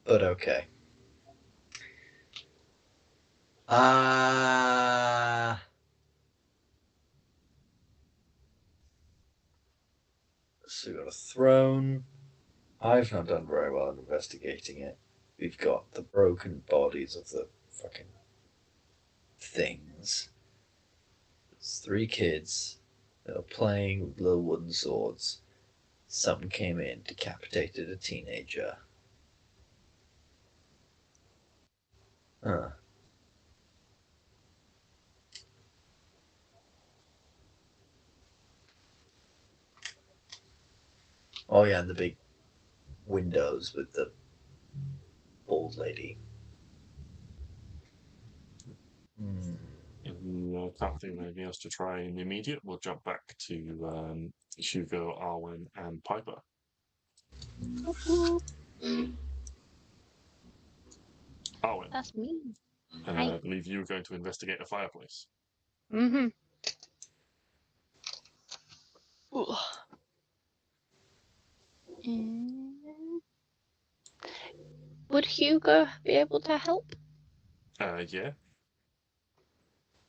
S3: But okay. So we got a throne. I've not done very well in investigating it. We've got the broken bodies of the fucking things. There's 3 kids that are playing with little wooden swords. Someone came in, decapitated a teenager. Huh. Oh yeah, and the big windows with the bald lady.
S2: If you can't think of anything else to try in the immediate, we'll jump back to Hugo, Arwen, and Piper. Arwen,
S1: That's me.
S2: I believe you were going to investigate a fireplace.
S1: Mm-hmm. Would Hugo be able to help?
S2: Yeah.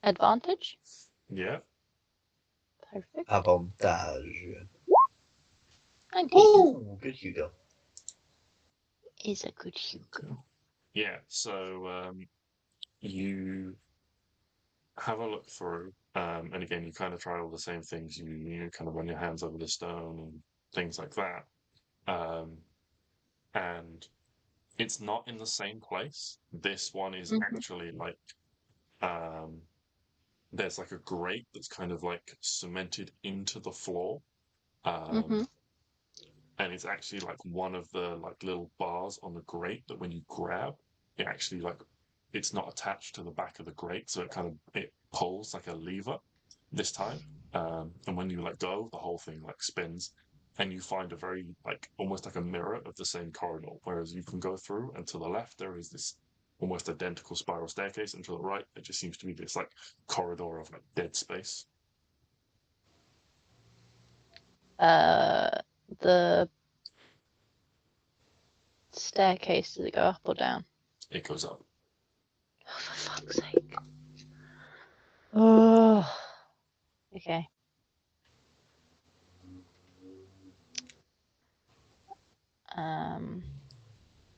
S1: Advantage?
S2: Yeah.
S1: Perfect.
S3: Avantage.
S1: And Hugo
S3: Ooh, good Hugo.
S1: is a good Hugo.
S2: Yeah. So you have a look through, and again, you kind of try all the same things. You kind of run your hands over the stone and things like that. And it's not in the same place. This one is actually like there's like a grate that's kind of like cemented into the floor. And it's actually like one of the like little bars on the grate that when you grab, it actually like it's not attached to the back of the grate, so it pulls like a lever this time. And when you let go, the whole thing like spins, and you find a very like almost like a mirror of the same corridor. Whereas you can go through, and to the left there is this almost identical spiral staircase, and to the right it just seems to be this like corridor of like dead space.
S1: The staircase, does it go up or down?
S2: It goes up.
S1: Oh, for fuck's sake. Oh. Okay.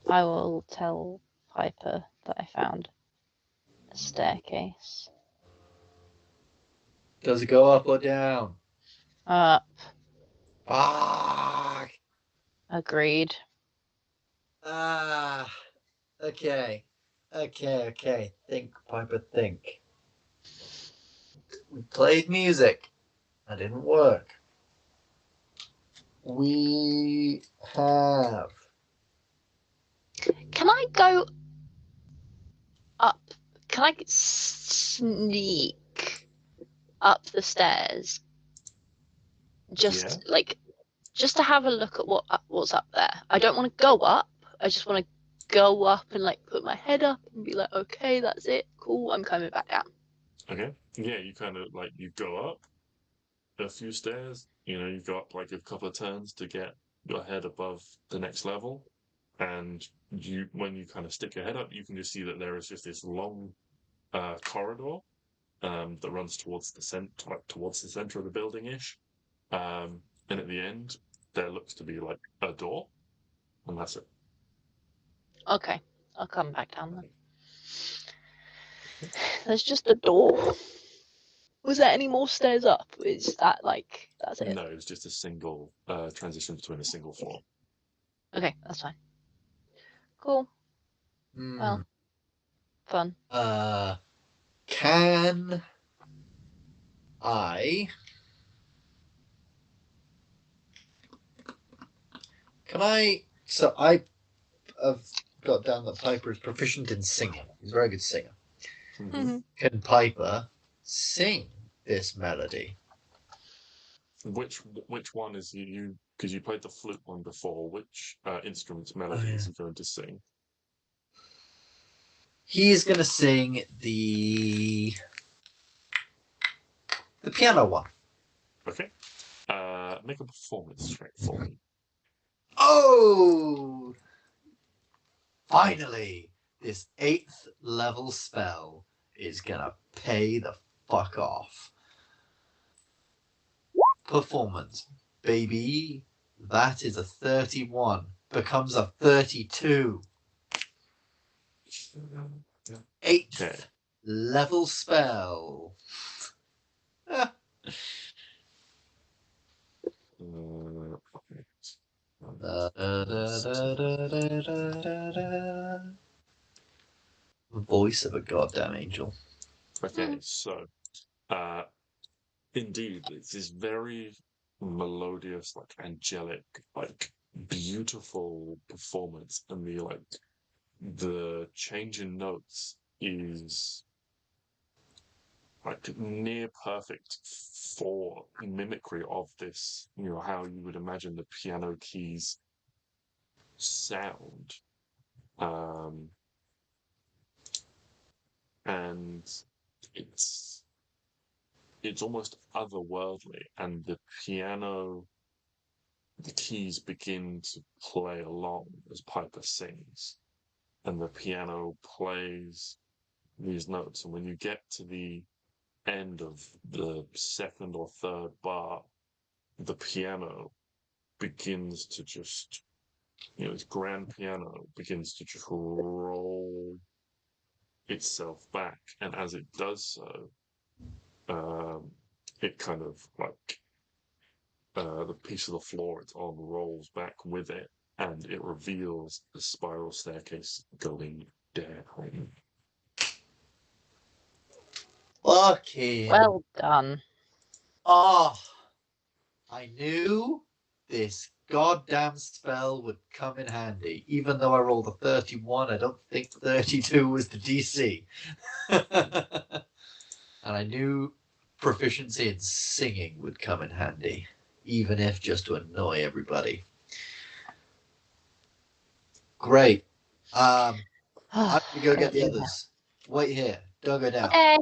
S1: I will tell Piper that I found a staircase.
S3: Does it go up or down?
S1: Up.
S3: Fuck.
S1: Agreed.
S3: Okay. Okay. Think, Piper, think. We played music. That didn't work. We have.
S1: Can I go up? Can I sneak up the stairs? Just just to have a look at what's up there. I don't want to go up. I just want to go up and like put my head up and be like, okay, that's it. Cool. I'm coming back down.
S2: Okay. Yeah, you kind of like you go up a few stairs. You've got like a couple of turns to get your head above the next level, and when you kind of stick your head up, you can just see that there is just this long corridor that runs towards the center of the building ish, and at the end there looks to be like a door, and that's it.
S1: Okay, I'll come back down then. There's just a door. Was there any more stairs up? Is that like that's it?
S2: No, it's just a single transition between a single floor.
S1: Okay, that's fine. Cool. Well, fun.
S3: Can I? So I have got down that Piper is proficient in singing. He's a very good singer.
S2: Mm-hmm.
S3: Can Piper sing this melody?
S2: Which one is you? Because you played the flute one before. Which instrument's melody is he going to sing?
S3: He's going to sing the piano one.
S2: Okay. Make a performance check for me.
S3: Oh! Finally, this 8th level spell is gonna pay the fuck off. Performance, baby. That is a 31. Becomes a 32. 8th
S2: Okay.
S3: level spell. Ah,
S2: Okay.
S3: da, da, da, da, da, da, da, da. Voice of a goddamn angel.
S2: Okay, so indeed, it's this very melodious, like angelic, like beautiful performance, and the change in notes is like near perfect for mimicry of this, how you would imagine the piano keys sound. And it's it's almost otherworldly, and the keys begin to play along as Piper sings, and the piano plays these notes. And when you get to the end of the second or third bar, the piano begins to just, its grand piano begins to just roll itself back. And as it does so, it kind of like the piece of the floor it's on rolls back with it, and it reveals the spiral staircase going down.
S3: Okay.
S1: Well done.
S3: Oh, I knew this goddamn spell would come in handy. Even though I rolled a 31, I don't think 32 was the DC. And I knew proficiency in singing would come in handy, even if just to annoy everybody. Great. I'm gonna go get the others. Wait here. Don't go down.
S1: Okay.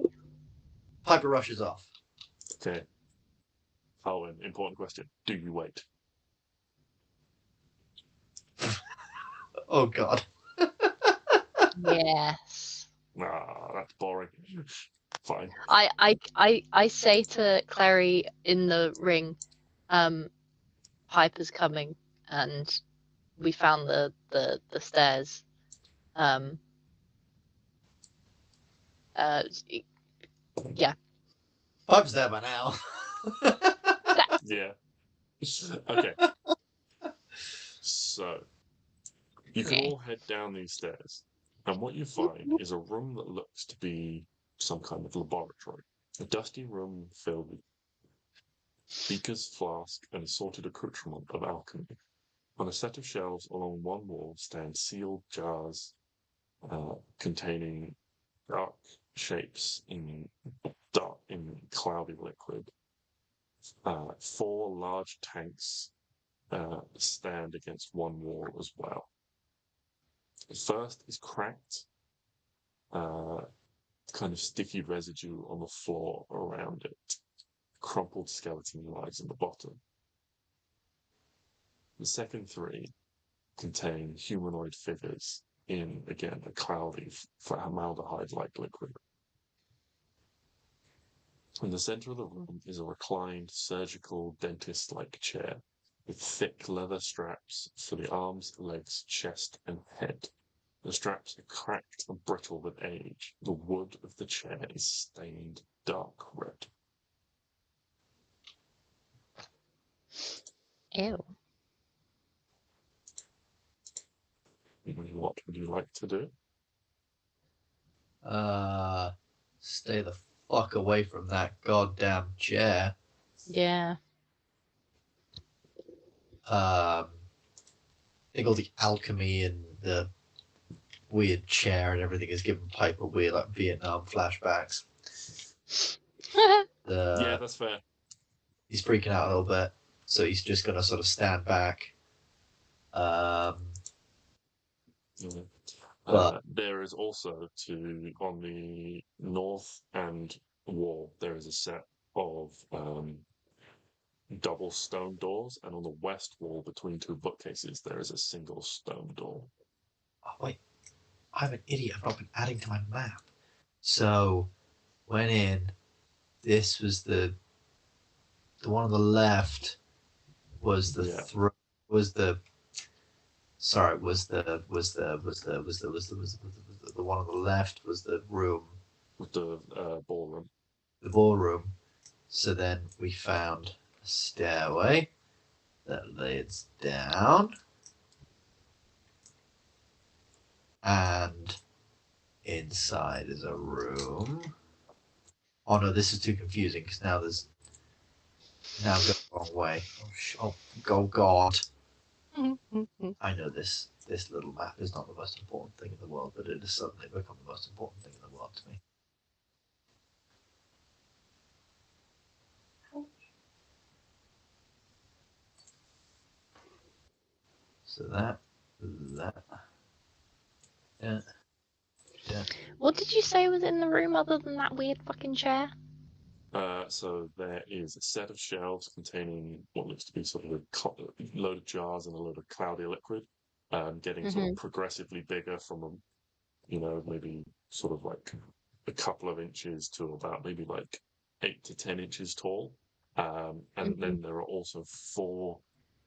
S3: Piper rushes off.
S2: Okay. Arwen, important question. Do you wait?
S3: Oh god.
S1: Yes.
S2: Ah, that's boring. Fine.
S1: I say to Klari in the ring, Piper's coming, and we found the stairs. Yeah.
S3: Piper's there by now.
S2: Yeah. Okay. So you can
S1: Okay.
S2: all head down these stairs, and what you find is a room that looks to be some kind of laboratory. A dusty room filled with beakers, flask, and assorted accoutrement of alchemy. On a set of shelves along one wall stand sealed jars containing dark shapes in cloudy liquid. 4 large tanks stand against one wall as well. The first is cracked, kind of sticky residue on the floor around it. Crumpled skeleton lies in the bottom. The second 3 contain humanoid figures in, again, a cloudy formaldehyde-like liquid. In the center of the room is a reclined surgical dentist-like chair with thick leather straps for the arms, legs, chest, and head. The straps are cracked and brittle with age. The wood of the chair is stained dark red.
S1: Ew.
S2: What would you like to do?
S3: Stay the fuck away from that goddamn chair.
S1: Yeah.
S3: I think all the alchemy and the weird chair and everything is giving Piper weird like Vietnam flashbacks.
S2: Yeah, that's fair.
S3: He's freaking out a little bit, so he's just gonna sort of stand back.
S2: There is also on the north and wall, there is a set of double stone doors, and on the west wall between 2 bookcases, there is a single stone door.
S3: Oh wait, I'm an idiot. I've not been adding to my map. So went in. This was the one on the left was the was the but the one on the left was the room,
S2: with the ballroom.
S3: the ballroom. So then we found a stairway that leads down, and inside is a room. Oh no, this is too confusing because now there's now go the wrong way. Oh God! I know this little map is not the most important thing in the world, but it has suddenly become the most important thing in the world to me. So that. Yeah.
S1: What did you say was in the room other than that weird fucking chair?
S2: So there is a set of shelves containing what looks to be sort of a load of jars and a load of cloudy liquid, getting sort of progressively bigger from, maybe sort of like a couple of inches to about maybe like 8 to 10 inches tall. And then there are also 4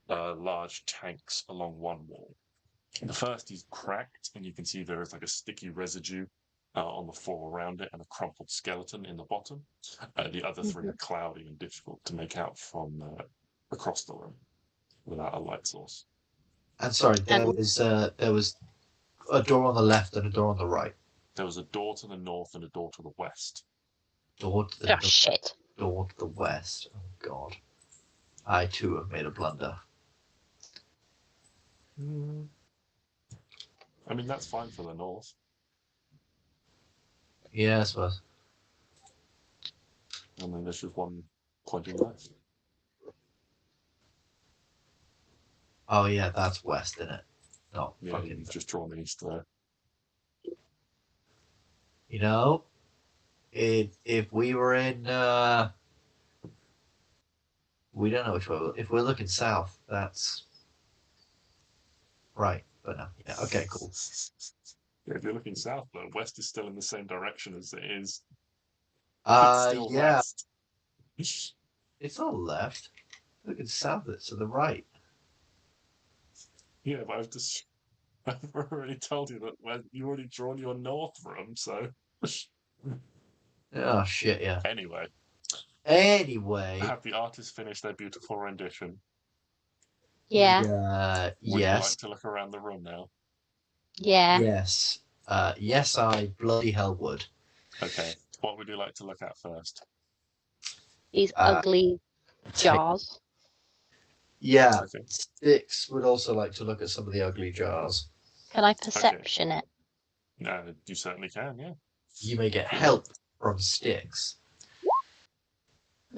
S2: large tanks along one wall. The first is cracked, and you can see there is like a sticky residue on the floor around it and a crumpled skeleton in the bottom. The other 3 are cloudy and difficult to make out from across the room without a light source.
S3: And sorry, there was a door on the left and a door on the right.
S2: There was a door to the north and a door to the west.
S3: Door to the
S1: shit.
S3: Door to the west. Oh God. I too have made a blunder.
S2: I mean, that's fine for the north.
S3: Yeah, I suppose.
S2: I mean, there's just one pointing left.
S3: Oh yeah, that's west, isn't it? No,
S2: Yeah,
S3: fucking.
S2: you've just drawn east there.
S3: You know, if we were in, we don't know which way. If we're looking south, that's right. But no, yeah, okay, cool.
S2: Yeah, if you're looking south, though, west is still in the same direction as it is. It's still
S3: Yeah,
S2: west.
S3: it's not left. Looking south, it's to the right.
S2: Yeah, but I've already told you that you already drawn your north from, so.
S3: Oh shit, yeah.
S2: Anyway,
S3: Anyway,
S2: have the artists finished their beautiful rendition?
S1: Yeah.
S2: Would you
S3: yes.
S2: like to look around the room now?
S1: Yeah.
S3: Yes. Yes, I bloody hell would.
S2: Okay. What would you like to look at first?
S1: These ugly jars.
S3: Yeah.
S2: Okay.
S3: Stix would also like to look at some of the ugly jars.
S1: Can I perception it?
S2: You certainly can, yeah.
S3: You may get help from Stix.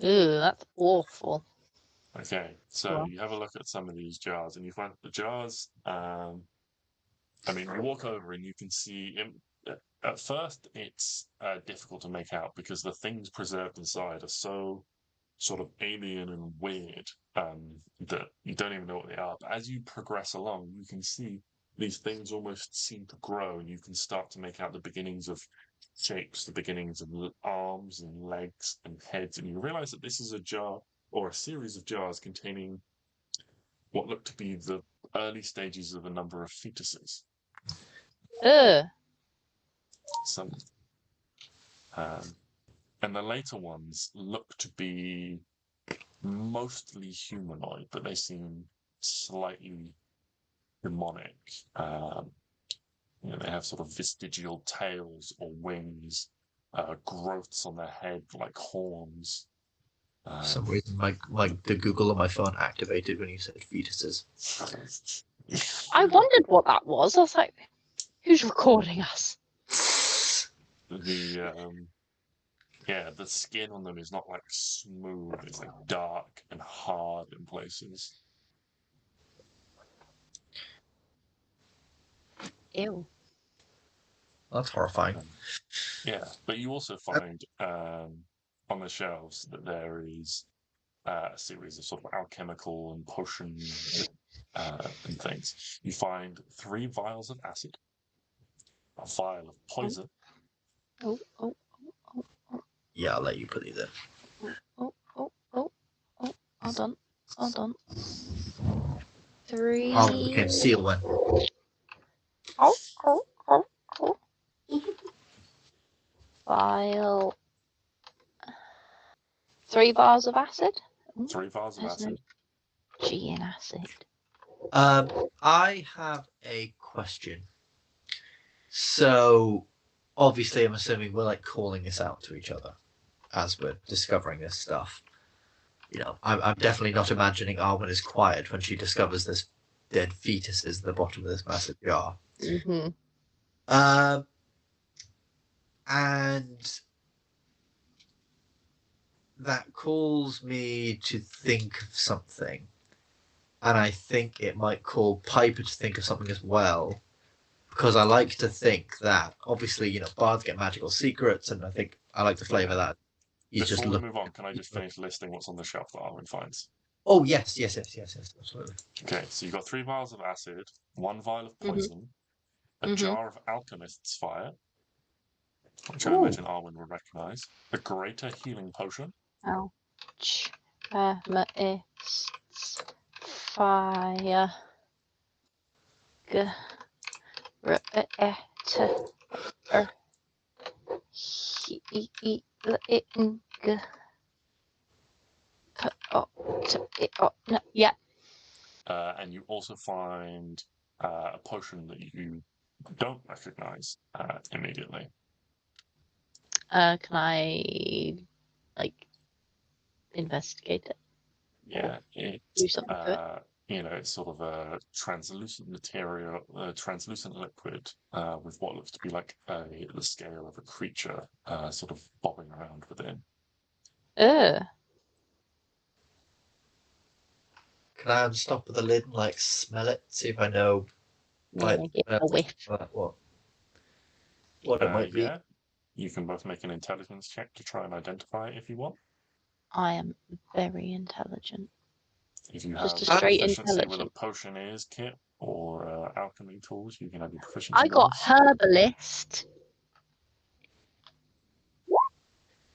S1: Ooh, that's awful.
S2: Okay, so you have a look at some of these jars, and you find the jars. You walk over and you can see. At first, it's difficult to make out because the things preserved inside are so sort of alien and weird that you don't even know what they are. But as you progress along, you can see these things almost seem to grow, and you can start to make out the beginnings of shapes, the beginnings of arms and legs and heads, and you realize that this is a jar or a series of jars containing what look to be the early stages of a number of fetuses.
S1: Ugh.
S2: And the later ones look to be mostly humanoid, but they seem slightly demonic. They have sort of vestigial tails or wings, growths on their head like horns.
S3: For some reason, like the Google on my phone activated when you said fetuses.
S1: I wondered what that was. I was like, who's recording us?
S2: The skin on them is not like smooth. It's like dark and hard in places.
S1: Ew.
S3: That's horrifying.
S2: Yeah, but you also find on the shelves that there is a series of sort of alchemical and potion and things. You find 3 vials of acid, a vial of poison.
S1: Oh.
S3: Yeah, I'll let you put these in.
S1: Oh. Hold on. 3.
S3: Oh, we can seal one.
S1: Oh. vial. 3 bars of acid?
S2: 3 vials of
S1: There's no
S2: acid.
S1: G in acid.
S3: I have a question. So, obviously, I'm assuming we're like calling this out to each other as we're discovering this stuff. You know, I'm definitely not imagining Arwen is quiet when she discovers this dead fetuses at the bottom of this massive jar.
S1: Mm-hmm.
S3: And that calls me to think of something. And I think it might call Piper to think of something as well. Because I like to think that, obviously, you know, bards get magical secrets, and I think I like to flavour that. He's
S2: Before
S3: just
S2: we
S3: look.
S2: move on, can I just finish listing what's on the shelf that Arwen finds?
S3: Oh, yes, absolutely.
S2: Okay, so you've got 3 vials of acid, 1 vial of
S1: Mhm.
S2: poison, a
S1: Mhm.
S2: jar of alchemist's fire, which I
S3: Ooh.
S2: imagine Arwen would recognise, a greater healing potion,
S1: Ouch. It's fire. G. R. He. G. No, yeah.
S2: and you also find a potion that you don't recognise immediately.
S1: Can I, like, investigate it?
S2: Yeah,
S1: Do something to it?
S2: it's sort of a translucent material, translucent liquid with what looks to be like the scale of a creature sort of bobbing around within.
S1: Ugh.
S3: Can I stop with the lid and like smell it, see if I know
S1: Yeah, give it a whiff.
S3: what it might be?
S2: Yeah, you can both make an intelligence check to try and identify it if you want.
S1: I am very intelligent.
S2: If you
S1: Just
S2: have
S1: a straight
S2: proficiency with a
S1: intelligent.
S2: potioneer's kit or alchemy tools, you can have your proficiency
S1: I got
S2: bonus.
S1: herbalist.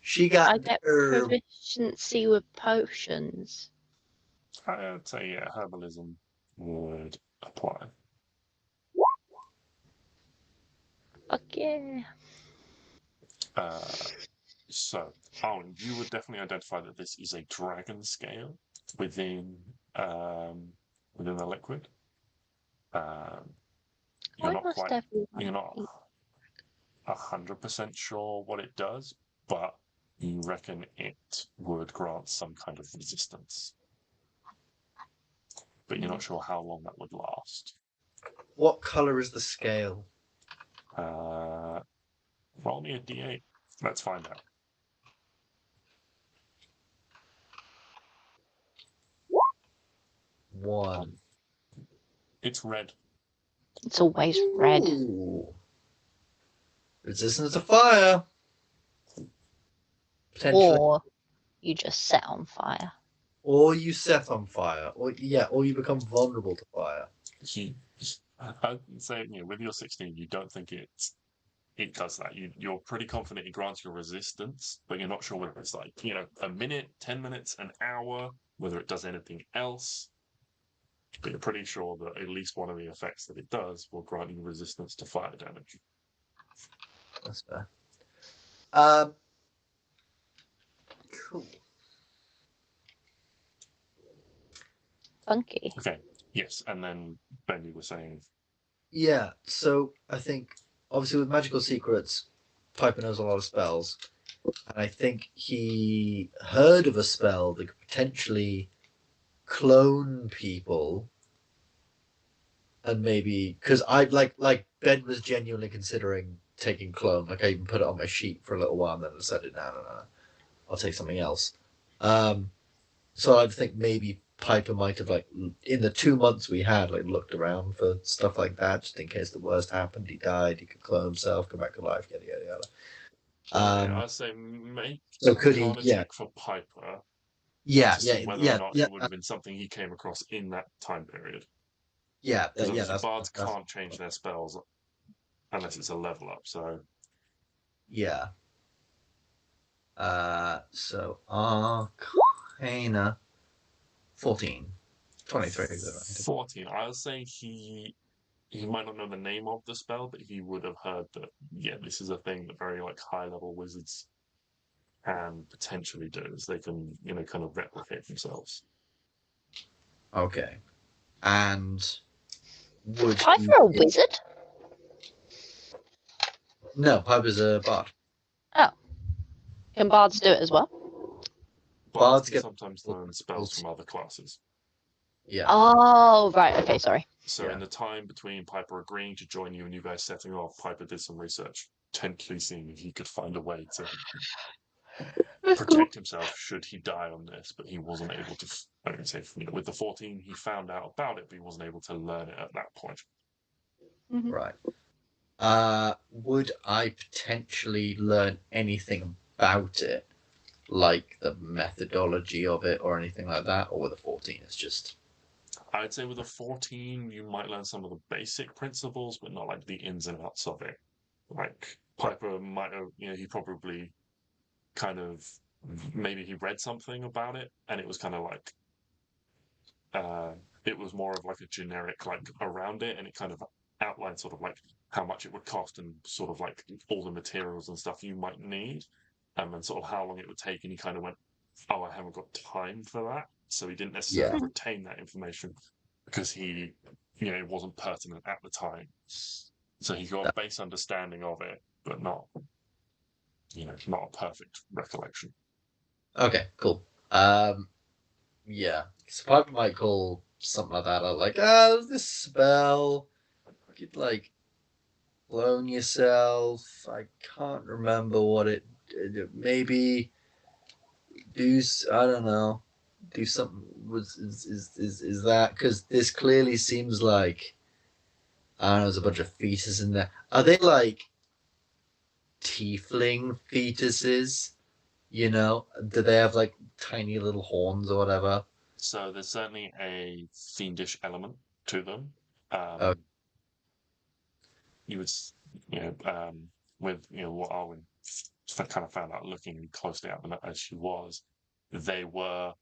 S3: She
S1: I
S3: got
S1: get
S3: herb.
S1: proficiency with potions.
S2: I'd say yeah, herbalism would apply.
S1: Okay.
S2: So, Owen, you would definitely identify that this is a dragon scale within within the liquid. You're not
S1: Almost
S2: quite,
S1: everyone.
S2: you're not 100% sure what it does, but you reckon it would grant some kind of resistance. But you're not sure how long that would last.
S3: What color is the scale?
S2: Roll me a d8. Let's find out.
S3: One.
S2: It's red.
S1: It's always red.
S3: Ooh. Resistance to fire. Potentially.
S1: Or you just set on fire.
S3: Or you set on fire. Or you become vulnerable to fire.
S2: I'd say, with your 16, you don't think it does that. You're pretty confident it grants you resistance, but you're not sure whether it's like, a minute, 10 minutes, an hour, whether it does anything else. But you're pretty sure that at least one of the effects that it does will grant you resistance to fire damage.
S3: That's fair. Cool.
S1: Funky.
S2: Okay. Yes, and then Ben, you were saying.
S3: Yeah, so I think obviously with magical secrets, Piper knows a lot of spells, and I think he heard of a spell that could potentially clone people, and maybe because I like Ben was genuinely considering taking clone. Like I even put it on my sheet for a little while, and then decided, no, I'll take something else. So I think maybe Piper might have in the 2 months we had looked around for stuff like that just in case the worst happened. He died. He could clone himself, come back to life, yada yada yada.
S2: I'd say make
S3: So could he?
S2: a check for Piper to see whether or not it would have been something he came across in that time period. Because obviously bards can't change their spells unless it's a level up. So
S3: yeah. So Arcana 14. 23.
S2: 14. I'll say he he might not know the name of the spell, but he would have heard that, yeah, this is a thing that very like high level wizards can potentially do, is they can, kind of replicate themselves.
S3: Okay. And would
S1: Piper a wizard?
S3: No, Piper's a bard.
S1: Oh. Can bards do it as well?
S2: Bards
S3: Bards
S2: can
S3: get
S2: sometimes learn spells from other classes.
S3: Yeah.
S1: Oh, right. Okay, sorry.
S2: So in the time between Piper agreeing to join you and you guys setting off, Piper did some research, potentially seeing if he could find a way to protect himself should he die on this, but he wasn't able to. I don't say, with the 14, he found out about it, but he wasn't able to learn it at that point.
S1: Mm-hmm.
S3: Right. Would I potentially learn anything about it, like the methodology of it or anything like that, or with a 14 it's just...
S2: I'd say with a 14, you might learn some of the basic principles, but not like the ins and outs of it. Like Piper might have, he probably kind of, maybe he read something about it, and it was kind of like, it was more of like a generic, like around it, and it kind of outlined sort of like how much it would cost and sort of like all the materials and stuff you might need, and sort of how long it would take. And he kind of went, "Oh, I haven't got time for that," so he didn't necessarily retain that information because he, it wasn't pertinent at the time. So he got a base understanding of it, but not, not a perfect recollection.
S3: Okay, cool. Yeah. So Piper might call something like that out, like, this spell, you'd like clone yourself. I can't remember what it maybe do. I don't know. Do something. Is that because this clearly seems like, I don't know, there's a bunch of fetuses in there. Are they like tiefling fetuses? Do they have like tiny little horns or whatever?
S2: So there's certainly a fiendish element to them. You would, with what Arwen kind of found out looking closely at them as she was, they were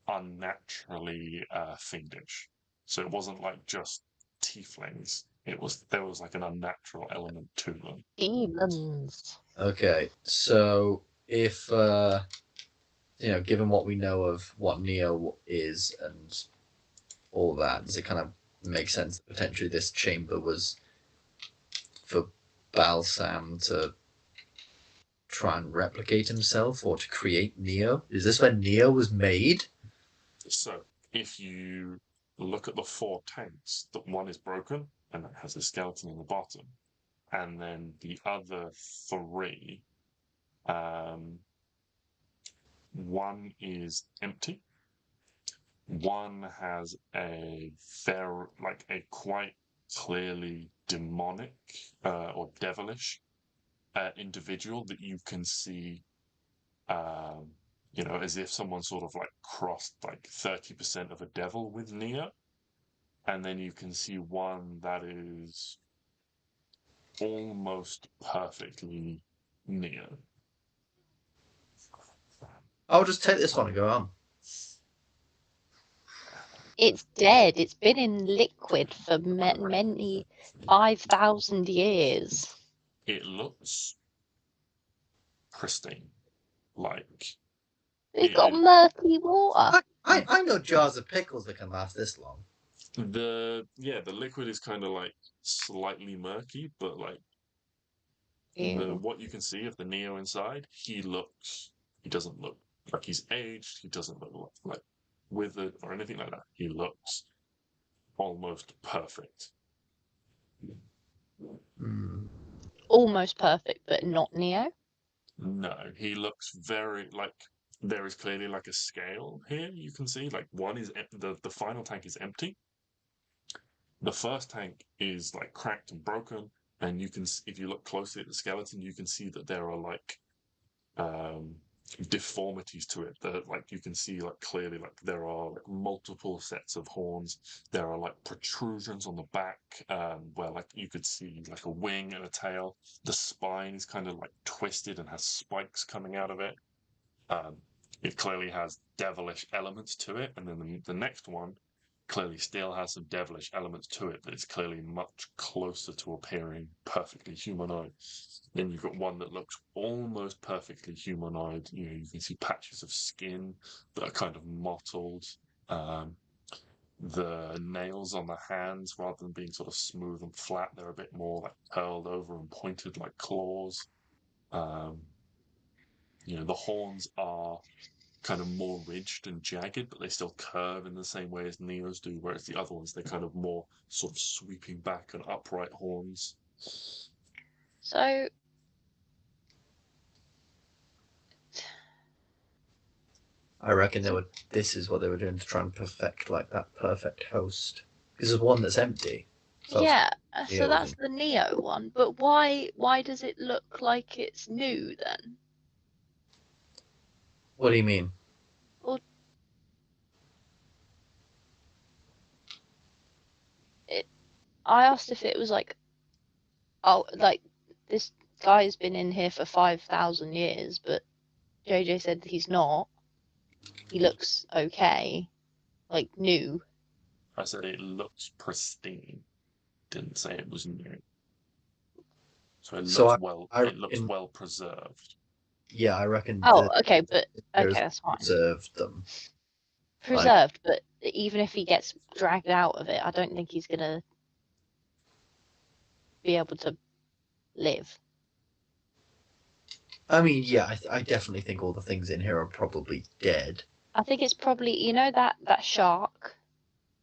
S2: unnaturally fiendish. So it wasn't like just tieflings. There was like an unnatural element to them.
S1: Demons.
S3: Okay, so if given what we know of what Neo is and all that, does it kind of make sense that potentially this chamber was for Balsam to try and replicate himself or to create Neo? Is this when Neo was made?
S2: So if you look at the 4 tanks, that one is broken and it has a skeleton on the bottom, and then the other 3, one is empty. One has a quite clearly demonic or devilish individual that you can see, as if someone sort of like crossed like 30% of a devil with Neo. And then you can see one that is almost perfectly Neo.
S3: I'll just take this one and go on.
S1: It's dead. It's been in liquid for many 5,000 years.
S2: It looks pristine. Like
S1: It's got murky water.
S3: I know jars of pickles that can last this long.
S2: the liquid is kind of like slightly murky, but like what you can see of the Neo inside, he doesn't look like he's aged. He doesn't look like withered or anything like that. He looks almost perfect.
S1: Almost perfect, but not Neo.
S2: No, he looks very like there is clearly like a scale here. You can see like one is the final tank is empty. The first tank is like cracked and broken, and you can, if you look closely at the skeleton, you can see that there are like deformities to it. That like you can see like clearly like there are like multiple sets of horns. There are like protrusions on the back where like you could see like a wing and a tail. The spine is kind of like twisted and has spikes coming out of it. It clearly has devilish elements to it. And then the next one clearly still has some devilish elements to it, but it's clearly much closer to appearing perfectly humanoid. Then you've got one that looks almost perfectly humanoid. You can see patches of skin that are kind of mottled. The nails on the hands, rather than being sort of smooth and flat, they're a bit more like curled over and pointed like claws. The horns are kind of more ridged and jagged, but they still curve in the same way as Neo's do, whereas the other ones, they're kind of more sort of sweeping back and upright horns.
S1: So
S3: I reckon this is what they were doing to try and perfect like that perfect host. Because there's one that's empty. So
S1: yeah, so
S3: Neo
S1: that's
S3: wasn't-
S1: the Neo one. But why does it look like it's new then?
S3: What do you mean?
S1: I asked if it was like, oh, like this guy's been in here for 5,000 years, but JJ said he's not. He looks okay, like new.
S2: I said it looks pristine. Didn't say it was new. So it
S3: So
S2: looks
S3: I
S2: it looks
S3: reckon-
S2: well preserved.
S3: Yeah, I reckon.
S1: Oh, okay, but okay,
S3: there's
S1: that's fine.
S3: preserved them.
S1: Preserved, but even if he gets dragged out of it, I don't think he's gonna be able to live.
S3: I mean, yeah, I definitely think all the things in here are probably dead.
S1: I think it's probably, that shark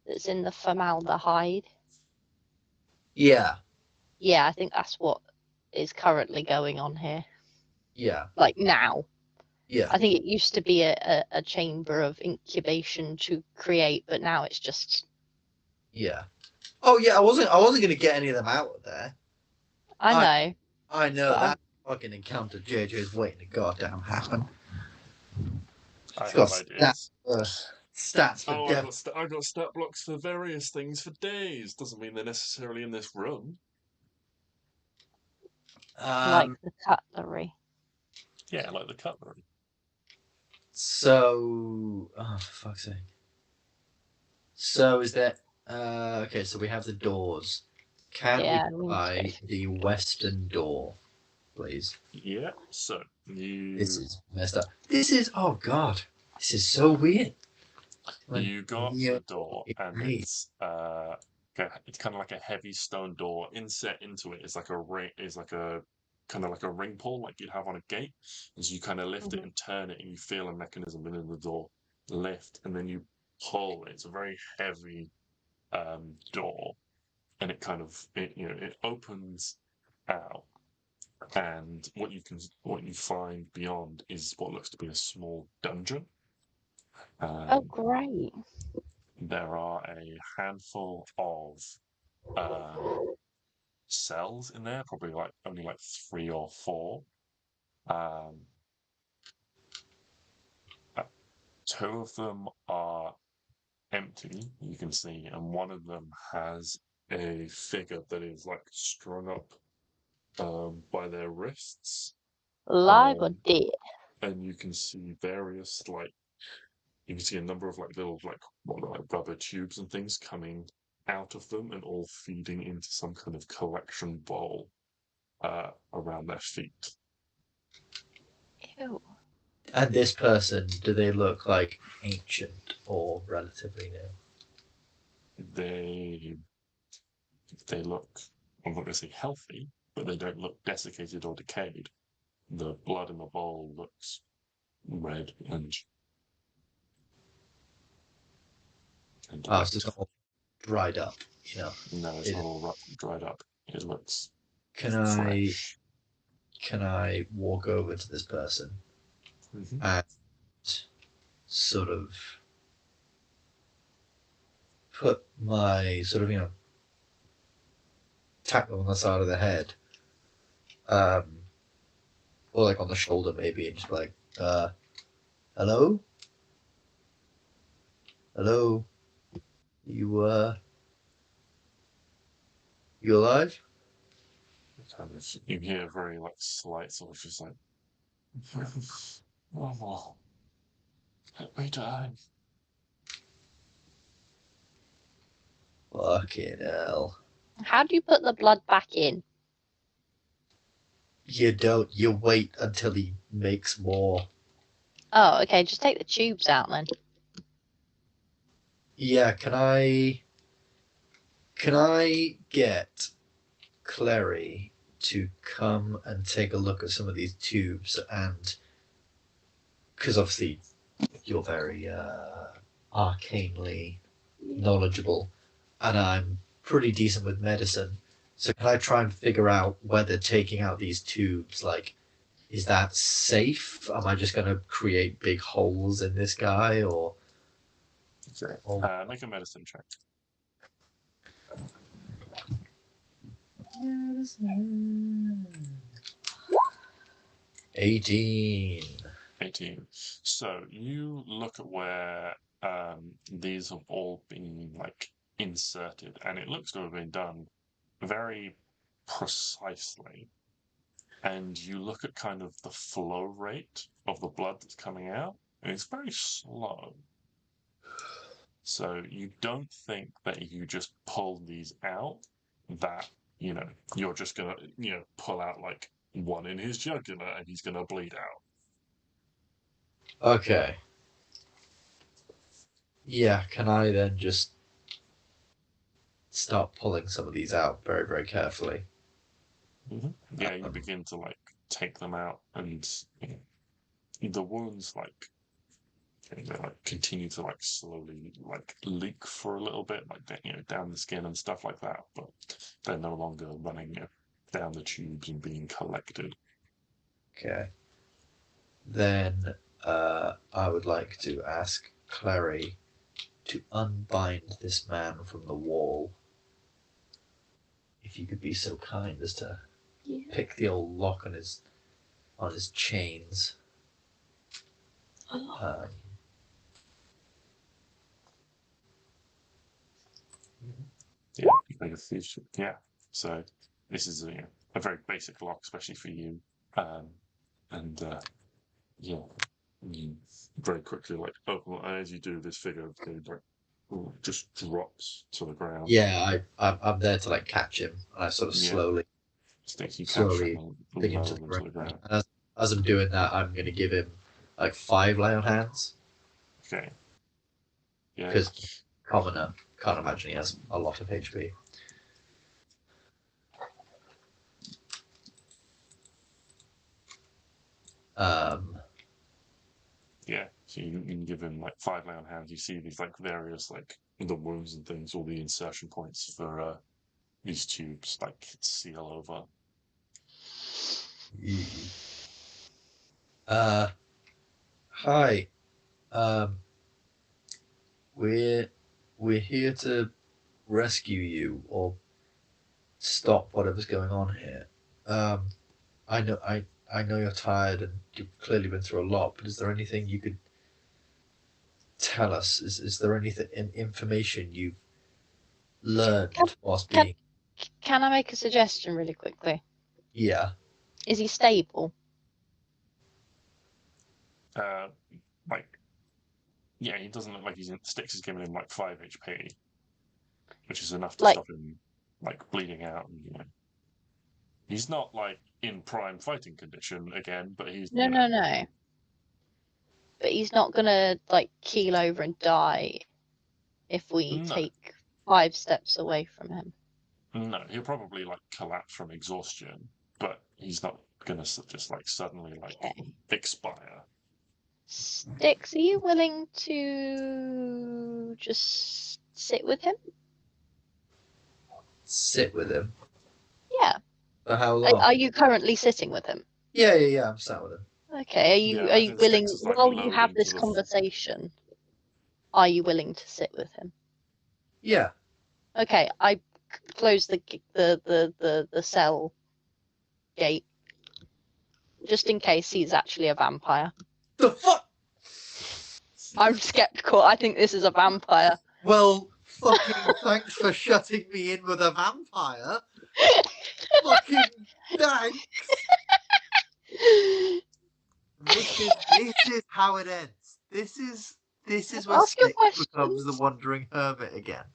S1: that's in the formaldehyde.
S3: Yeah,
S1: Yeah, I think that's what is currently going on here.
S3: yeah,
S1: Like now.
S3: yeah.
S1: I think it used to be a chamber of incubation to create, but now it's just.
S3: Yeah. Oh yeah, I wasn't gonna get any of them out of there.
S1: I know.
S3: I know
S1: But
S3: that fucking encounter JJ's waiting to goddamn happen.
S2: I
S3: It's
S2: have
S3: got
S2: ideas.
S3: stats for
S2: Oh,
S3: devil.
S2: I got stat blocks for various things for days. Doesn't mean they're necessarily in this room.
S1: Like the cutlery.
S2: Yeah, like the cutlery.
S3: So, oh for fuck's sake. So is that okay? So we have the doors. Can
S1: Yeah,
S3: we
S1: we need to
S3: try
S1: go.
S3: the western door, please?
S2: Yeah. So
S3: This is messed up. This is oh god. This is so weird.
S2: you got
S3: Yeah,
S2: the door, and
S3: great.
S2: it's kind of like a heavy stone door. Inset into it is like a ring, is like a kind of like a ring pull, like you'd have on a gate. As you kind of lift it and turn it, and you feel a mechanism within the door lift, and then you pull. It's a very heavy door, and it kind of it opens out, and what you find beyond is what looks to be a small dungeon.
S1: Oh, great.
S2: There are a handful of cells in there, probably like only like 3 or 4. Um, Two of them are empty, you can see, and one of them has a figure that is like strung up by their wrists.
S1: Alive or dead?
S2: And you can see various you can see a number of little rubber tubes and things coming out of them and all feeding into some kind of collection bowl around their feet.
S1: Ew.
S3: And this person, do they look like ancient or relatively new?
S2: They look, I'm not going to say healthy, but they don't look desiccated or decayed. The blood in the bowl looks red and
S3: Oh, so it's not all dried up,
S2: no, it's not all dried up. It looks fresh.
S3: Can I walk over to this person and sort of put my tap them on the side of the head, or like on the shoulder maybe, and just be like, hello, hello, you you alive?
S2: You hear a very slight sort of just normal. Let me die.
S3: Fucking hell.
S1: How do you put the blood back in?
S3: You don't. You wait until he makes more.
S1: Oh, okay. Just take the tubes out then.
S3: Yeah, can I get Klari to come and take a look at some of these tubes? And because obviously you're very arcanely knowledgeable, and I'm pretty decent with medicine. So can I try and figure out whether taking out these tubes, like, is that safe? Am I just going to create big holes in this guy, or?
S2: Okay. Make a medicine check.
S3: 18.
S2: 18. So you look at where these have all been like inserted, and it looks to have been done very precisely. And you look at kind of the flow rate of the blood that's coming out, and it's very slow. So you don't think that if you just pull these out, that you're just gonna pull out like one in his jugular and he's gonna bleed out.
S3: Okay. Yeah, can I then just start pulling some of these out very, very carefully?
S2: Yeah, you begin to like take them out, and the wounds like they like continue to like slowly like leak for a little bit, like down the skin and stuff like that. But they're no longer running down the tubes and being collected.
S3: Okay. Then I would like to ask Klari to unbind this man from the wall. If you could be so kind as to pick the old lock on his chains.
S2: Yeah. So this is a very basic lock, especially for you, and yeah, you very quickly like open it, and as you do, this figure like just drops to the ground.
S3: Yeah, I'm there to like catch him, and I sort of slowly bring him to the ground. And as I'm doing that, I'm going to give him like 5 lay on hands.
S2: Okay. Yeah.
S3: Because commoner, can't imagine he has a lot of HP.
S2: Yeah, so you can give him like 5 lay on hands. You see these like various like the wounds and things, all the insertion points for these tubes like seal over.
S3: Hi. We're here to rescue you or stop whatever's going on here. I know you're tired and you've clearly been through a lot, but is there anything you could tell us? Is there anything information you've learned whilst being?
S1: Can I make a suggestion really quickly?
S3: Yeah.
S1: Is he stable?
S2: Yeah, he doesn't look like he's in. Stix is giving him like 5 HP, which is enough to
S1: Like-
S2: stop him like bleeding out. And, he's not like in prime fighting condition again, but he's
S1: No. But he's not gonna like keel over and die if we take 5 steps away from him.
S2: No, he'll probably like collapse from exhaustion, but he's not gonna just like suddenly like expire.
S1: Stix, are you willing to just sit with him?
S3: Sit with him?
S1: Yeah.
S3: For how long?
S1: Are you currently sitting with him?
S3: Yeah, I'm sat with him.
S1: Okay, are you willing,
S2: like
S1: while you have this conversation, are you willing to sit with him?
S3: Yeah.
S1: Okay, I close the cell gate, just in case he's actually a vampire.
S3: The fuck?
S1: I'm skeptical. I think this is a vampire.
S3: Well, fucking thanks for shutting me in with a vampire. Fucking thanks. This is how it ends. This this is where
S1: Ask your
S3: Stix becomes
S1: questions.
S3: the wandering hermit again.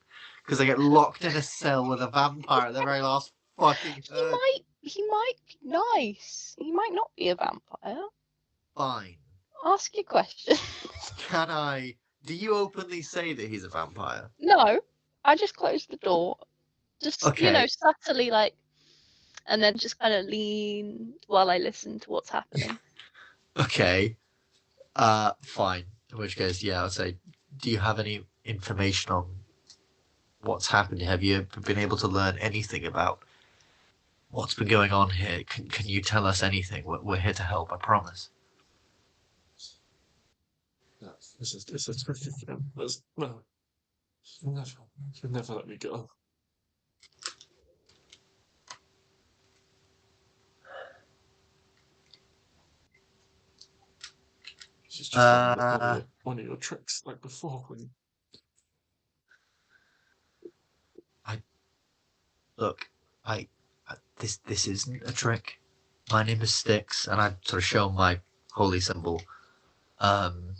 S3: Because I get locked in a cell with a vampire at the very last fucking hermit.
S1: He might be nice. He might not be a vampire.
S3: Fine.
S1: Ask your question.
S3: Can I... Do you openly say that he's a vampire?
S1: No, I just closed the door. Just,
S3: Okay.
S1: subtly, and then just kind of lean while I listen to what's happening.
S3: Okay. Fine. In which case, yeah, I'll say, do you have any information on what's happened? Have you been able to learn anything about what's been going on here? Can you tell us anything? We're here to help, I promise.
S2: No, this is tricky again. No, you'll never let me go. She's just trying one of your tricks like before.
S3: Look, this isn't a trick. My name is Stix, and I sort of show my holy symbol. I'm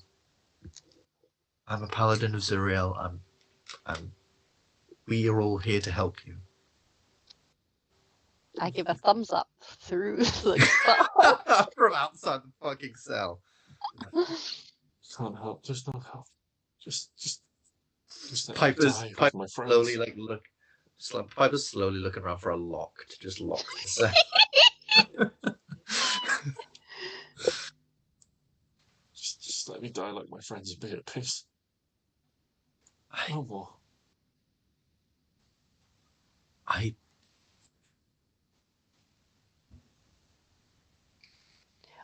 S3: a paladin of Zuriel. We are all here to help you.
S1: I give a thumbs up through the spell.
S3: From outside the fucking cell.
S2: Can't help. Just not help. Just let me
S3: Piper's
S2: die with my friends.
S3: slowly Piper's slowly looking around for a lock to just lock the cell.
S2: Just let me die like my friends and be at peace. No more.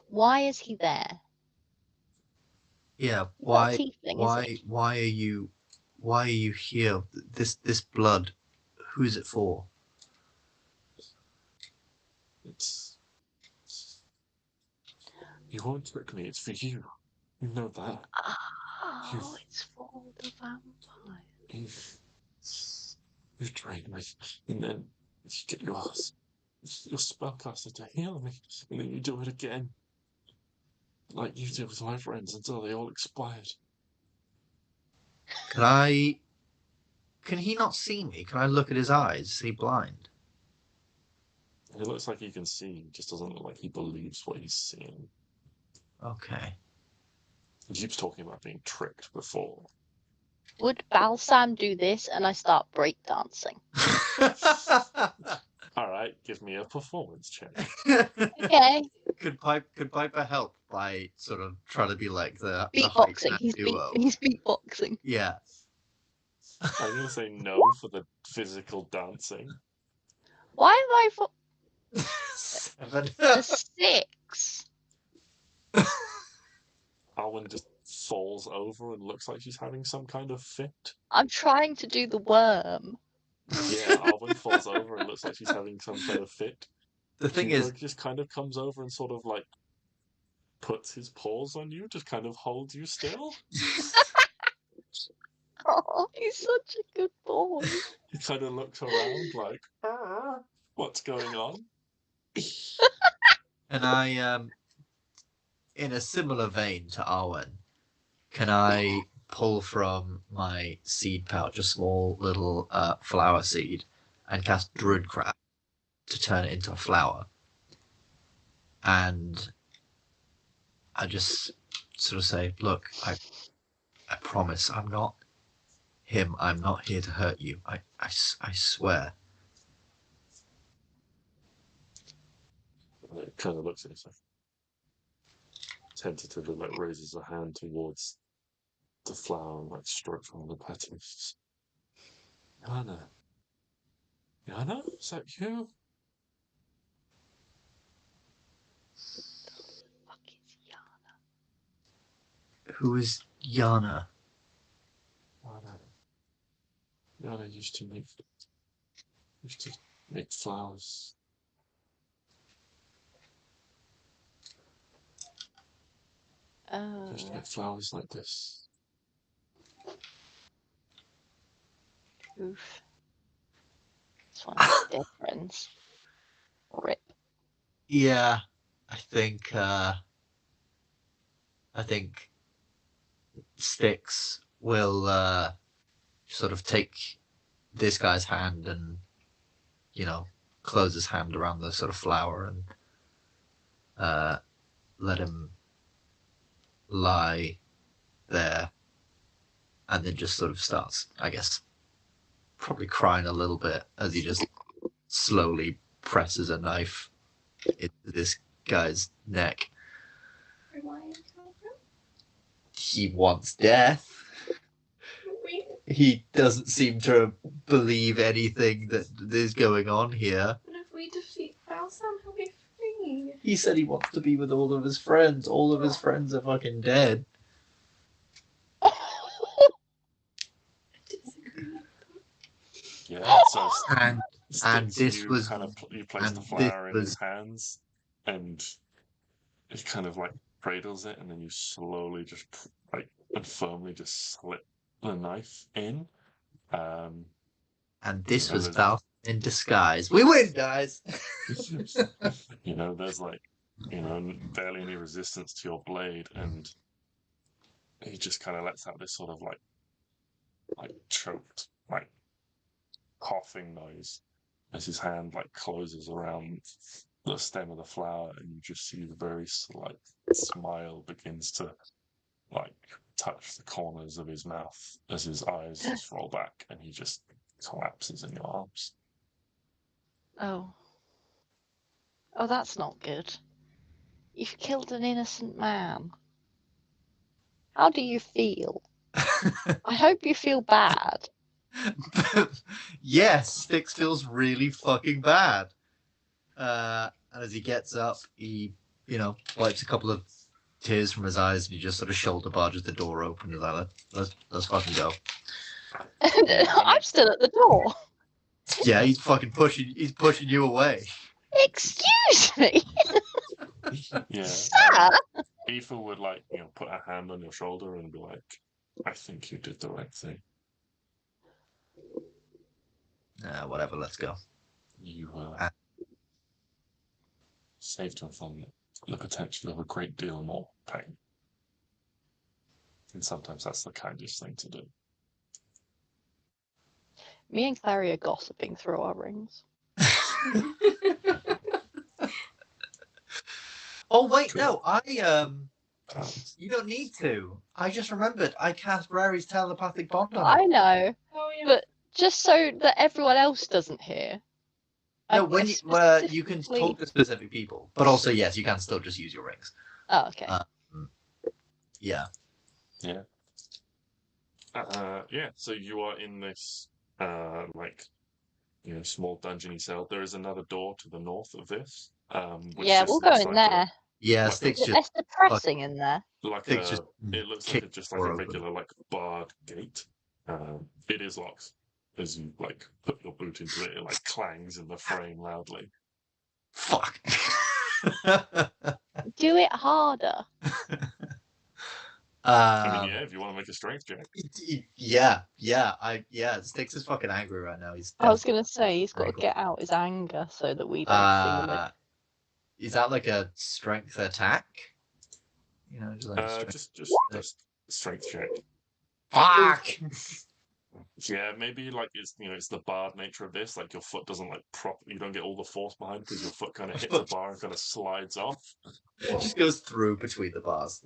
S1: Why is he there?
S3: Yeah,
S1: Not a teeth thing, is it?
S3: why are you here? This blood, who is it for?
S2: You won't trick me, it's for you. You know that.
S1: Oh, it's for the vampire.
S2: You drained me, and then you get your spellcaster to heal me, and then you do it again. Like you did with my friends until they all expired.
S3: Can he not see me? Can I look at his eyes? Is he blind?
S2: It looks like he can see, he just doesn't look like he believes what he's seeing.
S3: Okay.
S2: He keeps talking about being tricked before.
S1: Would Balsam do this and I start breakdancing?
S2: Alright, give me a performance check.
S1: Okay.
S3: Could Piper help by sort of trying to be like the
S1: Beatboxing.
S3: hype man duo?
S1: He's beatboxing.
S3: Yeah.
S2: I'm going to say no for the physical dancing.
S1: Why am I for
S3: 7.
S1: a 6?
S2: Arwen just falls over and looks like she's having some kind of fit.
S1: I'm trying to do the worm.
S2: Yeah, Arwen falls over and looks like she's having some kind of fit.
S3: The thing
S2: Hugo
S3: is,
S2: just kind of comes over and sort of like puts his paws on you, just kind of holds you still.
S1: Oh, he's such a good boy.
S2: He kind of looks around like, what's going on?
S3: and I in a similar vein to Arwen, can I pull from my seed pouch a small little flower seed and cast Druidcraft to turn it into a flower? And I just sort of say, look, I promise I'm not him. I'm not here to hurt you. I swear.
S2: And it kind of looks at himself. Tentatively, like raises a hand towards the flower and like strokes one of the petals. Yana, is that you?
S1: Fuck is Yana?
S3: Who is Yana?
S2: Yana used to make flowers. Used to make flowers like this.
S1: Oof. This one's dead friends. Rip.
S3: Yeah, I think Stix will sort of take this guy's hand and, close his hand around the sort of flower and let him lie there, and then just sort of starts, I guess, probably crying a little bit as he just slowly presses a knife into this guy's neck. He wants death. He doesn't seem to believe anything that is going on here.
S4: But if we defeat Balsam, he'll be free.
S3: He said he wants to be with all of his friends. All of his friends are fucking dead.
S2: Yeah, so
S3: And
S2: Stix,
S3: this
S2: you
S3: was-
S2: kind of you place
S3: and
S2: the flower
S3: this
S2: in his
S3: was-
S2: hands, and he kind of like cradles it, and then you slowly just like and firmly just slip the knife in.
S3: And this
S2: You know,
S3: was
S2: there's-
S3: Balsam in disguise. We win, guys!
S2: There's like barely any resistance to your blade, and he just kind of lets out this sort of like choked, like coughing noise as his hand like closes around the stem of the flower, and you just see the very slight smile begins to like touch the corners of his mouth as his eyes just roll back, and he just collapses in your arms.
S1: Oh. Oh, that's not good. You've killed an innocent man. How do you feel? I hope you feel bad.
S3: Yes, Stix feels really fucking bad. And as he gets up, he, wipes a couple of tears from his eyes, and he just sort of shoulder barges the door open. He's like, let's fucking go.
S1: I'm still at the door.
S3: Yeah, he's pushing you away.
S1: Excuse me,
S2: Yeah.
S1: sir.
S2: Aoife would put a hand on your shoulder and be like, I think you did the right thing.
S3: Whatever, let's go.
S2: You saved him from the potential of a great deal more pain. And sometimes that's the kindest thing to do.
S1: Me and Klari are gossiping through our rings.
S3: Oh wait, no, you don't need to. I just remembered I cast Rary's telepathic bond on
S1: I
S3: it.
S1: know,
S4: Oh yeah.
S1: but just so that everyone else doesn't hear.
S3: No,
S1: I
S3: you can
S1: specifically-
S3: talk to specific people, but also yes, you can still just use your rings.
S1: Oh, okay.
S3: Yeah.
S2: Yeah. So you are in this small dungeony cell. There is another door to the north of this. Which
S1: Yeah,
S2: just
S1: we'll go
S2: looks
S1: in
S2: like
S1: there.
S3: Yeah,
S2: Like-
S3: Stix just
S1: It's depressing in there.
S3: Stix just
S2: it looks like
S3: kick
S2: it's just
S3: the
S2: like a
S3: door open.
S2: regular barred gate. It is locked. As you put your boot into it, it clangs in the frame loudly.
S3: Fuck.
S1: Do it harder.
S2: If you want to make a strength check.
S3: Stix is fucking angry right now. He's
S1: I was gonna say he's got to
S3: Right.
S1: get out his anger so that we don't feel it.
S3: Is that like a strength attack? Just like a strength.
S2: Just strength check.
S3: Fuck.
S2: Yeah, maybe it's the barred nature of this. Your foot doesn't you don't get all the force behind it because your foot kind of hits the bar and kind of slides off.
S3: It just goes through between the bars.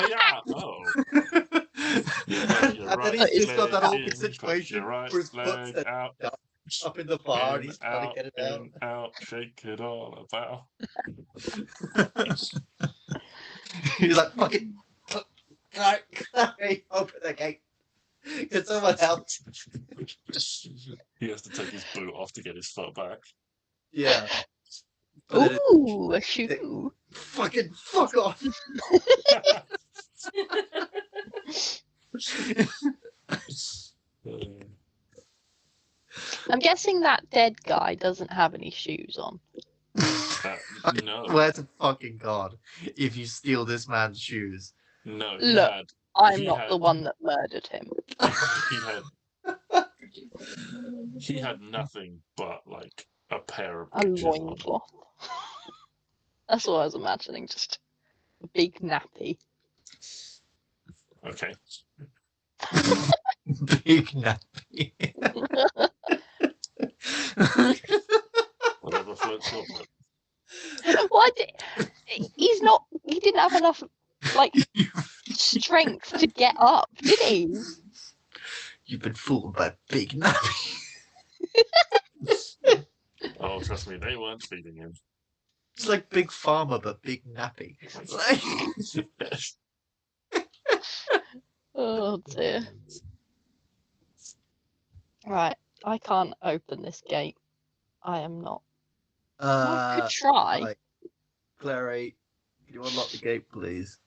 S2: Yeah. Oh.
S3: And then he's just got that
S2: leg
S3: awkward situation
S2: Your right
S3: where his foot's
S2: leg out,
S3: up in the bar and
S2: in,
S3: he's trying to get it out.
S2: in, out, shake it all about.
S3: He's like, fucking, can I open the gate? Can someone help?
S2: He has to take his boot off to get his foot back.
S3: Yeah. But then
S1: Ooh, a shoe.
S3: fucking fuck off.
S1: I'm guessing that dead guy doesn't have any shoes on.
S2: No.
S3: Where's the fucking god if you steal this man's shoes?
S2: No,
S1: Look. I'm
S2: He
S1: not
S2: had-
S1: the one that murdered him.
S2: he had nothing but a pair of
S1: A
S2: breeches on.
S1: loincloth. That's what I was imagining, just a big nappy.
S2: Okay.
S3: Big nappy.
S2: Whatever floats your boat.
S1: Why did he's not? He didn't have enough like strength to get up, did he?
S3: You've been fooled by Big Nappy.
S2: Oh, trust me, they weren't feeding him.
S3: It's like Big Farmer, but Big Nappy. Like...
S1: Oh dear. Right, I can't open this gate. I am not. I could try.
S3: Right. Klari, can you unlock the gate, please?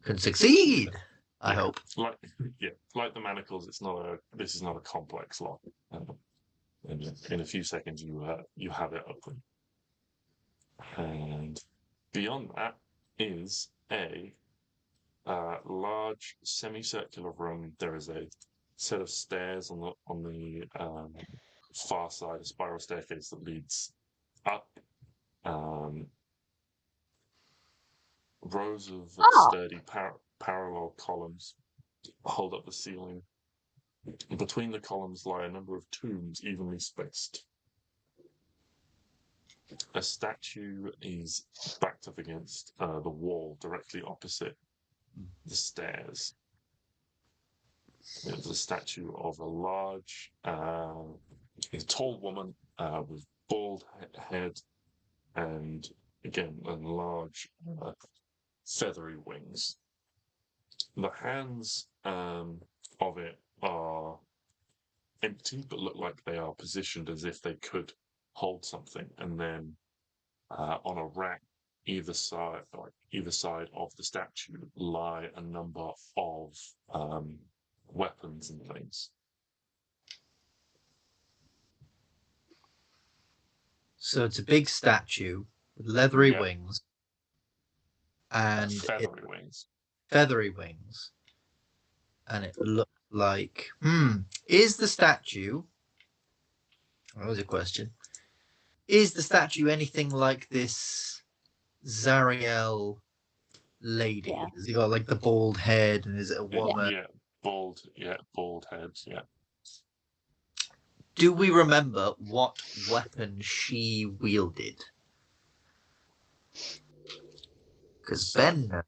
S3: Can succeed. I hope.
S2: Like the manacles, this is not a complex lock. In a few seconds, you have it open, and beyond that is a large semicircular room. There is a set of stairs on the far side, a spiral staircase that leads up. Rows of sturdy parallel columns hold up the ceiling. Between the columns lie a number of tombs evenly spaced. A statue is backed up against the wall directly opposite the stairs. It's a statue of a large, tall woman with bald head and, again, large feathery wings. The hands of it are empty, but look like they are positioned as if they could hold something. And then on a rack, either side of the statue, lie a number of weapons and things.
S3: So it's a big statue with leathery wings and
S2: feathery wings.
S3: Feathery wings. And it looks like, is the statue, that was a question, is the statue anything like this Zariel lady?
S1: Yeah.
S3: Has he got like the bald head, and is it a woman?
S2: Yeah, bald heads, yeah.
S3: Do we remember what weapon she wielded? Because Ben knows,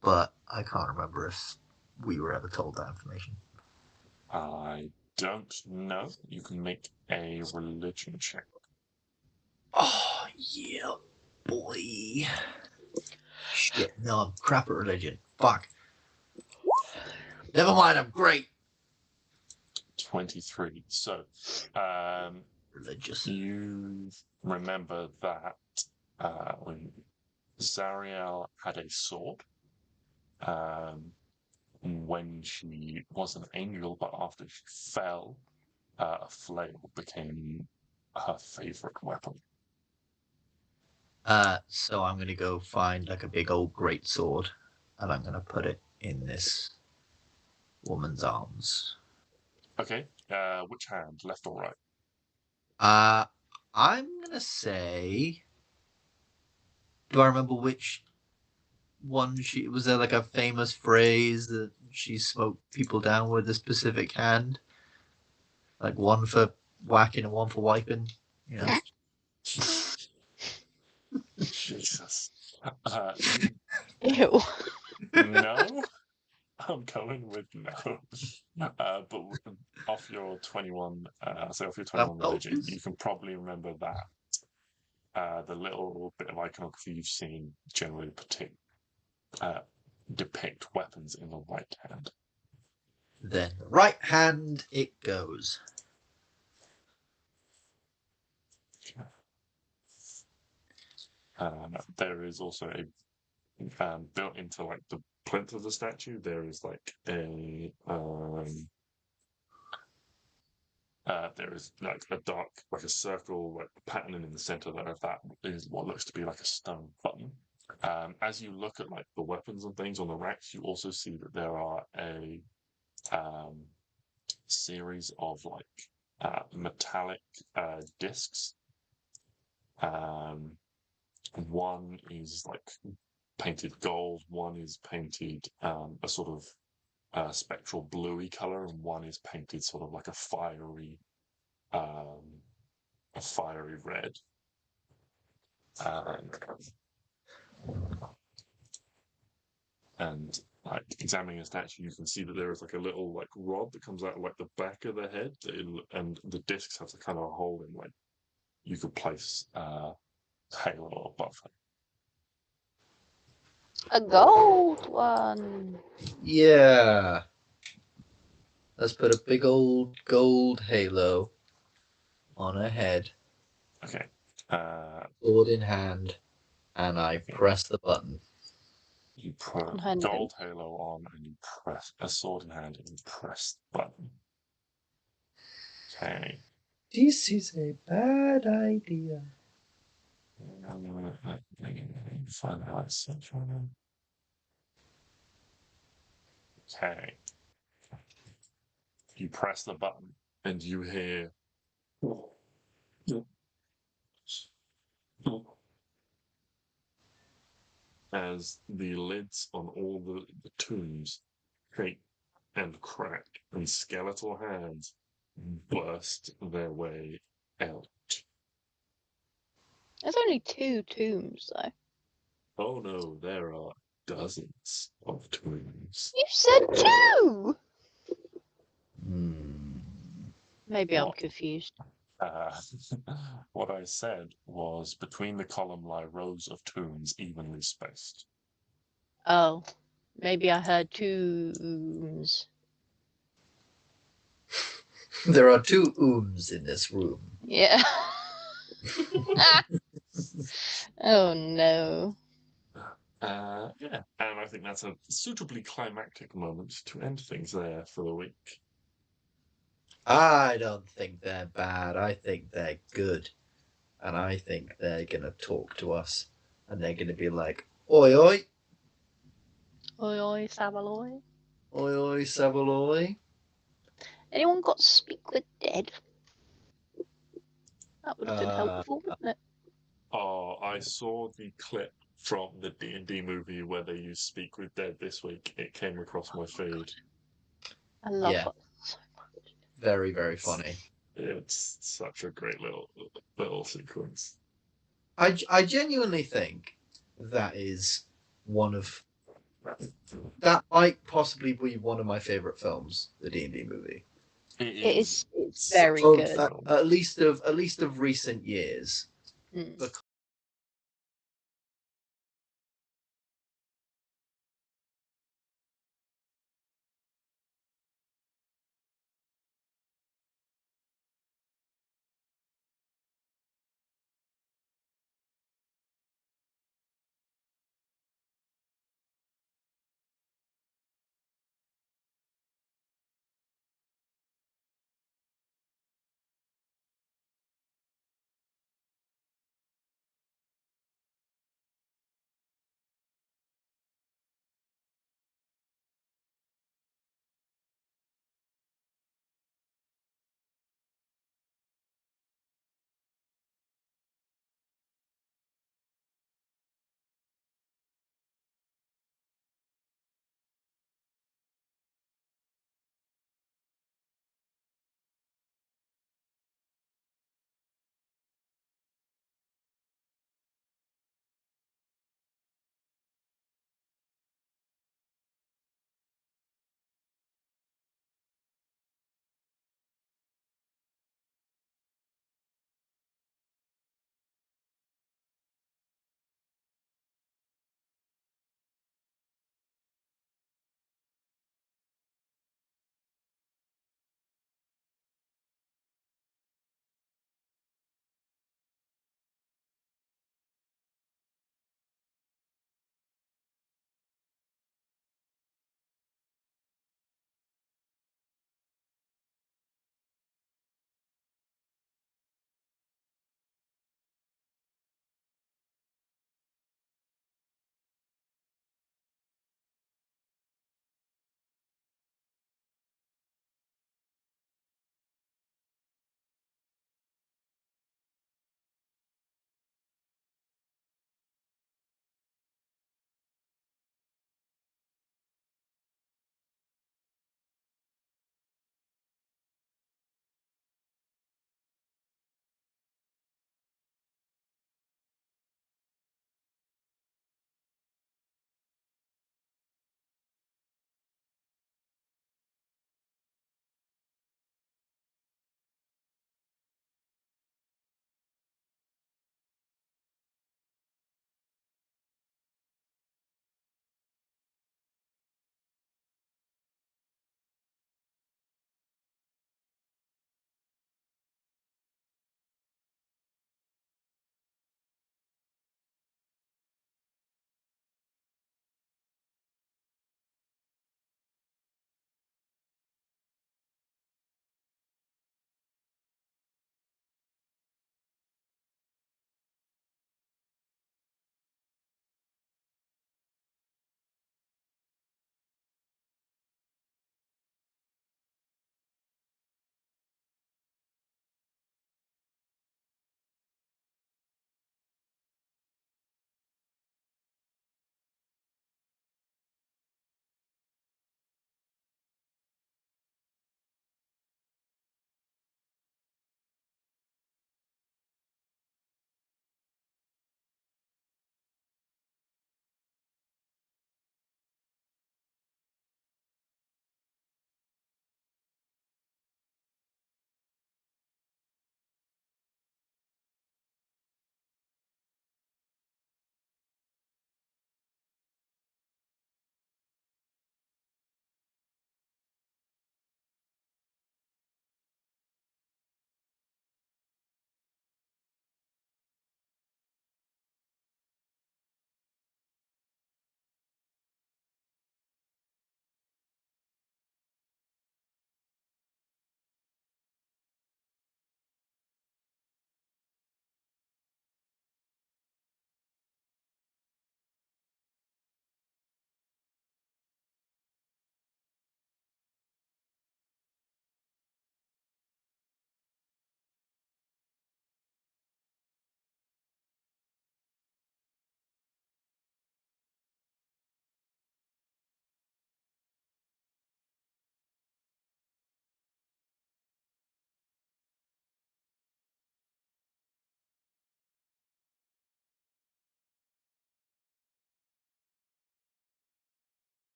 S3: but I can't remember if we were ever told that information.
S2: I don't know. You can make a religion check.
S3: Oh, yeah, boy. Shit, no, I'm crap at religion. Fuck. Never mind, I'm great.
S2: 23. So,
S3: religious.
S2: You remember that when Zariel had a sword, when she was an angel, but after she fell, a flail became her favorite weapon.
S3: So I'm gonna go find like a big old great sword, and I'm gonna put it in this woman's arms.
S2: Okay. Which hand, left or right?
S3: I'm gonna say. Do I remember which one she was? There like a famous phrase that she smote people down with a specific hand, like one for whacking and one for wiping. You know.
S2: Jesus.
S1: Ew.
S2: No. I'm going with no. But off your 21, off your 21 religion, you can probably remember that the little bit of iconography you've seen generally depict weapons in the right hand.
S3: Then the right hand it goes.
S2: There is also a built into like the plinth of the statue. There is like a there is like a dark, like a circle, like patterning in the center there of that is what looks to be like a stone button. As you look at like the weapons and things on the racks, you also see that there are a series of like metallic discs. One is like painted gold, one is painted a sort of spectral bluey color, and one is painted sort of like a fiery red. And like examining a statue, you can see that there is like a little like rod that comes out of like the back of the head, and the discs have the kind of a hole in, like you could place halo above it.
S1: A gold one.
S3: Yeah. Let's put a big old gold halo on her head,
S2: Okay.
S3: sword in hand, and I press the button.
S2: You put
S1: On her
S2: gold halo on, and you press a sword in hand, and you press the button. Okay.
S3: This is a bad idea.
S2: Find the right search on. Okay. You press the button, and you hear. As the lids on all the tombs shake and crack, and skeletal hands burst their way out.
S1: There's only 2 tombs, though.
S2: Oh no, there are dozens of tombs.
S1: You said 2! Maybe I'm
S2: What?
S1: confused.
S2: What I said was between the column lie rows of tombs evenly spaced.
S1: Oh, maybe I heard tombs.
S3: There are 2 ooms in this room.
S1: Yeah. Oh no.
S2: Yeah, and I think that's a suitably climactic moment to end things there for the week.
S3: I don't think they're bad. I think they're good. And I think they're going to talk to us. And they're going to be like, oi, oi.
S1: Oi oi Savaloy.
S3: Oi, oi, Savaloy.
S1: Anyone got Speak with Dead? That would have been helpful, wouldn't it?
S2: Oh, I saw the clip from the D&D movie where they use Speak with Dead this week. It came across my feed.
S1: I love
S3: Yeah.
S1: it so much.
S3: Very, very funny.
S2: It's such a great little sequence.
S3: I genuinely think that is that might possibly be one of my favorite films, the D&D movie.
S1: It's very good.
S3: At least of recent years.
S1: Mm.